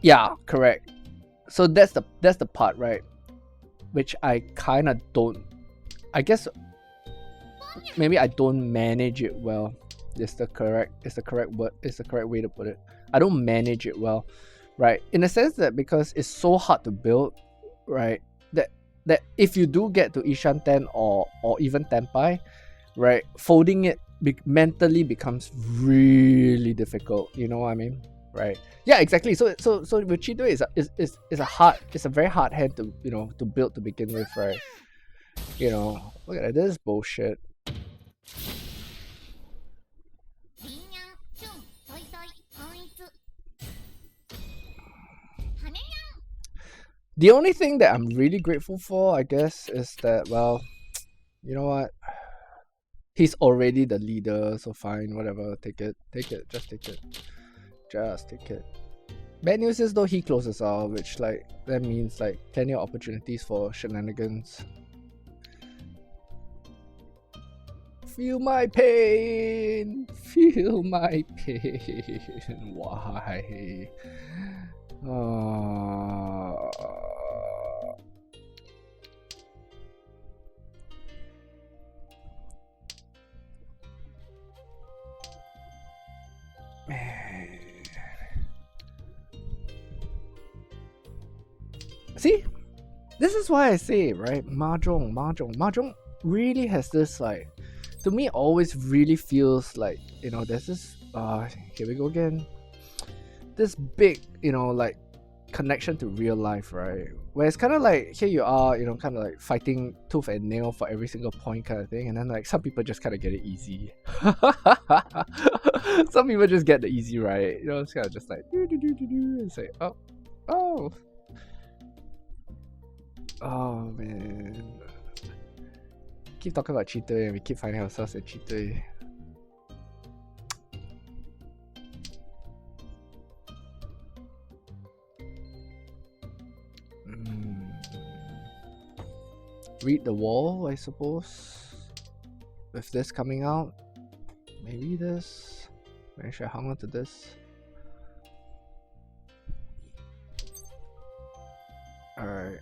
Yeah, correct. So that's the part, right? Which I kind of don't. I guess maybe I don't manage it well. It's the correct word. It's the correct way to put it. I don't manage it well, right? In the sense that because it's so hard to build, right? That if you do get to Ishan 10 or even Tenpai, right? Folding it mentally becomes really difficult. You know what I mean? Right? Yeah, exactly. So with Cheeto it's a very hard hand to, you know, to build to begin with, right? You know, look at this bullshit. The only thing that I'm really grateful for, I guess, is that, well, you know what? He's already the leader, so fine, whatever. Take it. Just take it. Just take it. Bad news is though, he closes out, which like that means like plenty of opportunities for shenanigans. Feel my pain. Feel my pain. Why? See, this is why I say, right? Mahjong really has this, like, to me, always really feels like, you know, there's this here we go again, this big, you know, like connection to real life, right? Where it's kind of like, here you are, you know, kind of like fighting tooth and nail for every single point kind of thing, and then like some people just kind of get it easy. Some people just get the easy, right? You know, it's kind of just like and say, oh man, keep talking about Cheeto and we keep finding ourselves at Cheeto. Read the wall, I suppose. With this coming out, maybe this. Maybe I should hang on to this. Alright.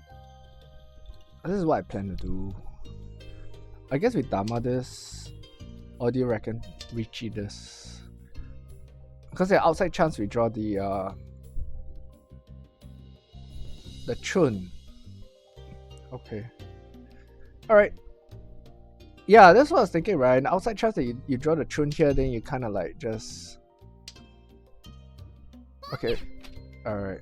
This is what I plan to do. I guess we Dama this. Or do you reckon Richie this? Because the outside chance we draw the Chun. Okay. Alright. Yeah, that's what I was thinking, right? An outside chance that you draw the Chun here, then you kind of like just... Okay. Alright.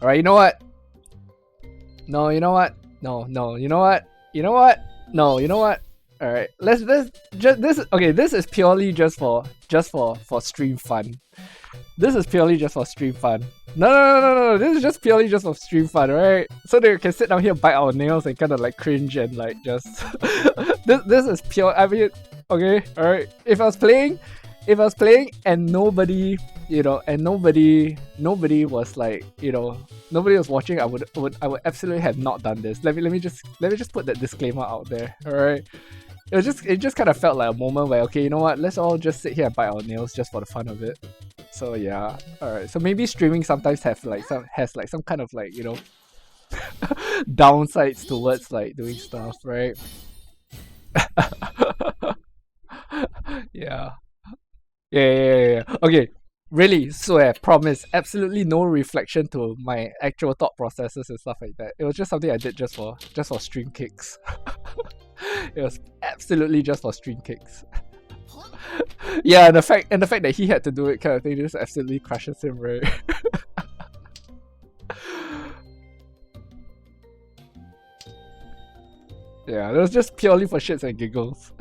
Alright, you know what? No, you know what? No, you know what? You know what? No, you know what? Alright, let's just this. Okay, this is purely just for stream fun. This is purely just for stream fun. No. This is just purely just for stream fun, right? So they can sit down here, bite our nails, and kind of like cringe and like just. this is pure. I mean, okay, alright. If I was playing, and nobody, you know, and nobody was like, you know, nobody was watching, I would absolutely have not done this. Let me just put that disclaimer out there. Alright. it just kind of felt like a moment where, okay, you know what, let's all just sit here and bite our nails just for the fun of it. So yeah, all right. So maybe streaming sometimes has like some kind of like, you know, downsides towards like doing stuff, right? Yeah. Yeah. Okay. Really, swear, promise, absolutely no reflection to my actual thought processes and stuff like that. It was just something I did just for stream kicks. It was absolutely just for stream kicks. Yeah, and the fact that he had to do it kind of thing just absolutely crushes him, right? Yeah, it was just purely for shits and giggles.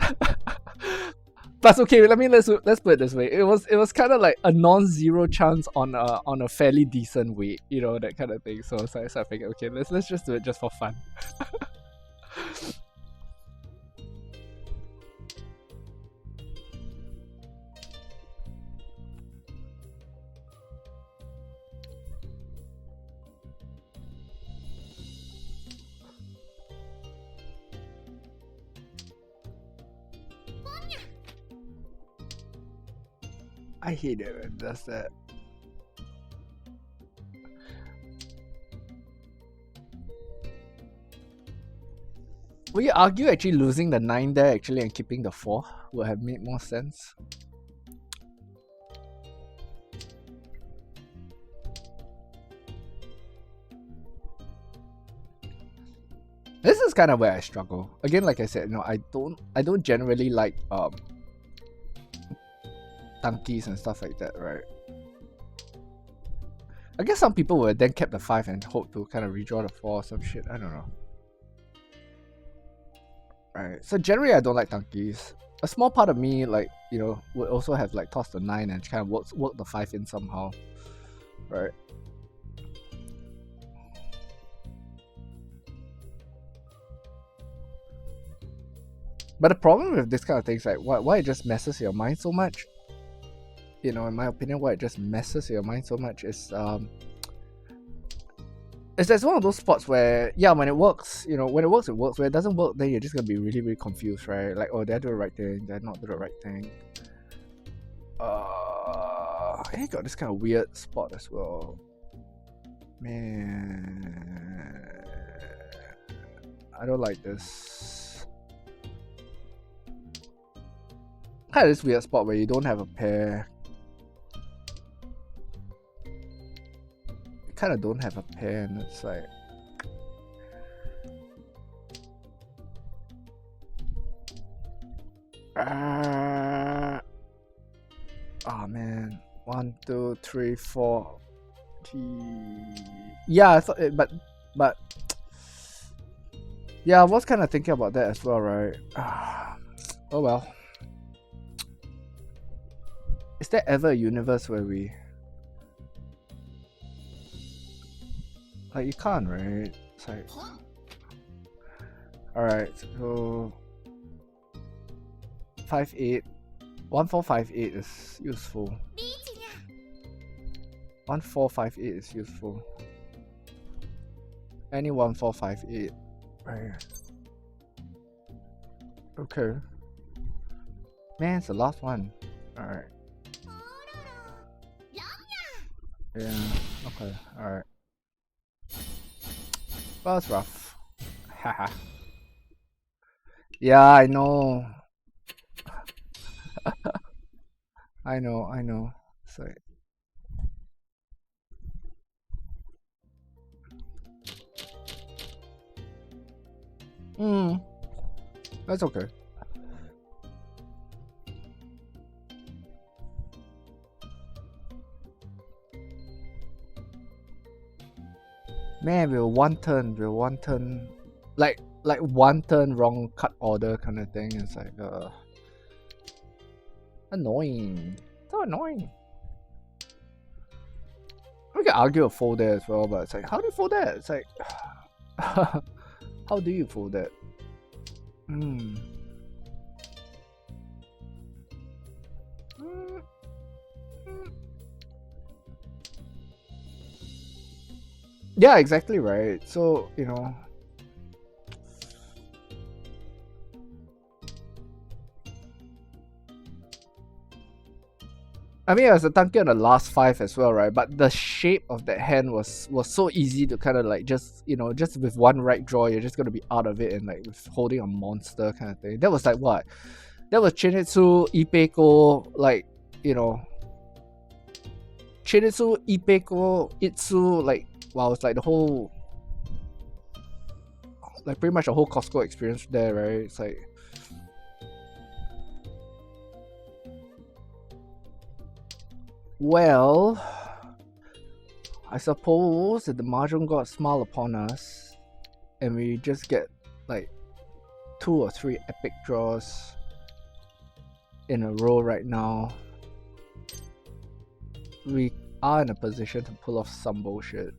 Plus, okay, let's put it this way. It was kind of like a non-zero chance on a fairly decent weight, you know, that kind of thing. So I figured, okay, let's just do it just for fun. I hate it when it does that. Would you argue actually losing the 9 there actually and keeping the 4 would have made more sense? This is kind of where I struggle. Again, like I said, you know, I don't generally like tankies and stuff like that, right? I guess some people would then kept the 5 and hope to kind of redraw the 4 or some shit. I don't know. Right. So generally, I don't like tankies. A small part of me, like, you know, would also have like tossed the 9 and kind of work the 5 in somehow, right? But the problem with this kind of things, like, why it just messes your mind so much, you know, in my opinion, why it just messes your mind so much is it's one of those spots where, yeah, when it works, you know, when it works, it works. When it doesn't work, then you're just gonna be really, really confused, right? Like, oh, they're doing the right thing, they're not doing the right thing. I got this kind of weird spot as well. Man, I don't like this. Kind of this weird spot where you don't have a pair. Kind of don't have a pair, and it's like, oh man, 1, 2, 3, 4. Yeah, I thought it, but yeah, I was kind of thinking about that as well, right? Oh well. Is there ever a universe where we, like, you can't, right? It's like, alright, so 5-8. 1458 is useful. 1458 is useful. Any 1458. Right. Okay. Man, it's the last one. Alright. Yeah, okay, alright. Well, it's rough. Haha. Yeah, I know. I know. It's like, that's okay. Man, we're one turn, like one turn wrong cut order kind of thing. It's like annoying, so annoying. We can argue a fold there as well, but it's like, how do you fold that? It's like, how do you fold that? Yeah, exactly right. So, you know, I mean, I was tanky on the last 5 as well, right? But the shape of that hand was so easy to kind of like just, you know, just with one right draw, you're just gonna be out of it, and like with holding a monster kind of thing. That was like what? That was Chinitsu, Ipeko, like, you know, Chinitsu, Ipeko, Itsu, like, wow, it's like the whole, like pretty much a whole Costco experience there, right? It's like, well, I suppose that the Mahjong God smile upon us and we just get like 2 or 3 epic draws in a row right now, we are in a position to pull off some bullshit.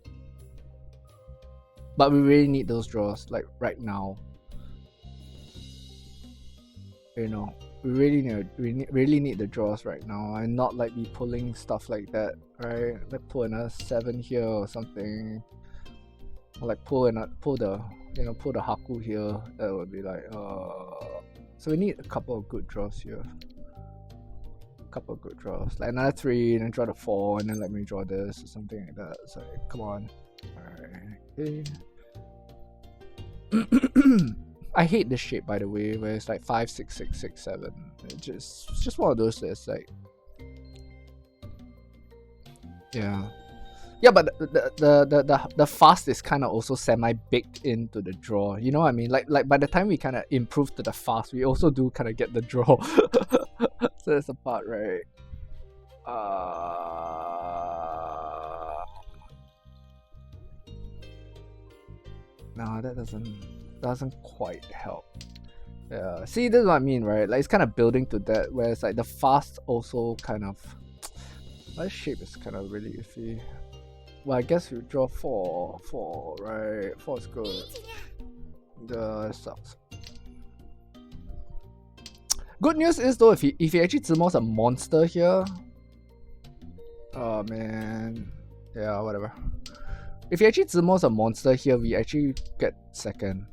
But we really need those draws, like right now. You know, we really need the draws right now, and not like be pulling stuff like that, right? Like pull another 7 here or something, or like pull the Haku here. That would be like, so we need a couple of good draws here. Couple of good draws, like another 3, and then draw the 4, and then let me draw this or something like that. So come on. Alright. Okay. I hate this shape, by the way, where it's like 5, 6, 6, 6, 7. It's just one of those that's like, yeah, but the fast is kind of also semi baked into the draw. You know what I mean? Like by the time we kind of improve to the fast, we also do kind of get the draw. So that's the part, right? No, that doesn't quite help. Yeah, see, this is what I mean, right? Like it's kind of building to that, where it's like the fast also kind of, that shape is kind of really iffy. Well, I guess we draw 4, right? 4 is good. That sucks. Good news is though, if he actually Zimos a monster here, oh man, yeah, whatever. If he actually Zimos a monster here, we actually get second.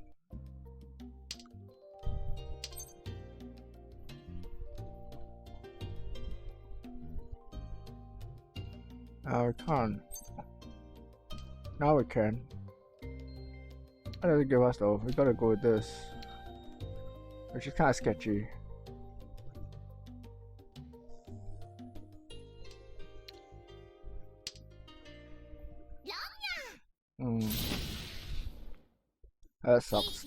We can't. Now we can. What does it give us though? We gotta go with this, which is kind of sketchy. That sucks.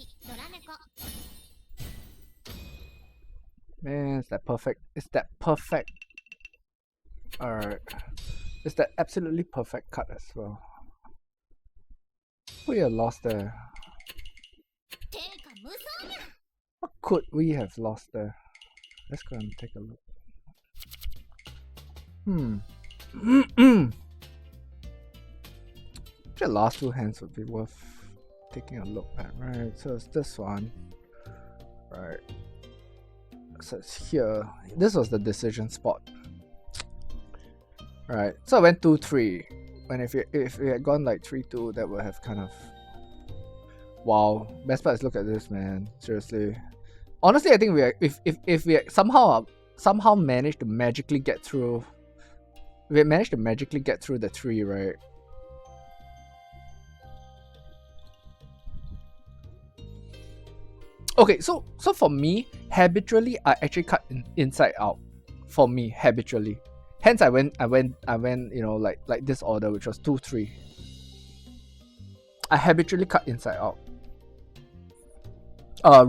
Man, it's that perfect. It's that perfect. Alright. It's that absolutely perfect cut as well. We have lost there. What could we have lost there? Let's go and take a look. The last 2 hands would be worth taking a look at, right? So it's this one, right? So it's here. This was the decision spot, right? So I went 2-3. And if we had gone like 3-2, that would have kind of, wow. Best part is, look at this, man. Seriously. Honestly, I think if we somehow managed to magically get through, we had managed to magically get through the 3, right? Okay, so for me, habitually, I actually cut inside out. For me, habitually. Hence, I went, you know, like this order, which was 2-3. I habitually cut inside out.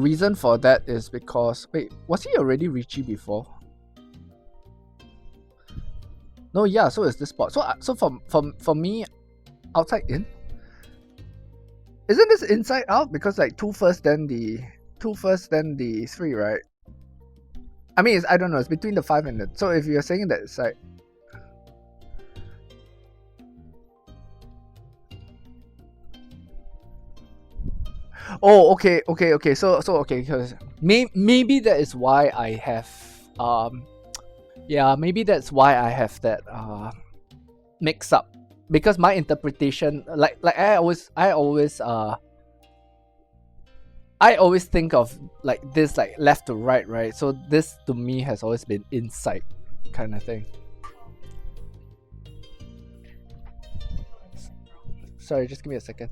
Reason for that is because, wait, was he already Richie before? No, yeah. So it's this spot. So for me, outside in. Isn't this inside out? Because like 2 first, then the 3, right? I mean, I don't know. It's between the 5 and the. So if you're saying that it's like. Oh, okay. So okay, because maybe that is why I have yeah, maybe that's why I have that mix up, because my interpretation, like I always think of like this, like left to right, right? So this to me has always been inside kind of thing. Sorry, just give me a second.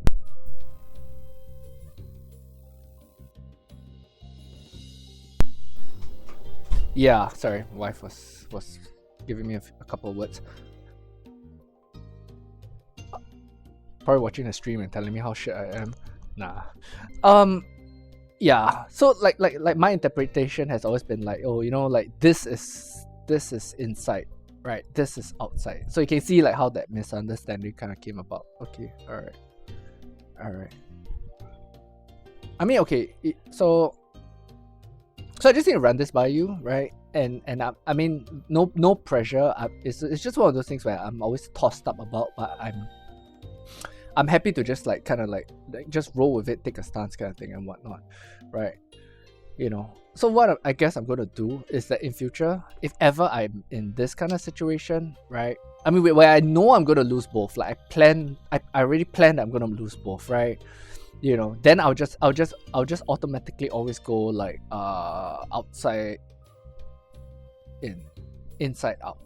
Yeah, sorry, my wife was giving me a couple of words. Probably watching the stream and telling me how shit I am. Nah. Yeah. So like my interpretation has always been like, oh, you know, like this is inside, right? This is outside. So you can see like how that misunderstanding kind of came about. Okay, all right. I mean, okay, so I just need to run this by you, right? And I mean, no pressure. It's just one of those things where I'm always tossed up about, but I'm happy to just like kind of like just roll with it, take a stance kind of thing and whatnot, right? You know. So what I guess I'm gonna do is that in future, if ever I'm in this kind of situation, right? I mean, where I know I'm gonna lose both, like I already planned I'm gonna lose both, right? You know, then I'll just automatically always go like outside in, inside out.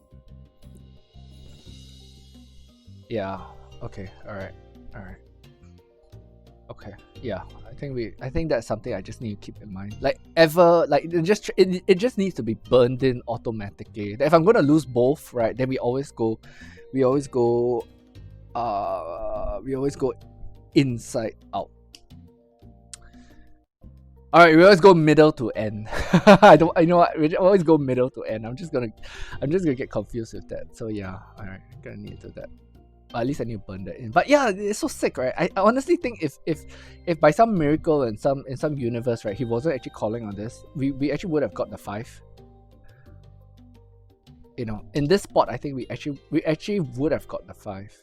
Yeah. Okay. All right. Okay. Yeah. I think that's something I just need to keep in mind. Like it just needs to be burned in automatically. If I'm gonna lose both, right, then we always go inside out. All right, we always go middle to end. I know what, we always go middle to end. I'm just gonna get confused with that. So yeah, all right, gonna need to do that. At least I need to burn that in. But yeah, it's so sick, right? I honestly think if by some miracle in some universe, right, he wasn't actually calling on this, we actually would have got the 5. You know, in this spot, I think we actually would have got the 5.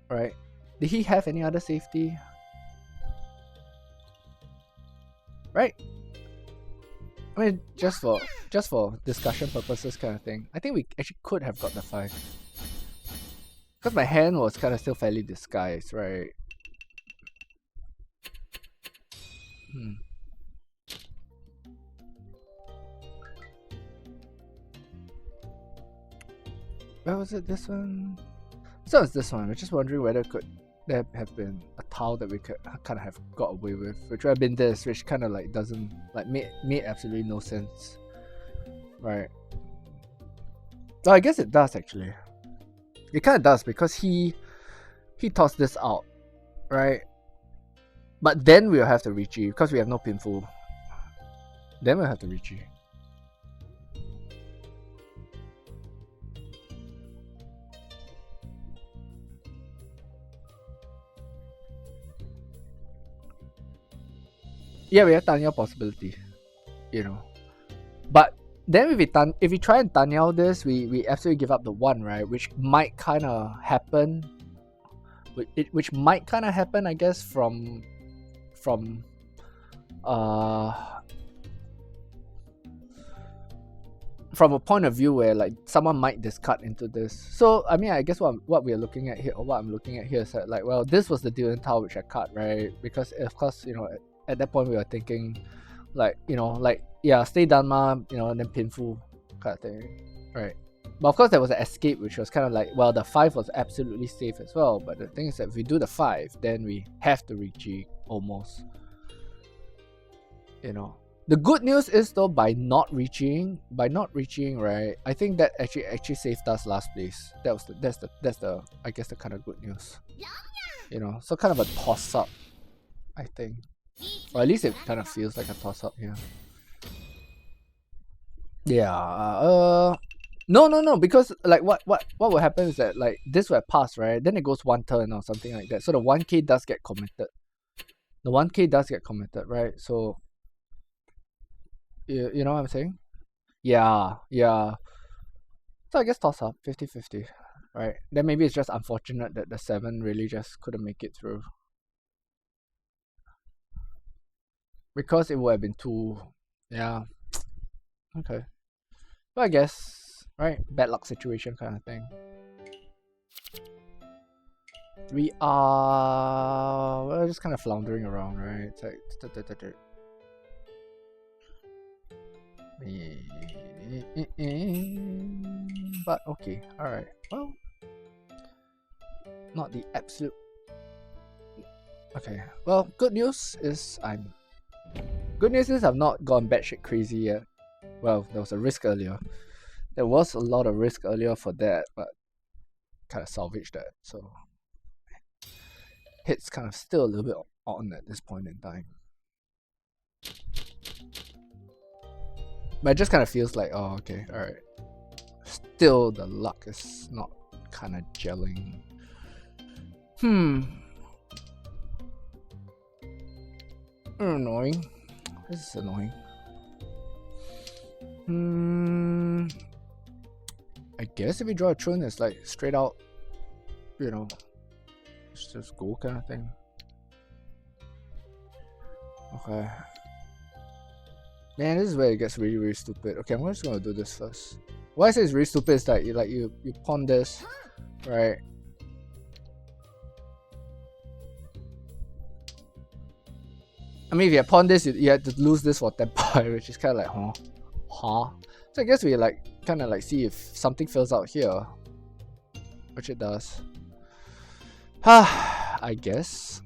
Right? Did he have any other safety? Right? I mean, just for discussion purposes kind of thing, I think we actually could have got the 5. Because my hand was kind of still fairly disguised, right? Where was it? This one? So it's this one. I was just wondering whether could there have been a tile that we could kind of have got away with, which would have been this, which kind of like doesn't like made absolutely no sense, right? Oh, I guess it does actually. It kind of does because he tossed this out, right? But then we'll have to reach E because we have no pinful. Then we'll have to reach E. Yeah, we have Tanya possibility, you know. But then if we try and Tanya this, we absolutely give up the 1, right? Which might kind of happen. Which might kind of happen, I guess, from a point of view where like someone might discard into this. So I mean, I guess what we are looking at here, or what I'm looking at here, is that like, well, this was the Dylan tile which I cut, right? Because of course, you know, at that point we were thinking like, you know, like, yeah, stay Dharma, you know, and then pinful kind of thing, right? But of course there was an escape which was kind of like, well, the 5 was absolutely safe as well, but the thing is that if we do the 5, then we have to reach E almost, you know. The good news is though, by not reaching, right, I think that actually saved us last place. That's the I guess the kind of good news, you know. So kind of a toss up, I think, or at least it kind of feels like a toss up here. Yeah. No, because like what will happen is that like this will pass, right? Then it goes 1 turn or something like that. So the 1k does get committed. The 1k does get committed, right? So you know what I'm saying? Yeah. So I guess toss up 50-50, right? Then maybe it's just unfortunate that the 7 really just couldn't make it through. Because it would have been 2. Yeah. Okay. But I guess, right? Bad luck situation kind of thing. We're just kind of floundering around, right? It's like but okay, alright. Well, not the absolute. Okay. Well, good news is I've not gone batshit crazy yet. Well, there was a risk earlier. There was a lot of risk earlier for that, but kind of salvaged that. So hit's kind of still a little bit on at this point in time. But it just kind of feels like, oh, okay, alright. Still, the luck is not kind of gelling. Annoying. This is annoying. I guess if you draw a throne, it's like straight out, you know, it's just go kind of thing. Okay. Man, this is where it gets really, really stupid. Okay, I'm just gonna do this first. Why I say it's really stupid is that you pawn this, right? I mean, if you had pawned this, you had to lose this for 10 points, which is kind of like, huh? So I guess we like kind of like see if something fills out here, which it does. I guess.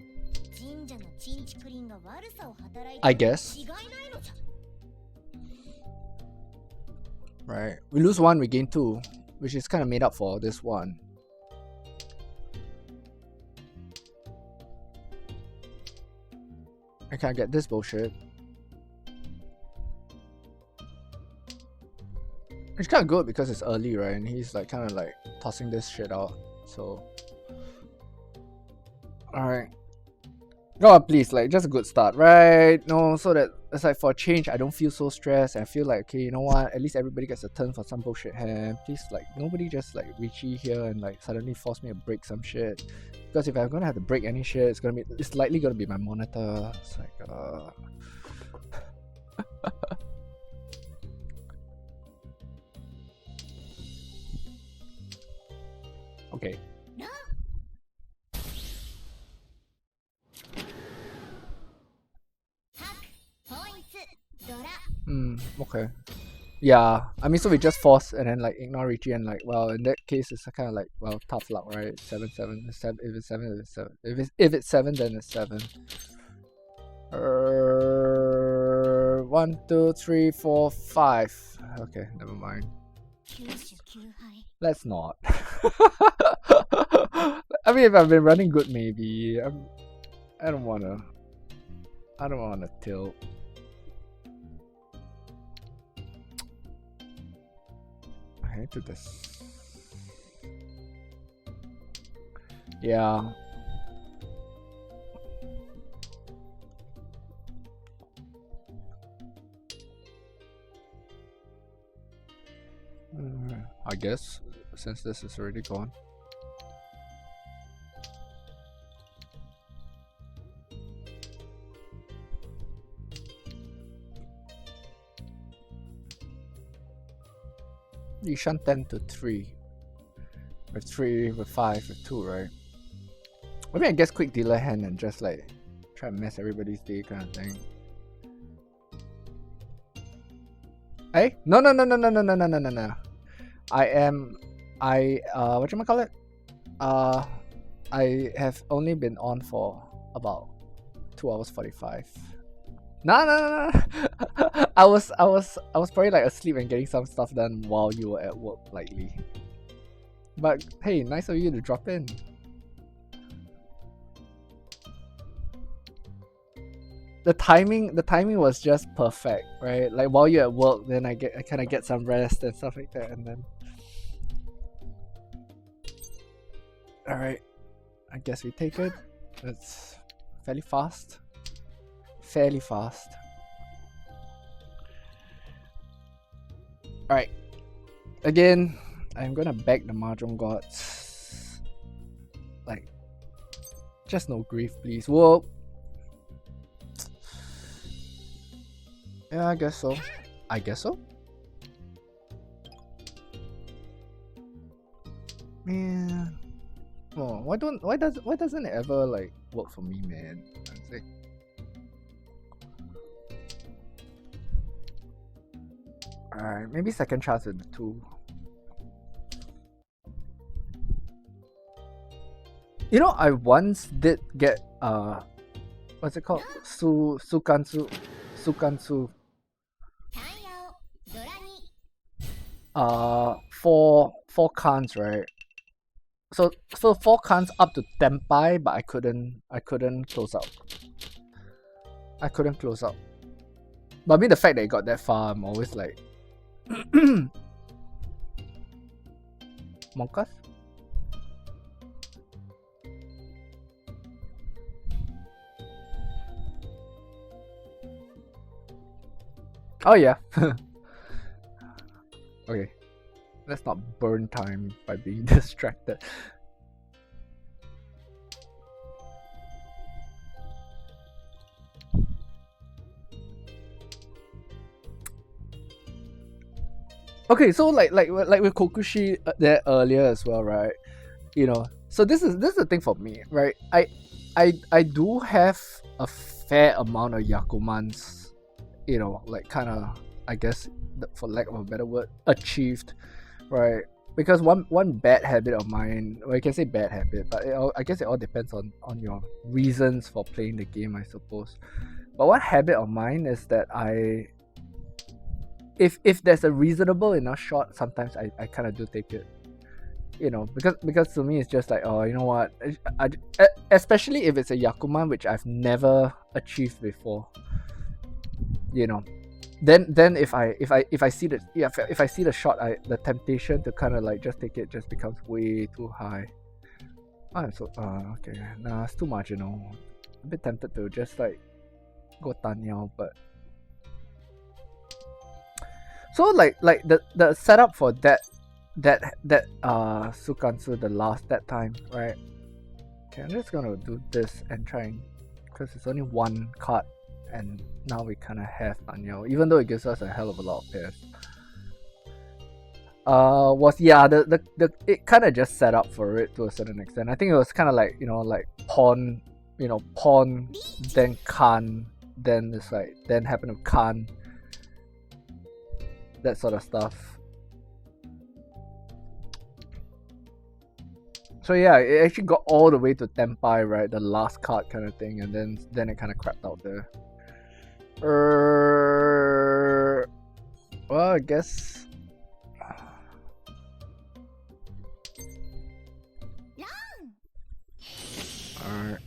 Right. We lose 1, we gain 2, which is kind of made up for this 1. I can't get this bullshit. It's kind of good because it's early, right? And he's like kind of like tossing this shit out. So, alright. God, please, like just a good start, right? No, so that it's like for a change, I don't feel so stressed. I feel like, okay, you know what? At least everybody gets a turn for some bullshit hand. Please, like nobody just like Richie here and like suddenly force me to break some shit. Because if I'm gonna have to break any shit, it's likely gonna be my monitor. It's like okay. Okay. Yeah, I mean, so we just force and then like ignore Richie and like, well, in that case, it's kind of like, well, tough luck, right? 7-7. If it's 7, it's 7. If it's 7, then it's 7. 1, 2, 3, 4, 5. Okay, never mind. Let's not. I mean, if I've been running good, maybe. I don't wanna tilt. I hate to this. Yeah. I guess since this is already gone. You shunt 10 to 3. With 3, with 5, with 2, right? I mean, I guess quick dealer hand and just like try and mess everybody's day kind of thing. Hey? No. Whatchamacallit? I have only been on for about 2 hours 45. No. I was probably like asleep and getting some stuff done while you were at work, likely. But hey, nice of you to drop in. The timing was just perfect, right? Like while you're at work, then I kind of get some rest and stuff like that, and then. All right, I guess we take it. It's fairly fast. Alright. Again, I'm gonna beg the Mahjong gods. Like, just no grief, please. Whoa. Yeah, I guess so. Man. Oh, why doesn't it ever like work for me, man? Alright, maybe second chance with the 2. You know, I once did get what's it called? Sukansu. Four cans, right? So 4 cans up to Tenpai, but I couldn't close out. But I mean, the fact that it got that far, I'm always like Monkas? Oh yeah. Okay. Let's not burn time by being distracted. Okay, so like with Kokushi there earlier as well, right? You know, so this is the thing for me, right? I do have a fair amount of Yakumans, you know, like kind of, I guess, for lack of a better word, achieved, right? Because one bad habit of mine, well, you can say bad habit, but I guess it all depends on your reasons for playing the game, I suppose. But one habit of mine is that if there's a reasonable enough shot, sometimes I kind of do take it, you know, because to me it's just like, oh, you know what, especially if it's a Yakuman which I've never achieved before, you know, then if I see if I see the shot, the temptation to kind of like just take it just becomes way too high. So okay, nah, it's too much, you know. A bit tempted to just like go Tanyao, but so like the setup for that Sukansu that time, right? Okay, I'm just gonna do this and try and, because it's only one card and now we kind of have Tanyao, even though it gives us a hell of a lot of pairs. The it kind of just set up for it to a certain extent. I think it was kind of like, you know, like pawn, then Khan, then it's like, then happen to Khan, that sort of stuff. So yeah, it actually got all the way to Tenpai, right? The last card kind of thing, and then it kind of crapped out there. Well, I guess. Alright.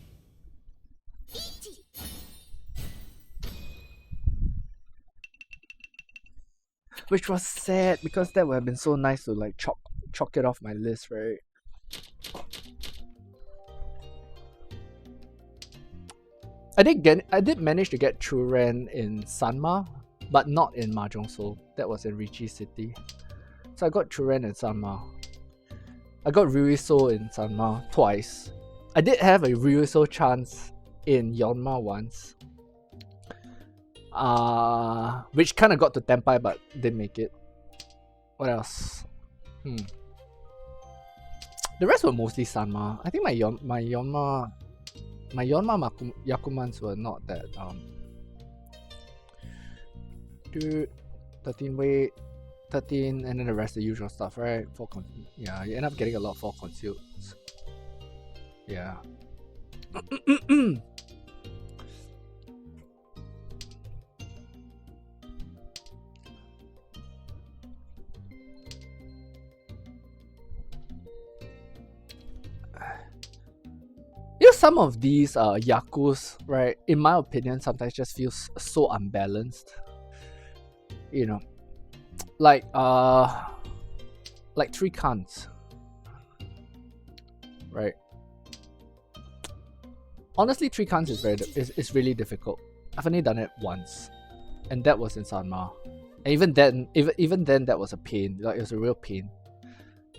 Which was sad, because that would have been so nice to like chalk it off my list, right? I did manage to get Churen in Sanma, but not in Mahjong Soul. That was in Ricci City. So I got Churen in Sanma. I got Ryuiso in Sanma twice. I did have a Ryuiso chance in Yonma once. Which kind of got to Tenpai but didn't make it. What else? The rest were mostly Sanma. I think my Yonma Yakumans were not that 13 weight, 13, and then the rest the usual stuff, right? Yeah, you end up getting a lot of 4 concealed. Yeah. You know, some of these Yakus, right, in my opinion, sometimes just feels so unbalanced. You know, like 3 cans, right? Honestly, 3 cans is really difficult. I've only done it once, and that was in Sanma. And even then, that was a pain. Like, it was a real pain,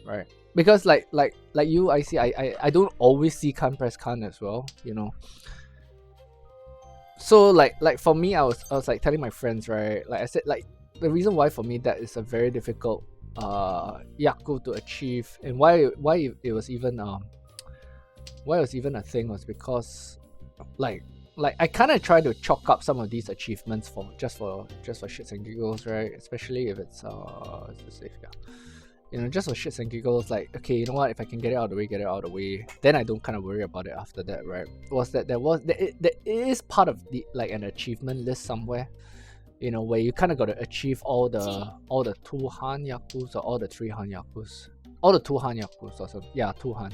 right? Because like you, I don't always see Khan press Khan as well, you know. So like for me, I was like telling my friends, right? Like I said, like the reason why for me that is a very difficult Yaku to achieve, and why it was even a thing, was because like I kind of try to chalk up some of these achievements for just for shits and giggles, right? Especially if it's safe, yeah. You know, just for shits and giggles, like, okay, you know what, if I can get it out of the way, get it out of the way. Then I don't kind of worry about it after that, right? Was that it is part of the like an achievement list somewhere, you know, where you kind of got to achieve all the 2 Han Yakus or all the 3 Han Yakus. All the 2 Han Yakus or something. Yeah, 2 Han.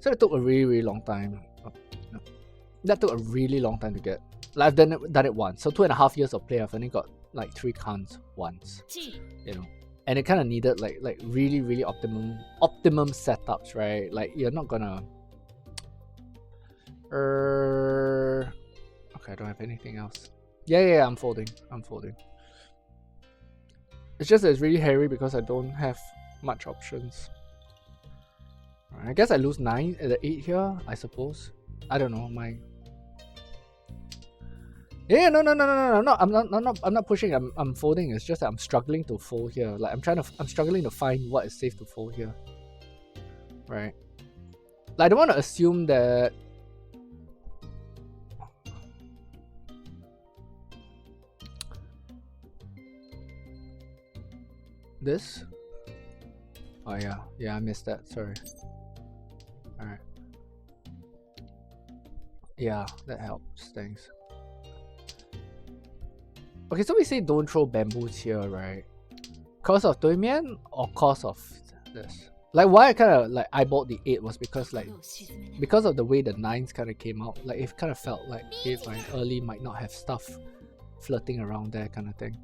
So it took a really, really long time. That took a really long time to get. Like, I've done it once. So 2.5 years of play, I've only got like 3 Khans once. You know. And it kind of needed like really, really optimum setups, right? Like you're not gonna okay, I don't have anything else. Yeah, I'm folding. It's just that it's really hairy because I don't have much options. I guess I lose 9 at the 8 here, I suppose. I don't know, my... Yeah, no. I'm not pushing. I'm folding. It's just that I'm struggling to fold here. Like I'm struggling to find what is safe to fold here. Right. Like I don't want to assume that this. Oh yeah, I missed that. Sorry. All right. Yeah, that helps. Thanks. Okay, so we say don't throw bamboos here, right? Cause of 对面 or cause of this? Like why I kind of like eyeballed the 8 was because like because of the way the 9s kind of came out. Like it kind of felt like if my early might not have stuff flirting around there kind of thing.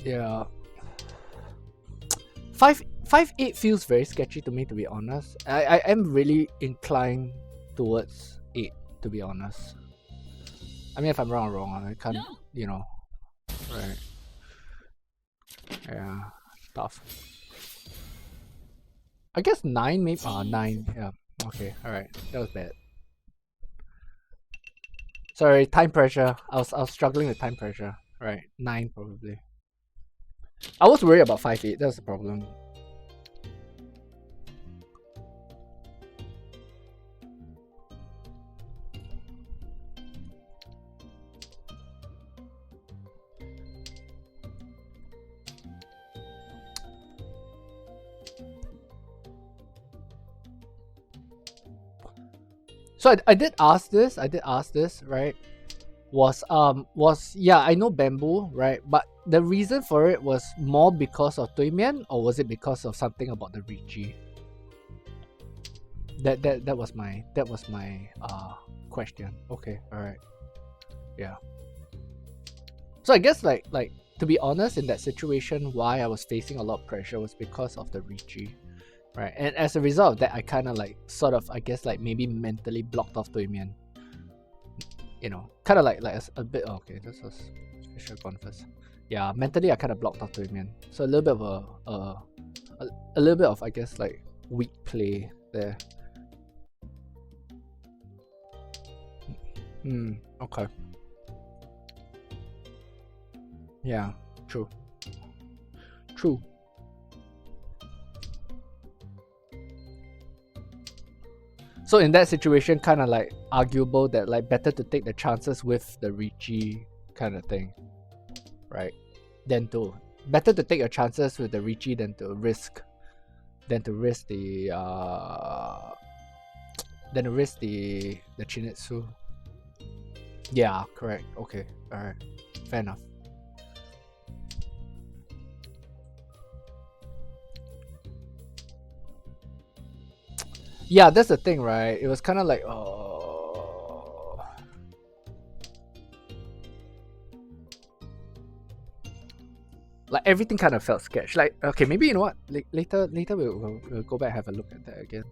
Yeah. 5-8 feels very sketchy to me, to be honest. I am really inclined towards 8, to be honest. I mean, if I'm wrong. I can't, you know. Right. Yeah, tough. I guess 9 maybe. 9. Yeah. Okay. All right. That was bad. Sorry, time pressure. I was struggling with time pressure. Right. 9 probably. I was worried about 5-8. That's the problem. So I did ask this, right? Was yeah, I know bamboo, right? But the reason for it was more because of 对面 or was it because of something about the Ricci? That was my question. Okay, alright. Yeah. So I guess like to be honest, in that situation, why I was facing a lot of pressure was because of the Ricci. Right, and as a result of that, I kind of like sort of, I guess, like maybe mentally blocked off 对面. You know, kind of like a bit. Oh, okay, this was I should have gone first. Yeah, mentally I kind of blocked off 对面. So a little bit of a little bit of, I guess, like weak play there. Okay. Yeah, true. So in that situation, kind of like arguable that like better to take the chances with the Ricci kind of thing, right? Better to take your chances with the Ricci than to risk the Chinitsu. Yeah, correct. Okay, all right, fair enough. Yeah, that's the thing, right? It was kind of like, like everything kind of felt sketch. Like, okay, maybe you know what? Later we'll go back and have a look at that again.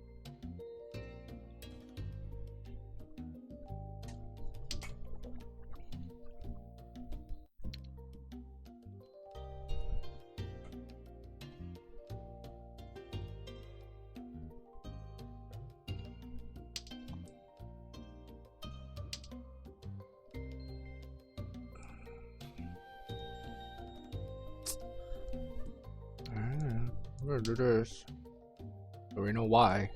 I'm gonna do this. Or we know why.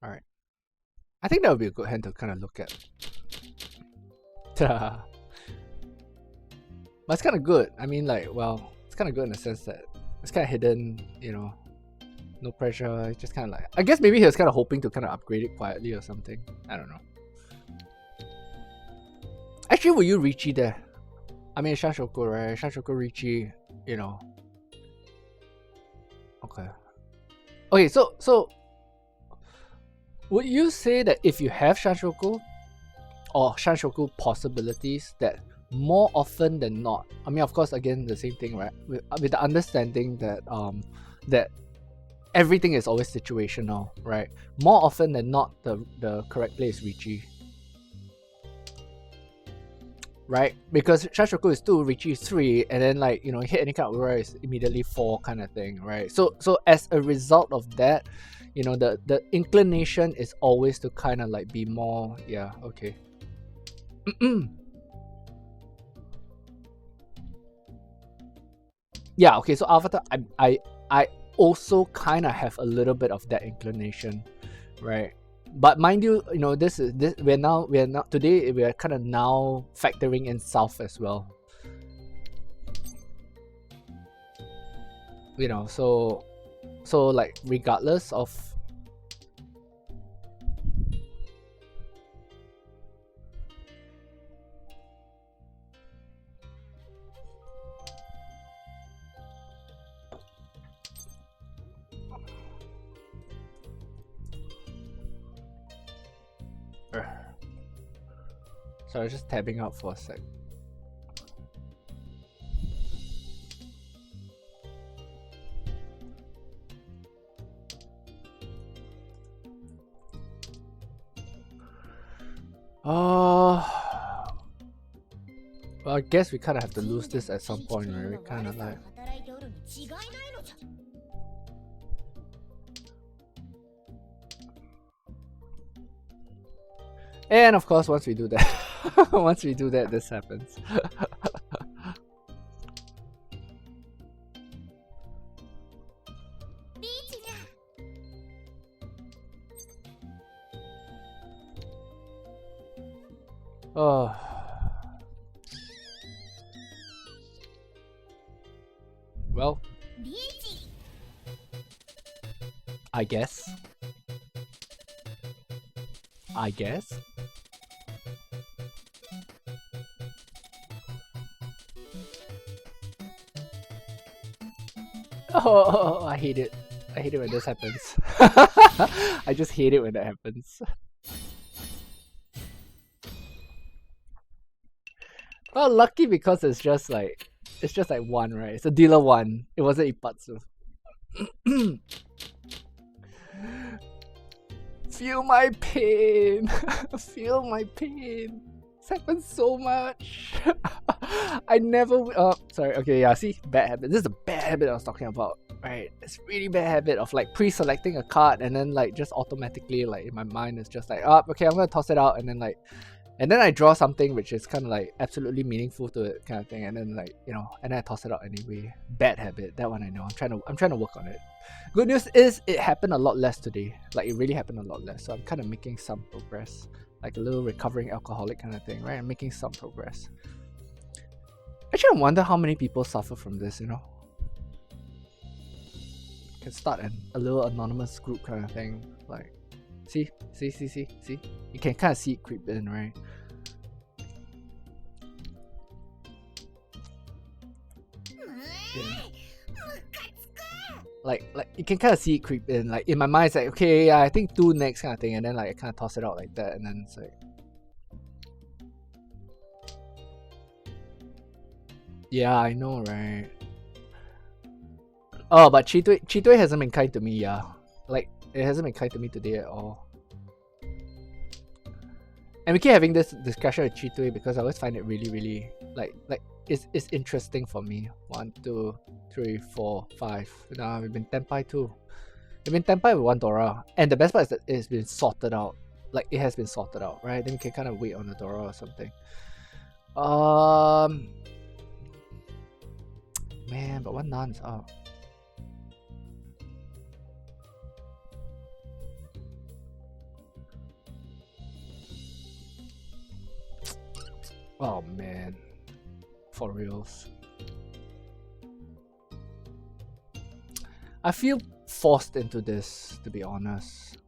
Alright. I think that would be a good hand to kind of look at. But it's kind of good. I mean, like, well, it's kind of good in the sense that it's kind of hidden, you know, no pressure. It's just kind of like, I guess maybe he was kind of hoping to kind of upgrade it quietly or something. I don't know. Actually, were you Richie there? I mean, Shanshoku, right? Shanshoku, Richie, you know. Okay. Okay, so would you say that if you have Shanshoku or Shanshoku possibilities, that more often than not, I mean, of course, again, the same thing, right? With the understanding that that everything is always situational, right? More often than not, the correct play is Richie, right? Because Shanshoku is 2, Richie is 3, and then, like, you know, hit any kind of aura is immediately 4 kind of thing, right? So as a result of that, you know, the inclination is always to kind of like be more, yeah, okay. Yeah, okay, so Avatar, I also kind of have a little bit of that inclination, right? But mind you, you know, we're now today we are kind of now factoring in South as well. You know, so like regardless of sorry, just tabbing out for a sec. Well, I guess we kind of have to lose this at some point, right? We kind of like. And of course, once we do that, this happens. Oh. Well, I guess. Oh, I hate it. I hate it when this happens. I just hate it when that happens. Well, lucky because it's just like 1, right? It's a dealer 1. It wasn't Ipatsu. Feel my pain. Feel my pain. This happens so much. I never. Sorry. Okay, yeah. See, bad habit. This is a bad habit I was talking about. Right? It's really bad habit of like pre-selecting a card and then like just automatically like in my mind it's just like, oh, okay, I'm gonna toss it out, and then I draw something which is kind of like absolutely meaningful to it, kind of thing, and then like, you know, and then I toss it out anyway. Bad habit. That one I know. I'm trying to work on it. Good news is it happened a lot less today. Like it really happened a lot less. So I'm kind of making some progress, like a little recovering alcoholic kind of thing, right? I'm making some progress. Actually, I wonder how many people suffer from this. You know, can start a little anonymous group kind of thing, like. See? You can kind of see it creep in, right? Yeah. Like you can kind of see it creep in. Like in my mind, it's like, okay, yeah, I think 2 next kind of thing, and then like I kind of toss it out like that, and then it's like, yeah, I know, right? Oh, but Chitui hasn't been kind to me, yeah. Like, it hasn't been kind to me today at all. And we keep having this discussion with Chitui because I always find it really like it's interesting for me. 1, 2, 3, 4, 5. Now we've been Tenpai too. We've been Tenpai with 1 Dora. And the best part is that it's been sorted out. Like it has been sorted out, right? Then we can kind of wait on the Dora or something. Man, but 1 Nan is out. Oh man, for reals. I feel forced into this, to be honest.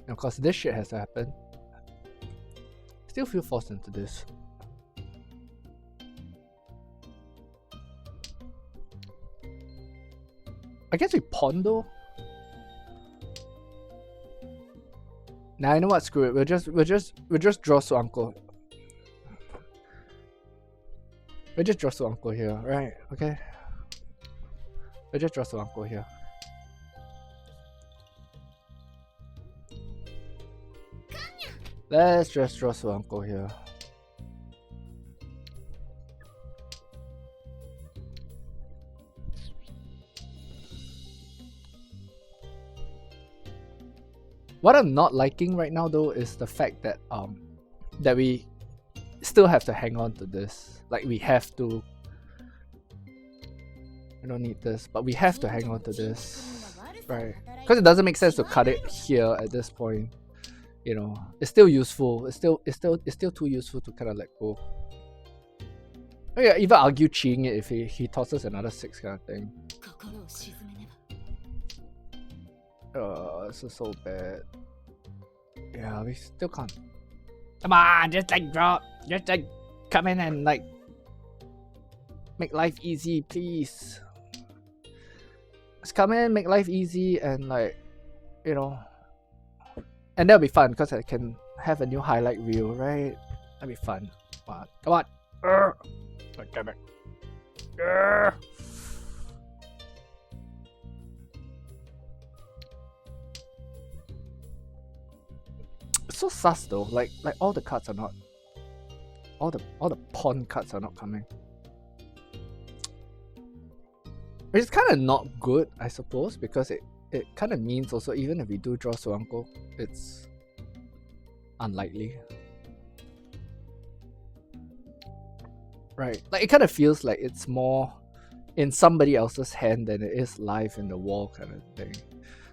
And of course, this shit has to happen. Still feel forced into this. I guess we pawn though. Nah, you know what? Screw it. We'll just draw Suanko. We'll just draw Suanko here, right? Okay. We'll just draw Suanko here. Let's just draw Suanko here. What I'm not liking right now though is the fact that that we still have to hang on to this. Like we have to. I don't need this, but we have to hang on to this, right? Because it doesn't make sense to cut it here at this point. You know, it's still useful. It's still too useful to kind of let go. Oh yeah, even argue cheating it if he tosses another 6 kind of thing. This is so bad. Yeah, we still can't. Come on, just like drop. Just like come in and like make life easy, please. Just come in, make life easy, and like, you know, and that'll be fun because I can have a new highlight reel, right? That'll be fun. Come on, come on. God damn it. It's so sus though. Like all the cards are not. All the pawn cards are not coming. Which is kind of not good, I suppose, because it kind of means also even if we do draw Suanko, it's unlikely. Right, like it kind of feels like it's more in somebody else's hand than it is live in the wall kind of thing.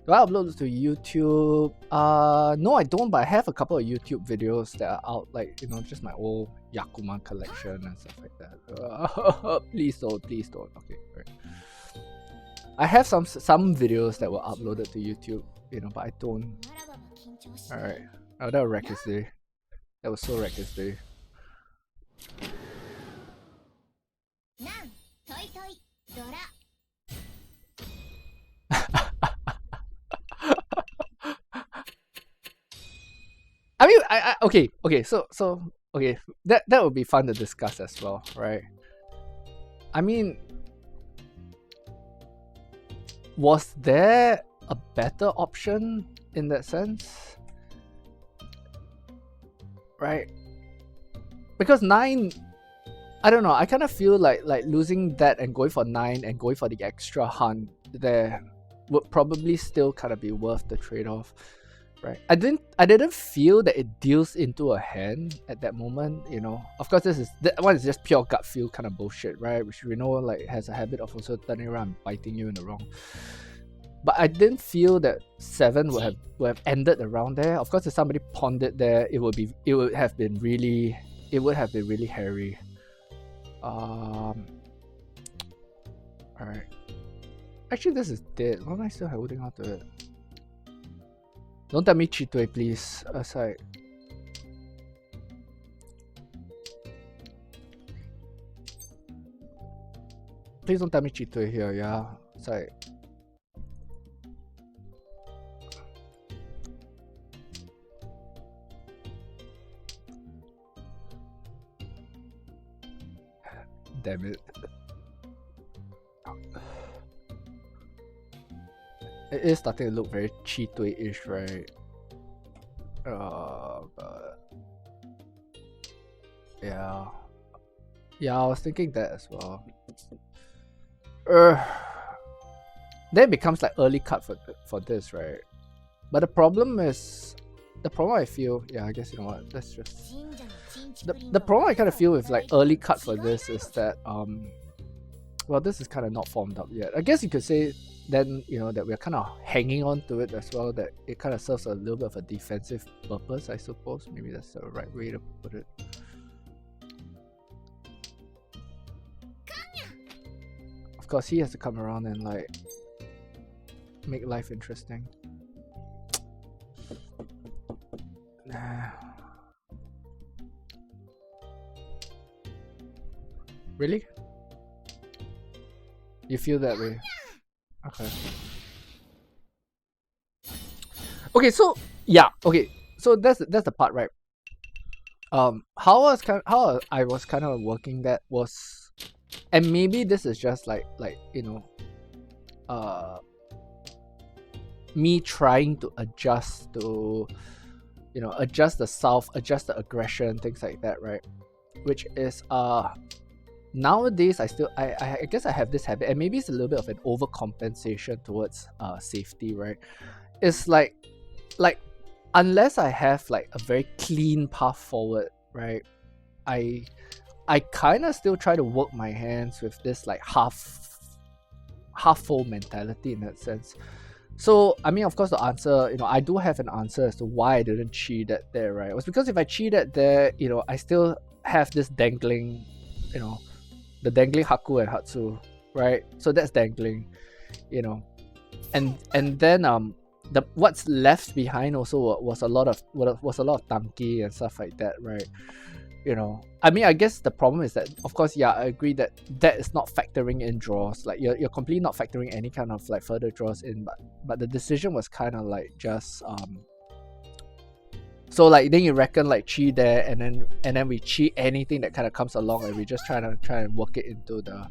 Do I upload this to YouTube? No, I don't, but I have a couple of YouTube videos that are out, like, you know, just my old Yakuman collection and stuff like that. Please don't. Okay, right. I have some videos that were uploaded to YouTube, you know, but I don't. Alright. Oh, that was wreck his day. That was so wreck his day. I mean, okay, so okay, that would be fun to discuss as well, right? I mean, was there a better option in that sense? Right? Because 9, I don't know, I kind of feel like losing that and going for 9 and going for the extra hunt there would probably still kind of be worth the trade-off. Right, I didn't feel that it deals into a hand at that moment, you know. Of course, that one is just pure gut feel kind of bullshit, right? Which we know like has a habit of also turning around and biting you in the wrong. But I didn't feel that 7 would have ended around there. Of course, if somebody pawned it there, it would have been really hairy. All right. Actually, this is dead. Why am I still holding on to it? Don't tell me Chitui, please. Aside. Please don't tell me Chitui here, yeah. Aside. Damn it. It is starting to look very Cheetah-ish, right? But yeah. Yeah, I was thinking that as well. Then it becomes like early cut for this, right? But the problem I feel, yeah, I guess you know what, let's just the problem I kind of feel with like early cut for this is that well, this is kind of not formed up yet. I guess you could say then, you know, that we're kind of hanging on to it as well, that it kind of serves a little bit of a defensive purpose, I suppose. Maybe that's the right way to put it. Of course, he has to come around and like make life interesting. Really? You feel that way? Okay. Okay, so yeah, okay. So that's the part, right? How I was kind of working that was, and maybe this is just like you know, me trying to adjust to, you know, adjust the self, adjust the aggression, things like that, right? Which is nowadays I guess I have this habit, and maybe it's a little bit of an overcompensation towards safety, right? It's like unless I have like a very clean path forward, right? I kind of still try to work my hands with this like half full mentality in that sense. So I mean, of course, the answer, you know, I do have an answer as to why I didn't chi that there, right? It was because if I chi that there, you know, I still have this dangling, you know, the dangling Haku and Hatsu, right? So that's dangling, you know, and then the what's left behind also was a lot of Tamki and stuff like that, right? You know, I mean, I guess the problem is that, of course, yeah, I agree that is not factoring in draws. Like you're completely not factoring any kind of like further draws in, but the decision was kind of like just so like then you reckon like chi there, and then we chi anything that kind of comes along, and we just try and work it into the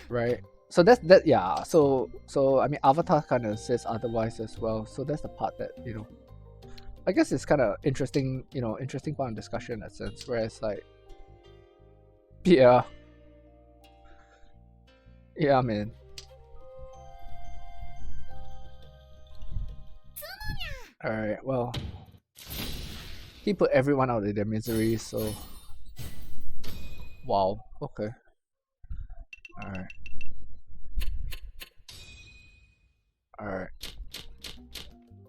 right. So that's that, yeah. So I mean, Avatar kind of says otherwise as well. So that's the part that, you know, I guess it's kind of interesting, you know, interesting part of discussion in that sense, where it's like, yeah, man. All right, well, he put everyone out of their misery, so wow, okay, all right. Alright.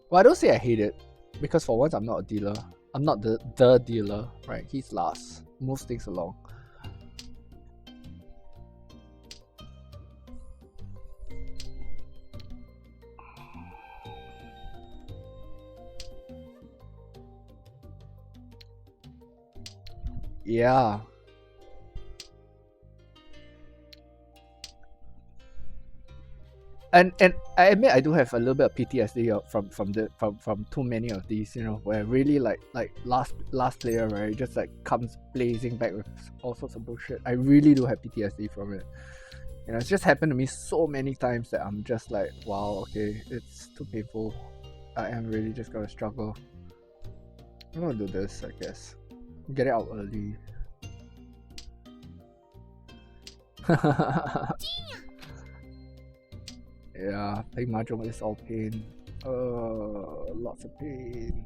Well, I don't say I hate it, because for once I'm not a dealer. I'm not the dealer, right? He's last. Moves things along. Yeah. And I admit I do have a little bit of PTSD from too many of these, you know, where really like last player, right, just like comes blazing back with all sorts of bullshit. I really do have PTSD from it. You know, it's just happened to me so many times that I'm just like, wow, okay, it's too painful. I am really just gonna struggle. I'm gonna do this, I guess. Get it out early. Yeah, playing Mahjong is all pain. Lots of pain.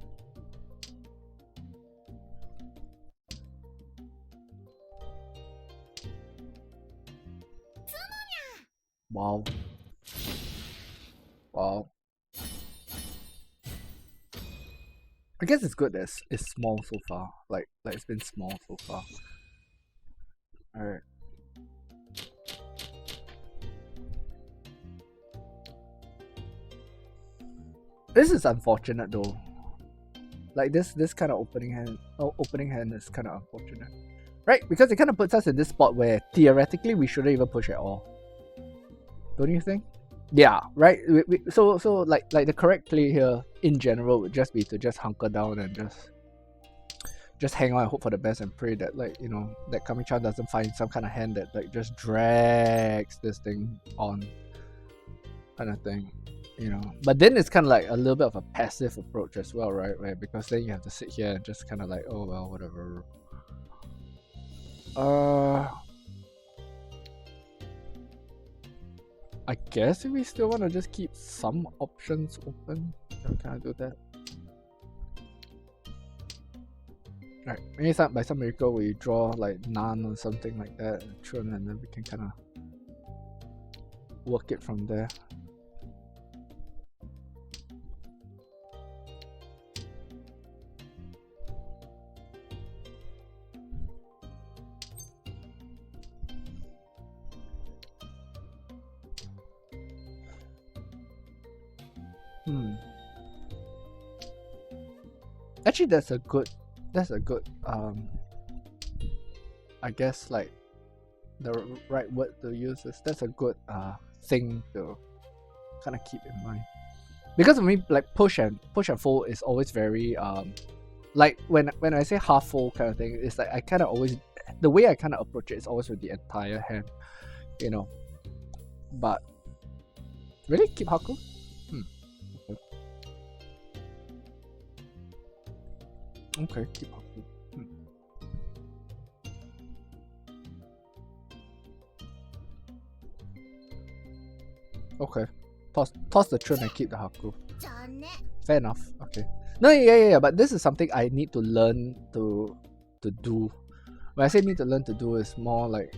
Wow. Wow. I guess it's good that it's small so far. Like it's been small so far. Alright. This is unfortunate though. Like this kind of opening hand is kind of unfortunate, right? Because it kind of puts us in this spot where theoretically we shouldn't even push at all. Don't you think? Yeah, right. So like the correct play here in general would just be to just hunker down and just hang on and hope for the best and pray that, like, you know, that Kami-chan doesn't find some kind of hand that like just drags this thing on, kind of thing, you know. But then it's kind of like a little bit of a passive approach as well, right? Because then you have to sit here and just kind of like, oh well, whatever. I guess if we still want to just keep some options open, can I do that? Right, maybe by some miracle we draw like none or something like that, and then we can kind of work it from there. Actually, that's a good I guess like the right word to use is that's a good thing to kind of keep in mind, because for me, like push and fold is always very like when I say half fold kind of thing, it's like I kind of always, the way I kind of approach it is always with the entire hand, you know. But really, keep Haku? Okay, keep Haku. Okay, toss the Chun and keep the Haku. Fair enough. Okay. No, yeah. But this is something I need to learn to do. When I say need to learn to do, is more like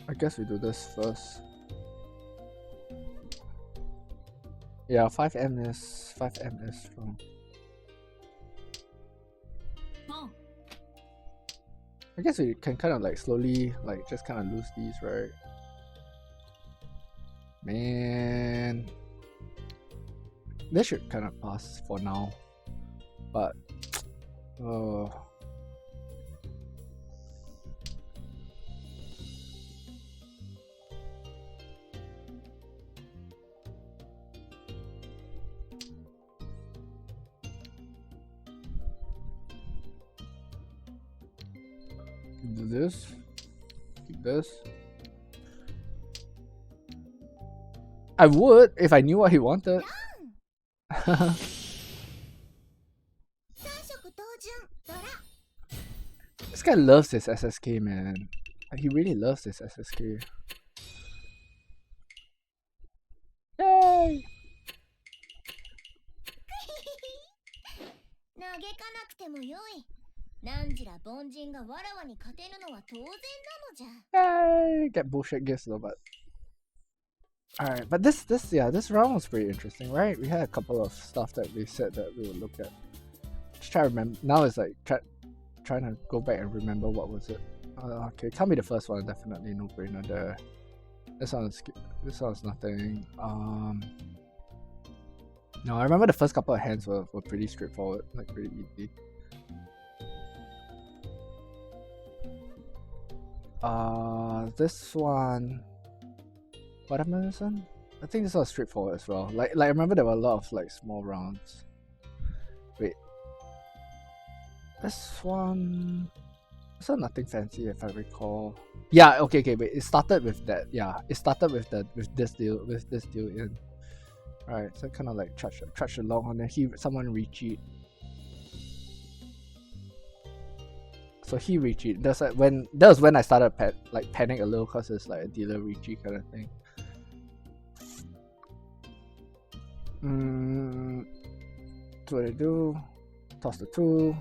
I guess we do this first. Yeah, 5M is strong. I guess we can kind of like slowly like just kind of lose these, right? Man, this should kind of pass for now, but do this, keep this. I would if I knew what he wanted. This guy loves his SSK, man. He really loves his SSK. Yay! Yay! Get bullshit gifts though, but alright, but this round was pretty interesting, right? We had a couple of stuff that we said that we would look at. Just try to remember. Now it's like trying to go back and remember what was it. Okay, can't be the first one. Definitely no brainer there. This one's nothing. No, I remember the first couple of hands were pretty straightforward, like pretty easy. This one. What am I missing? I think this was straightforward as well. Like I remember there were a lot of like small rounds. Wait. This one nothing fancy if I recall. Yeah, okay, wait. It started with that. Yeah, it started with this deal in. Alright, so kind of like trudge along, and then someone recheat. So he recheat. That was when I started panic a little, cause it's like a dealer recheat kind of thing. So what I do? Toss the 2.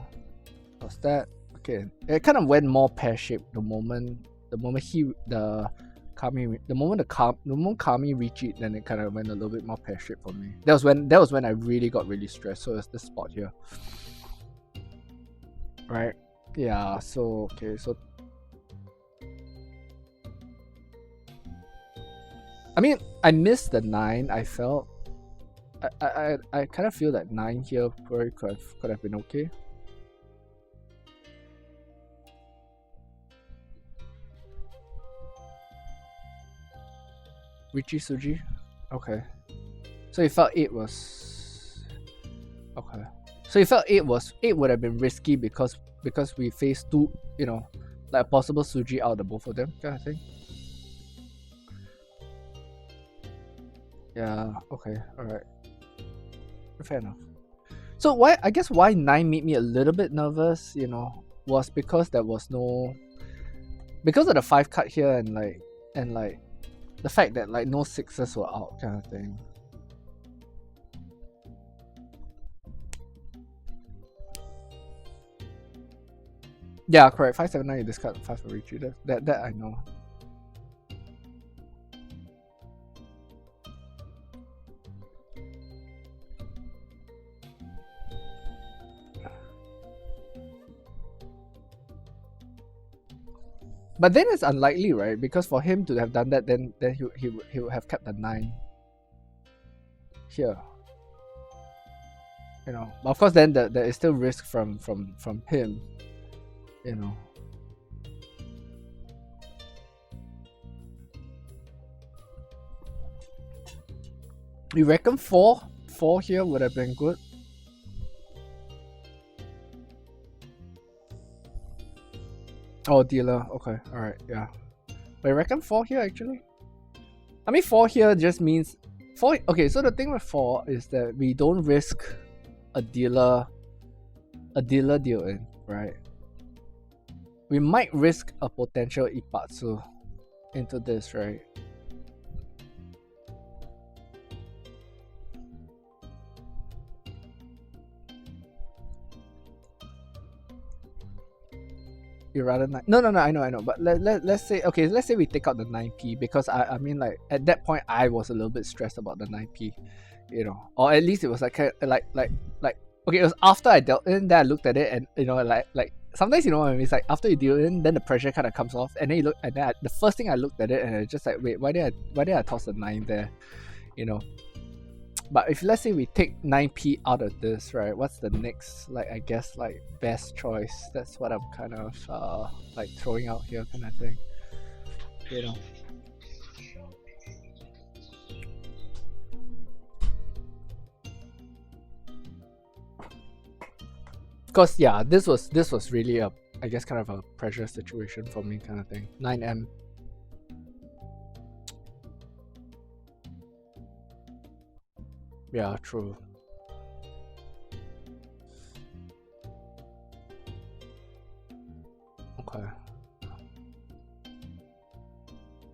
Toss that. Okay. It kind of went more pear shaped the moment Kami recheat, then it kind of went a little bit more pear shaped for me. That was when I really got really stressed. So it's this spot here. Right? Yeah, so okay, so I mean, I missed the 9. I felt I kind of feel that 9 here probably could have been okay. Richie Suji? Okay. So you felt 8 was... Okay. So you felt 8 would have been risky because we faced 2, you know, like a possible Suji out of the both of them kind of thing. Yeah, okay, alright. Fair enough. So why 9 made me a little bit nervous, you know, was because there was no... Because of the 5 cut here and like the fact that like no 6s were out kind of thing. Yeah, correct. 5, 7, 9, you discard 5 for retreat. That I know. But then it's unlikely, right? Because for him to have done that, then he would have kept the 9 here. You know, but of course, then there is still risk from him. You know. You reckon 4 here would have been good? Oh, dealer. Okay, alright, yeah. But you reckon 4 here actually? I mean, 4 here just means 4. Okay, so the thing with 4 is that we don't risk a dealer deal in, right? We might risk a potential Ipatsu into this, right? You rather 9? No, I know. But let's say, okay, let's say we take out the 9p because I mean, like at that point I was a little bit stressed about the 9p, you know, or at least it was like okay, it was after I dealt in, then I looked at it and you know like sometimes, you know what I mean, it's like after you deal in, then the pressure kind of comes off, and then you look, and then the first thing I looked at it and it's just like, wait, why did I toss the 9 there, you know? But if let's say we take 9p out of this, right, what's the next, like, I guess, like, best choice? That's what I'm kind of like throwing out here kind of thing, you know. Because yeah, this was really a, I guess, kind of a pressure situation for me kind of thing. 9M. Yeah, true. Okay.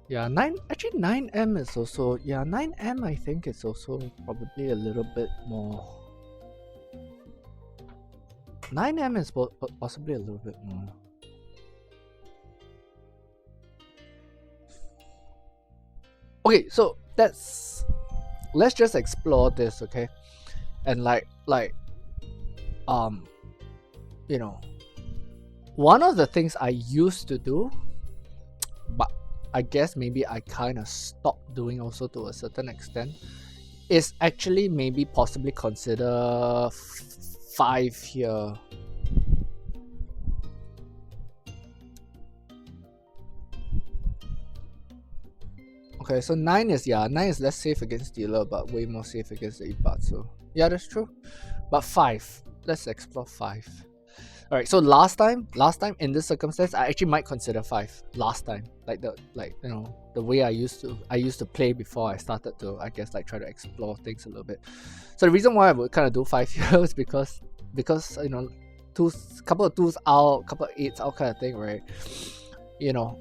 Yeah, 9M is also, yeah, 9M I think is also probably a little bit more. 9M is possibly a little bit more. Okay, so let's just explore this, okay? And like you know, one of the things I used to do, but I guess maybe I kind of stopped doing also to a certain extent, is actually maybe possibly consider 5 here. Okay, so 9 is less safe against dealer, but way more safe against the Ipatsu. Yeah, that's true. But 5, let's explore 5. All right, so last time in this circumstance, I actually might consider 5. Last time, like you know, the way I used to play before I started to, I guess, like try to explore things a little bit. So the reason why I would kind of do 5 here is because you know, couple of 2s out, couple of 8s out kind of thing, right? You know,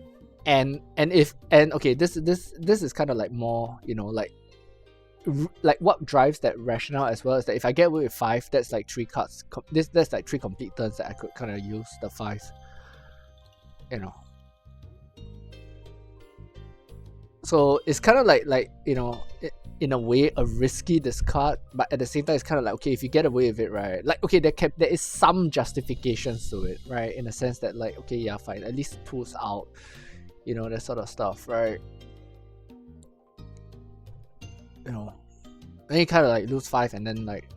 and okay, this is kind of like more, you know, like what drives that rationale as well is that if I get away with 5, that's like 3 cards. That's like 3 complete turns that I could kind of use the 5. You know. So it's kind of like you know, in a way a risky discard, but at the same time it's kind of like, okay, if you get away with it, right? Like, okay, there is some justifications to it, right? In a sense that, like, okay, yeah, fine, at least 2's out, you know, that sort of stuff, right? You know, then you kind of like lose 5 and then like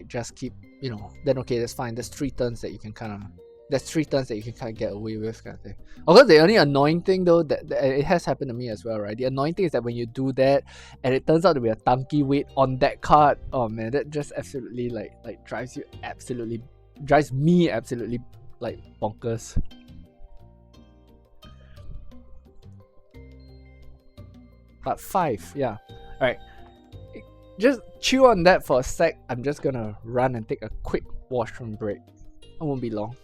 just keep, you know, then okay, that's fine. There's 3 turns that you can kind of There's 3 turns that you can kind of get away with, kind of thing. Although the only annoying thing though that it has happened to me as well, right? The annoying thing is that when you do that and it turns out to be a Tamki weight on that card, oh man, that just absolutely like drives me absolutely like bonkers. But 5, yeah. Alright. Just chew on that for a sec. I'm just gonna run and take a quick washroom break. It won't be long.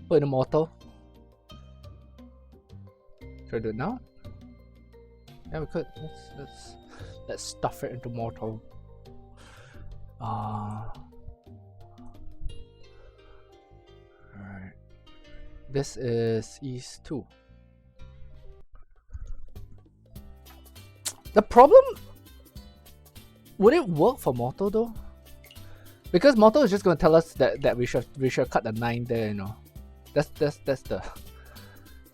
Put in a mortal. Should I do it now? Yeah, we could. Let's stuff it into mortal. Alright. This is East 2. The problem, would it work for mortal though? Because mortal is just going to tell us that we should cut the 9 there, you know. That's the.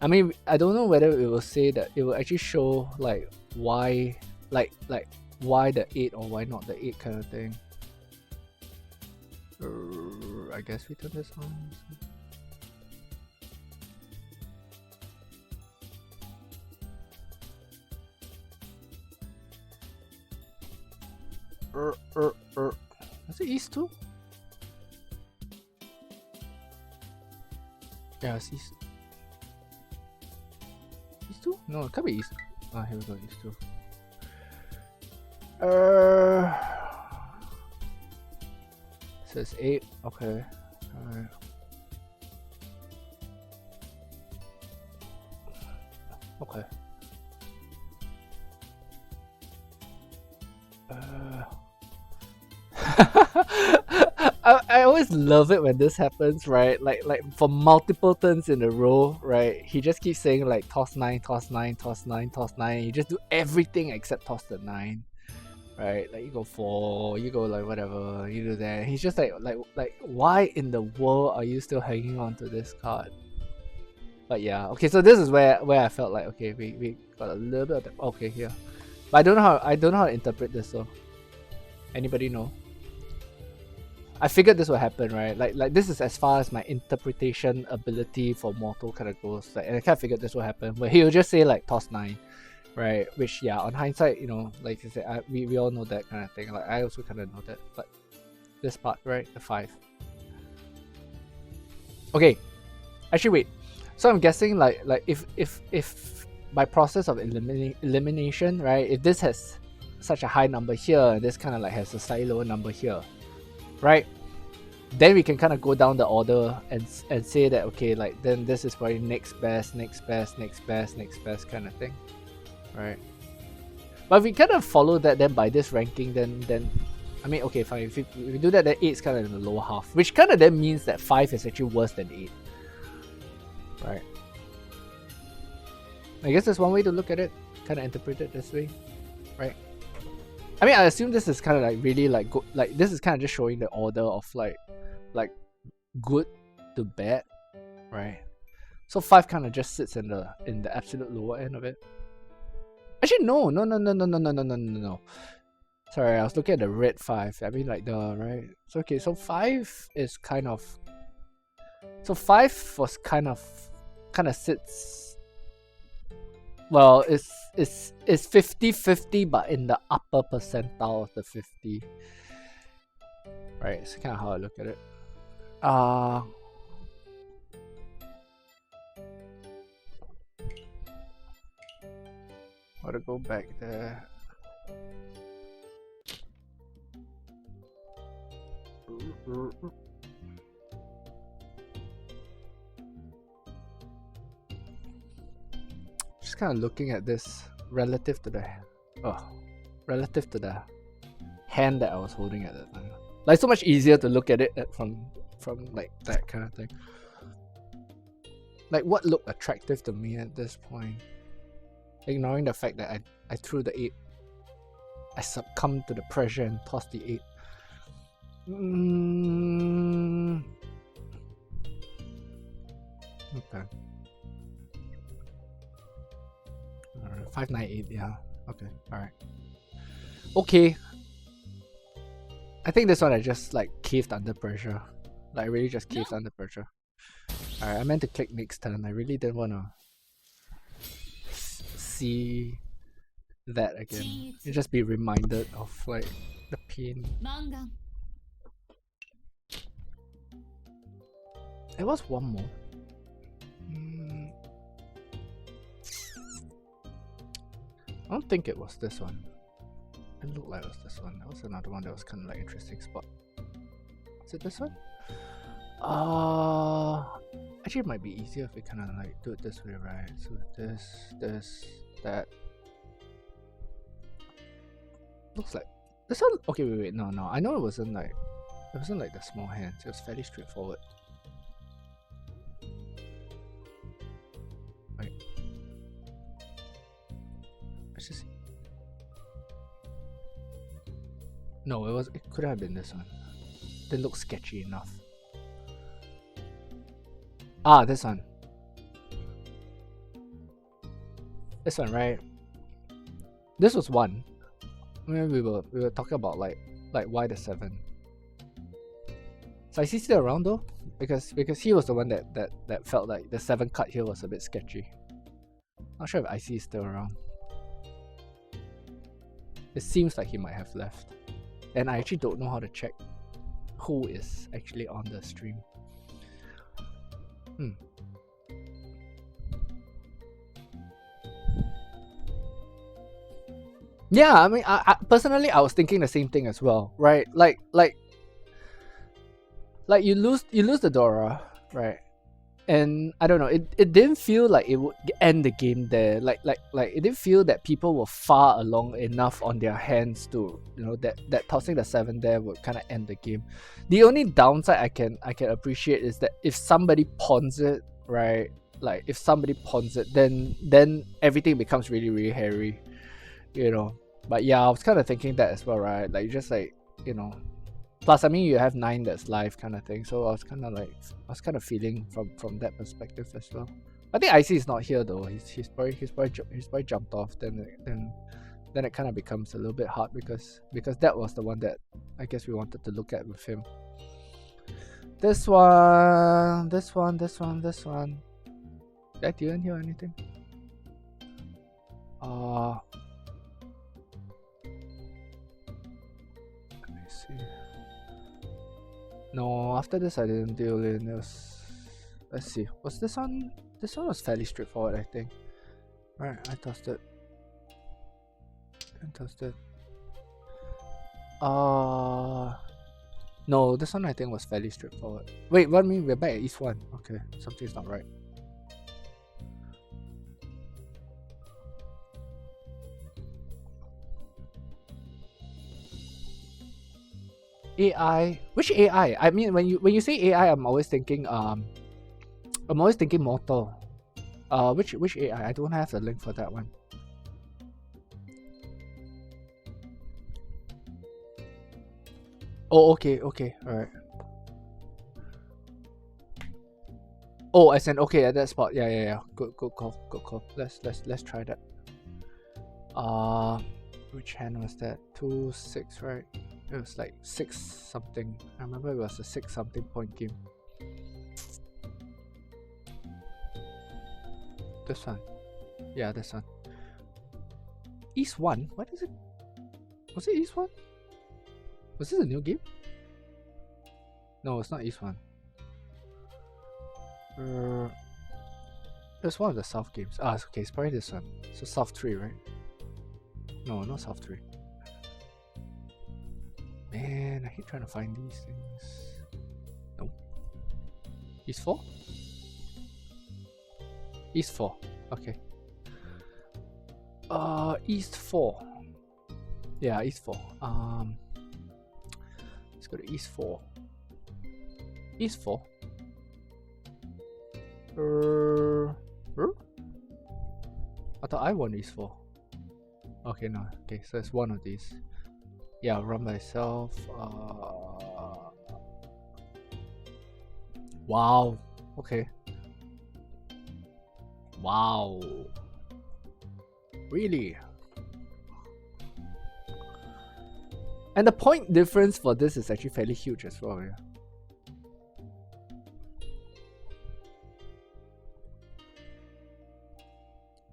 I mean, I don't know whether it will say that it will actually show like why, like why the 8 or why not the 8 kind of thing. I guess we turn this on. Is it East 2? Yeah, it's East. East 2? No, it can't be East. Ah, here we go, East 2. Says 8. Okay. Alright. Okay. I always love it when this happens, right? Like for multiple turns in a row, right? He just keeps saying like toss 9, toss 9, toss 9, toss 9. You just do everything except toss the 9, right? Like you go 4, you go like whatever, you do that. He's just like why in the world are you still hanging on to this card? But yeah, okay. So this is where I felt like okay, we got a little bit of that. Okay, here, but I don't know how to interpret this. So anybody know? I figured this would happen, right? Like this is as far as my interpretation ability for mortal kind of goes. Like, and I kind of figured this would happen, but he'll just say like toss 9, right? Which yeah, on hindsight, you know, like I said, we all know that kind of thing. Like I also kind of know that, but this part, right, the 5. Okay, actually wait. So I'm guessing like if by process of elimination, right? If this has such a high number here, and this kind of like has a slightly lower number here, right? Then we can kind of go down the order and say that okay, like then this is probably next best kind of thing, right? But if we kind of follow that then by this ranking, then I mean okay fine, if we do that, then 8 is kind of in the lower half, which kind of then means that 5 is actually worse than 8, right? I guess that's one way to look at it, kind of interpret it this way, right? I mean, I assume this is kind of like really like good. Like this is kind of just showing the order of like good to bad, right? So 5 kind of just sits in the absolute lower end of it. Actually, no. Sorry, I was looking at the red 5. I mean, like the right. So okay, so 5 is kind of. So 5 was kind of sits. Well, it's 50-50, but in the upper percentile of the 50. Right, it's kind of how I look at it. Gotta go back there. Just kind of looking at this relative to the hand that I was holding at that time. Like, so much easier to look at it from like that kind of thing. Like, what looked attractive to me at this point? Ignoring the fact that I threw the 8. I succumbed to the pressure and tossed the 8. 598, yeah. Okay, alright. Okay. I think this one I just like caved under pressure. Like, I really just caved under pressure. Alright, I meant to click next turn. I really didn't want to see that again. You just be reminded of like the pain. It was one more. I don't think it was this one. It looked like it was this one. That was another one that was kind of like interesting spot. Is it this one? Actually it might be easier if we kind of like do it this way, right? So this, that. Looks like this one. Okay, wait, no. I know it wasn't like the small hands. It was fairly straightforward. Right. Let's just see. No, it could have been this one. Didn't look sketchy enough. Ah, this one. This one, right? This was one. We were talking about like why the 7. So is he still around though? Because he was the one that felt like the 7 cut here was a bit sketchy. Not sure if IC is still around. It seems like he might have left. And I actually don't know how to check who is actually on the stream. Yeah, I mean, I personally I was thinking the same thing as well, right? Like you lose the Dora, right? And I don't know, it didn't feel like it would end the game there. Like it didn't feel that people were far along enough on their hands to, you know, that tossing the 7 there would kind of end the game. The only downside I can appreciate is that if somebody pawns it, right? Like if somebody pawns it, then everything becomes really, really hairy, you know. But yeah, I was kind of thinking that as well, right? Like, just like, you know, plus I mean you have 9 that's live kind of thing, so I was kind of feeling from that perspective as well. I think IC is not here though. He's probably jumped off. Then it kind of becomes a little bit hard because that was the one that I guess we wanted to look at with him. This one. Did you didn't hear anything? Let me see. No, after this I didn't deal in. It was, let's see. Was this one? This one was fairly straightforward, I think. Alright, I tossed it. No, this one I think was fairly straightforward. Wait, what do you mean? We're back at East 1. Okay, something's not right. AI? Which AI? I mean, when you say AI, I'm always thinking Mortal. Which AI? I don't have the link for that one. Oh, okay, alright. Oh, I said okay at that spot. Yeah. Good call. Let's try that. Which hand was that? 2, 6, right? It was like 6 something. I remember it was a 6 something point game. This one. Yeah, this one. East 1? What is it? Was it East 1? Was this a new game? No, it's not East 1. It's one of the South games. Ah, it's okay, it's probably this one. So South 3, right? No, not South 3. Man, I keep trying to find these things. Nope. East 4? East 4. Okay. East 4. Yeah, East 4. Let's go to East 4. East 4. I thought I won East 4. Okay, no. Okay, so it's one of these. Yeah, run myself. Wow. Okay. Wow. Really? And the point difference for this is actually fairly huge as well, yeah.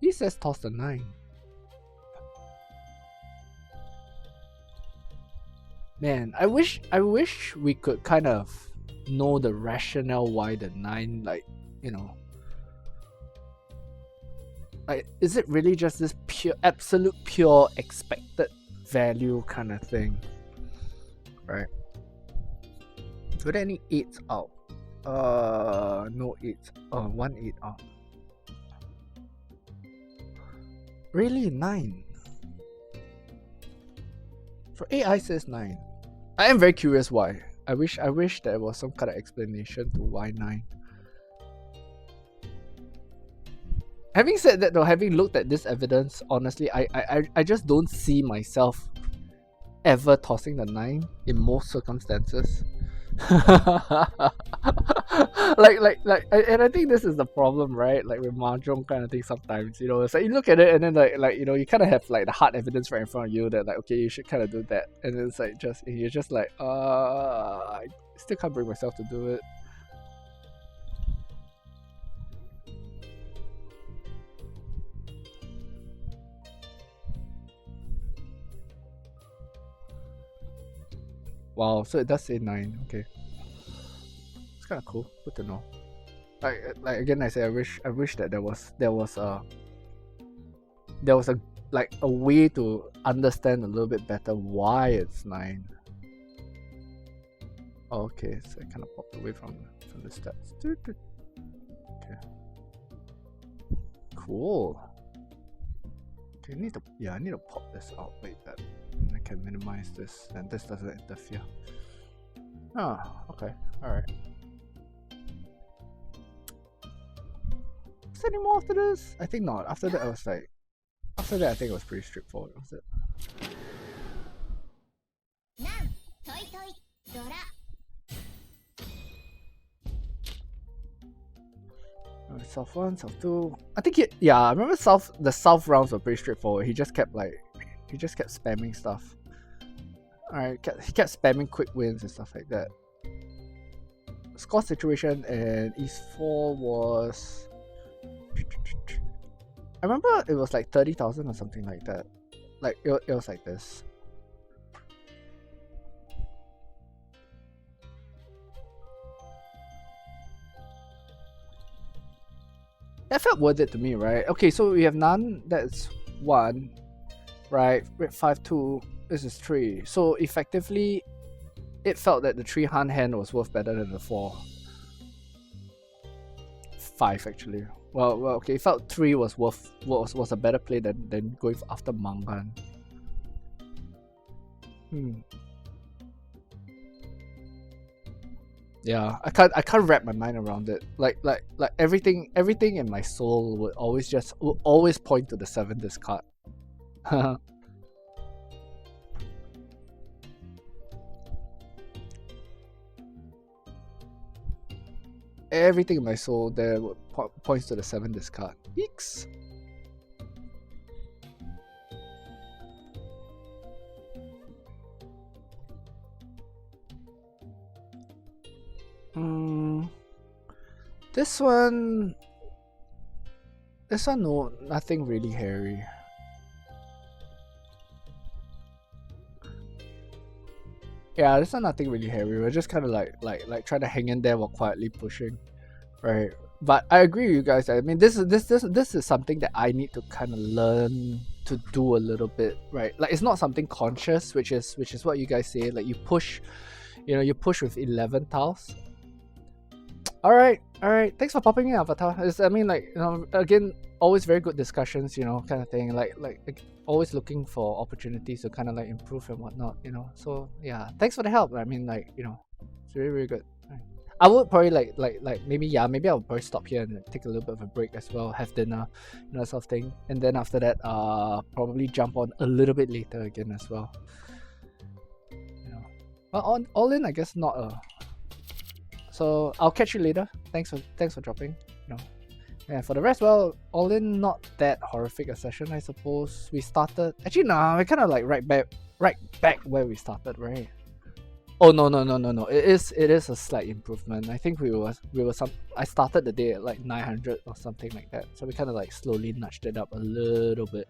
He says toss the 9. Man, I wish we could kind of know the rationale why the 9, like, you know. Like, is it really just this absolute pure expected value kind of thing? Right? Were there any 8s out? No 8s. Oh, 1 8 out. Really? 9? For AI says 9. I am very curious why. I wish there was some kind of explanation to why 9. Having said that though, having looked at this evidence, honestly, I just don't see myself ever tossing the 9 in most circumstances. And I think this is the problem, right? Like with mahjong kind of thing sometimes, you know, it's like you look at it and then like you know, you kind of have like the hard evidence right in front of you that like, okay, you should kind of do that, and it's like you're just like, I still can't bring myself to do it. Wow, so it does say 9. Okay, it's kind of cool. Good to know. Like again, I say I wish that there was a like a way to understand a little bit better why it's 9. Okay, so I kind of popped away from the steps. Okay, cool. Okay, I need to pop this out like that. I can minimize this, and this doesn't interfere. Ah, okay, all right. Is there any more after this? I think not. After that, I think it was pretty straightforward. Was it? South 1, South 2. I think I remember the South rounds were pretty straightforward. He just kept spamming stuff. Alright, he kept spamming quick wins and stuff like that. Score situation in East 4 was, I remember it was like 30,000 or something like that. Like it was like this. That felt worth it to me, right? Okay, so we have none, that's 1, right? Red 5, 2, this is 3. So effectively, it felt that the 3 hand was worth better than the 4. 5 actually. Well, okay, it felt 3 was a better play than going after Mangan. Yeah, I can't wrap my mind around it. Like everything in my soul would always point to the 7 discard. Everything in my soul there points to the 7 discard. Yeeks. This one, no, nothing really hairy. Yeah, this one nothing really hairy. We're just kind of like trying to hang in there while quietly pushing, right? But I agree with you guys. I mean, this is something that I need to kind of learn to do a little bit, right? Like, it's not something conscious, which is what you guys say. Like, you push, you push with 11 tiles. All right. Thanks for popping in, Avatar. I mean, like, again, always very good discussions, kind of thing. Like always looking for opportunities to kind of like improve and whatnot, So yeah, thanks for the help. I mean, like, it's really, really good. Right. I would probably like maybe I'll probably stop here and take a little bit of a break as well, have dinner, sort of thing, and then after that, probably jump on a little bit later again as well. Well, all in, I guess not a. So I'll catch you later. Thanks for dropping. And for the rest, well, all in, not that horrific a session, I suppose. We started actually we're kind of like right back where we started, right? Oh no. It is a slight improvement. I think I started the day at like 900 or something like that. So we kind of like slowly nudged it up a little bit.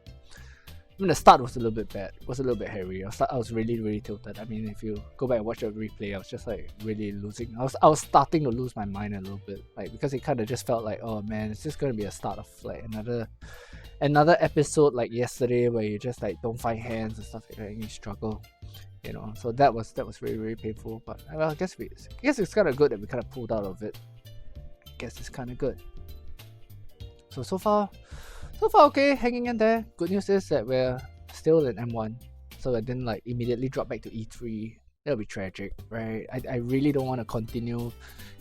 I mean, the start was a little bit bad. It was a little bit hairy. I was really, really tilted. I mean, if you go back and watch the replay, I was just like really losing. I was starting to lose my mind a little bit, like, because it kind of just felt like, oh man, it's just gonna be a start of like another episode like yesterday where you just like don't find hands and stuff like that and you struggle, So that was really, really painful. But well, I guess it's kind of good that we kind of pulled out of it. I guess it's kind of good. So far okay, hanging in there. Good news is that we're still in M1, so I didn't like immediately drop back to E3. That'll be tragic, right? I really don't want to continue,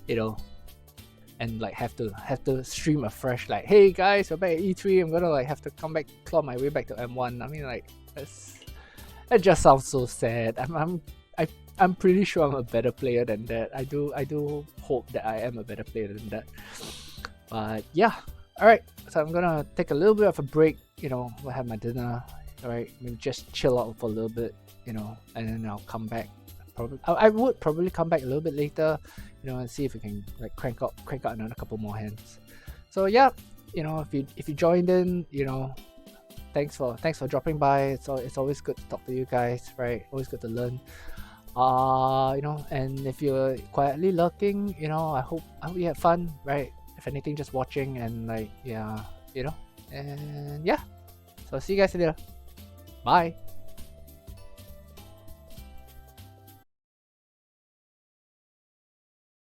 and like have to stream afresh. Like, hey guys, we're back at E3. I'm gonna like have to come back, claw my way back to M1. I mean, like, that just sounds so sad. I'm pretty sure I'm a better player than that. I do hope that I am a better player than that. But yeah. Alright, so I'm gonna take a little bit of a break, we'll have my dinner, alright, maybe just chill out for a little bit, and then I'll come back. I would probably come back a little bit later, and see if we can like crank out another couple more hands. So yeah, if you joined in, thanks for dropping by. It's always good to talk to you guys, right? Always good to learn. And if you're quietly lurking, I hope you had fun, right? If anything, just watching and like, yeah, and yeah. So see you guys later. Bye.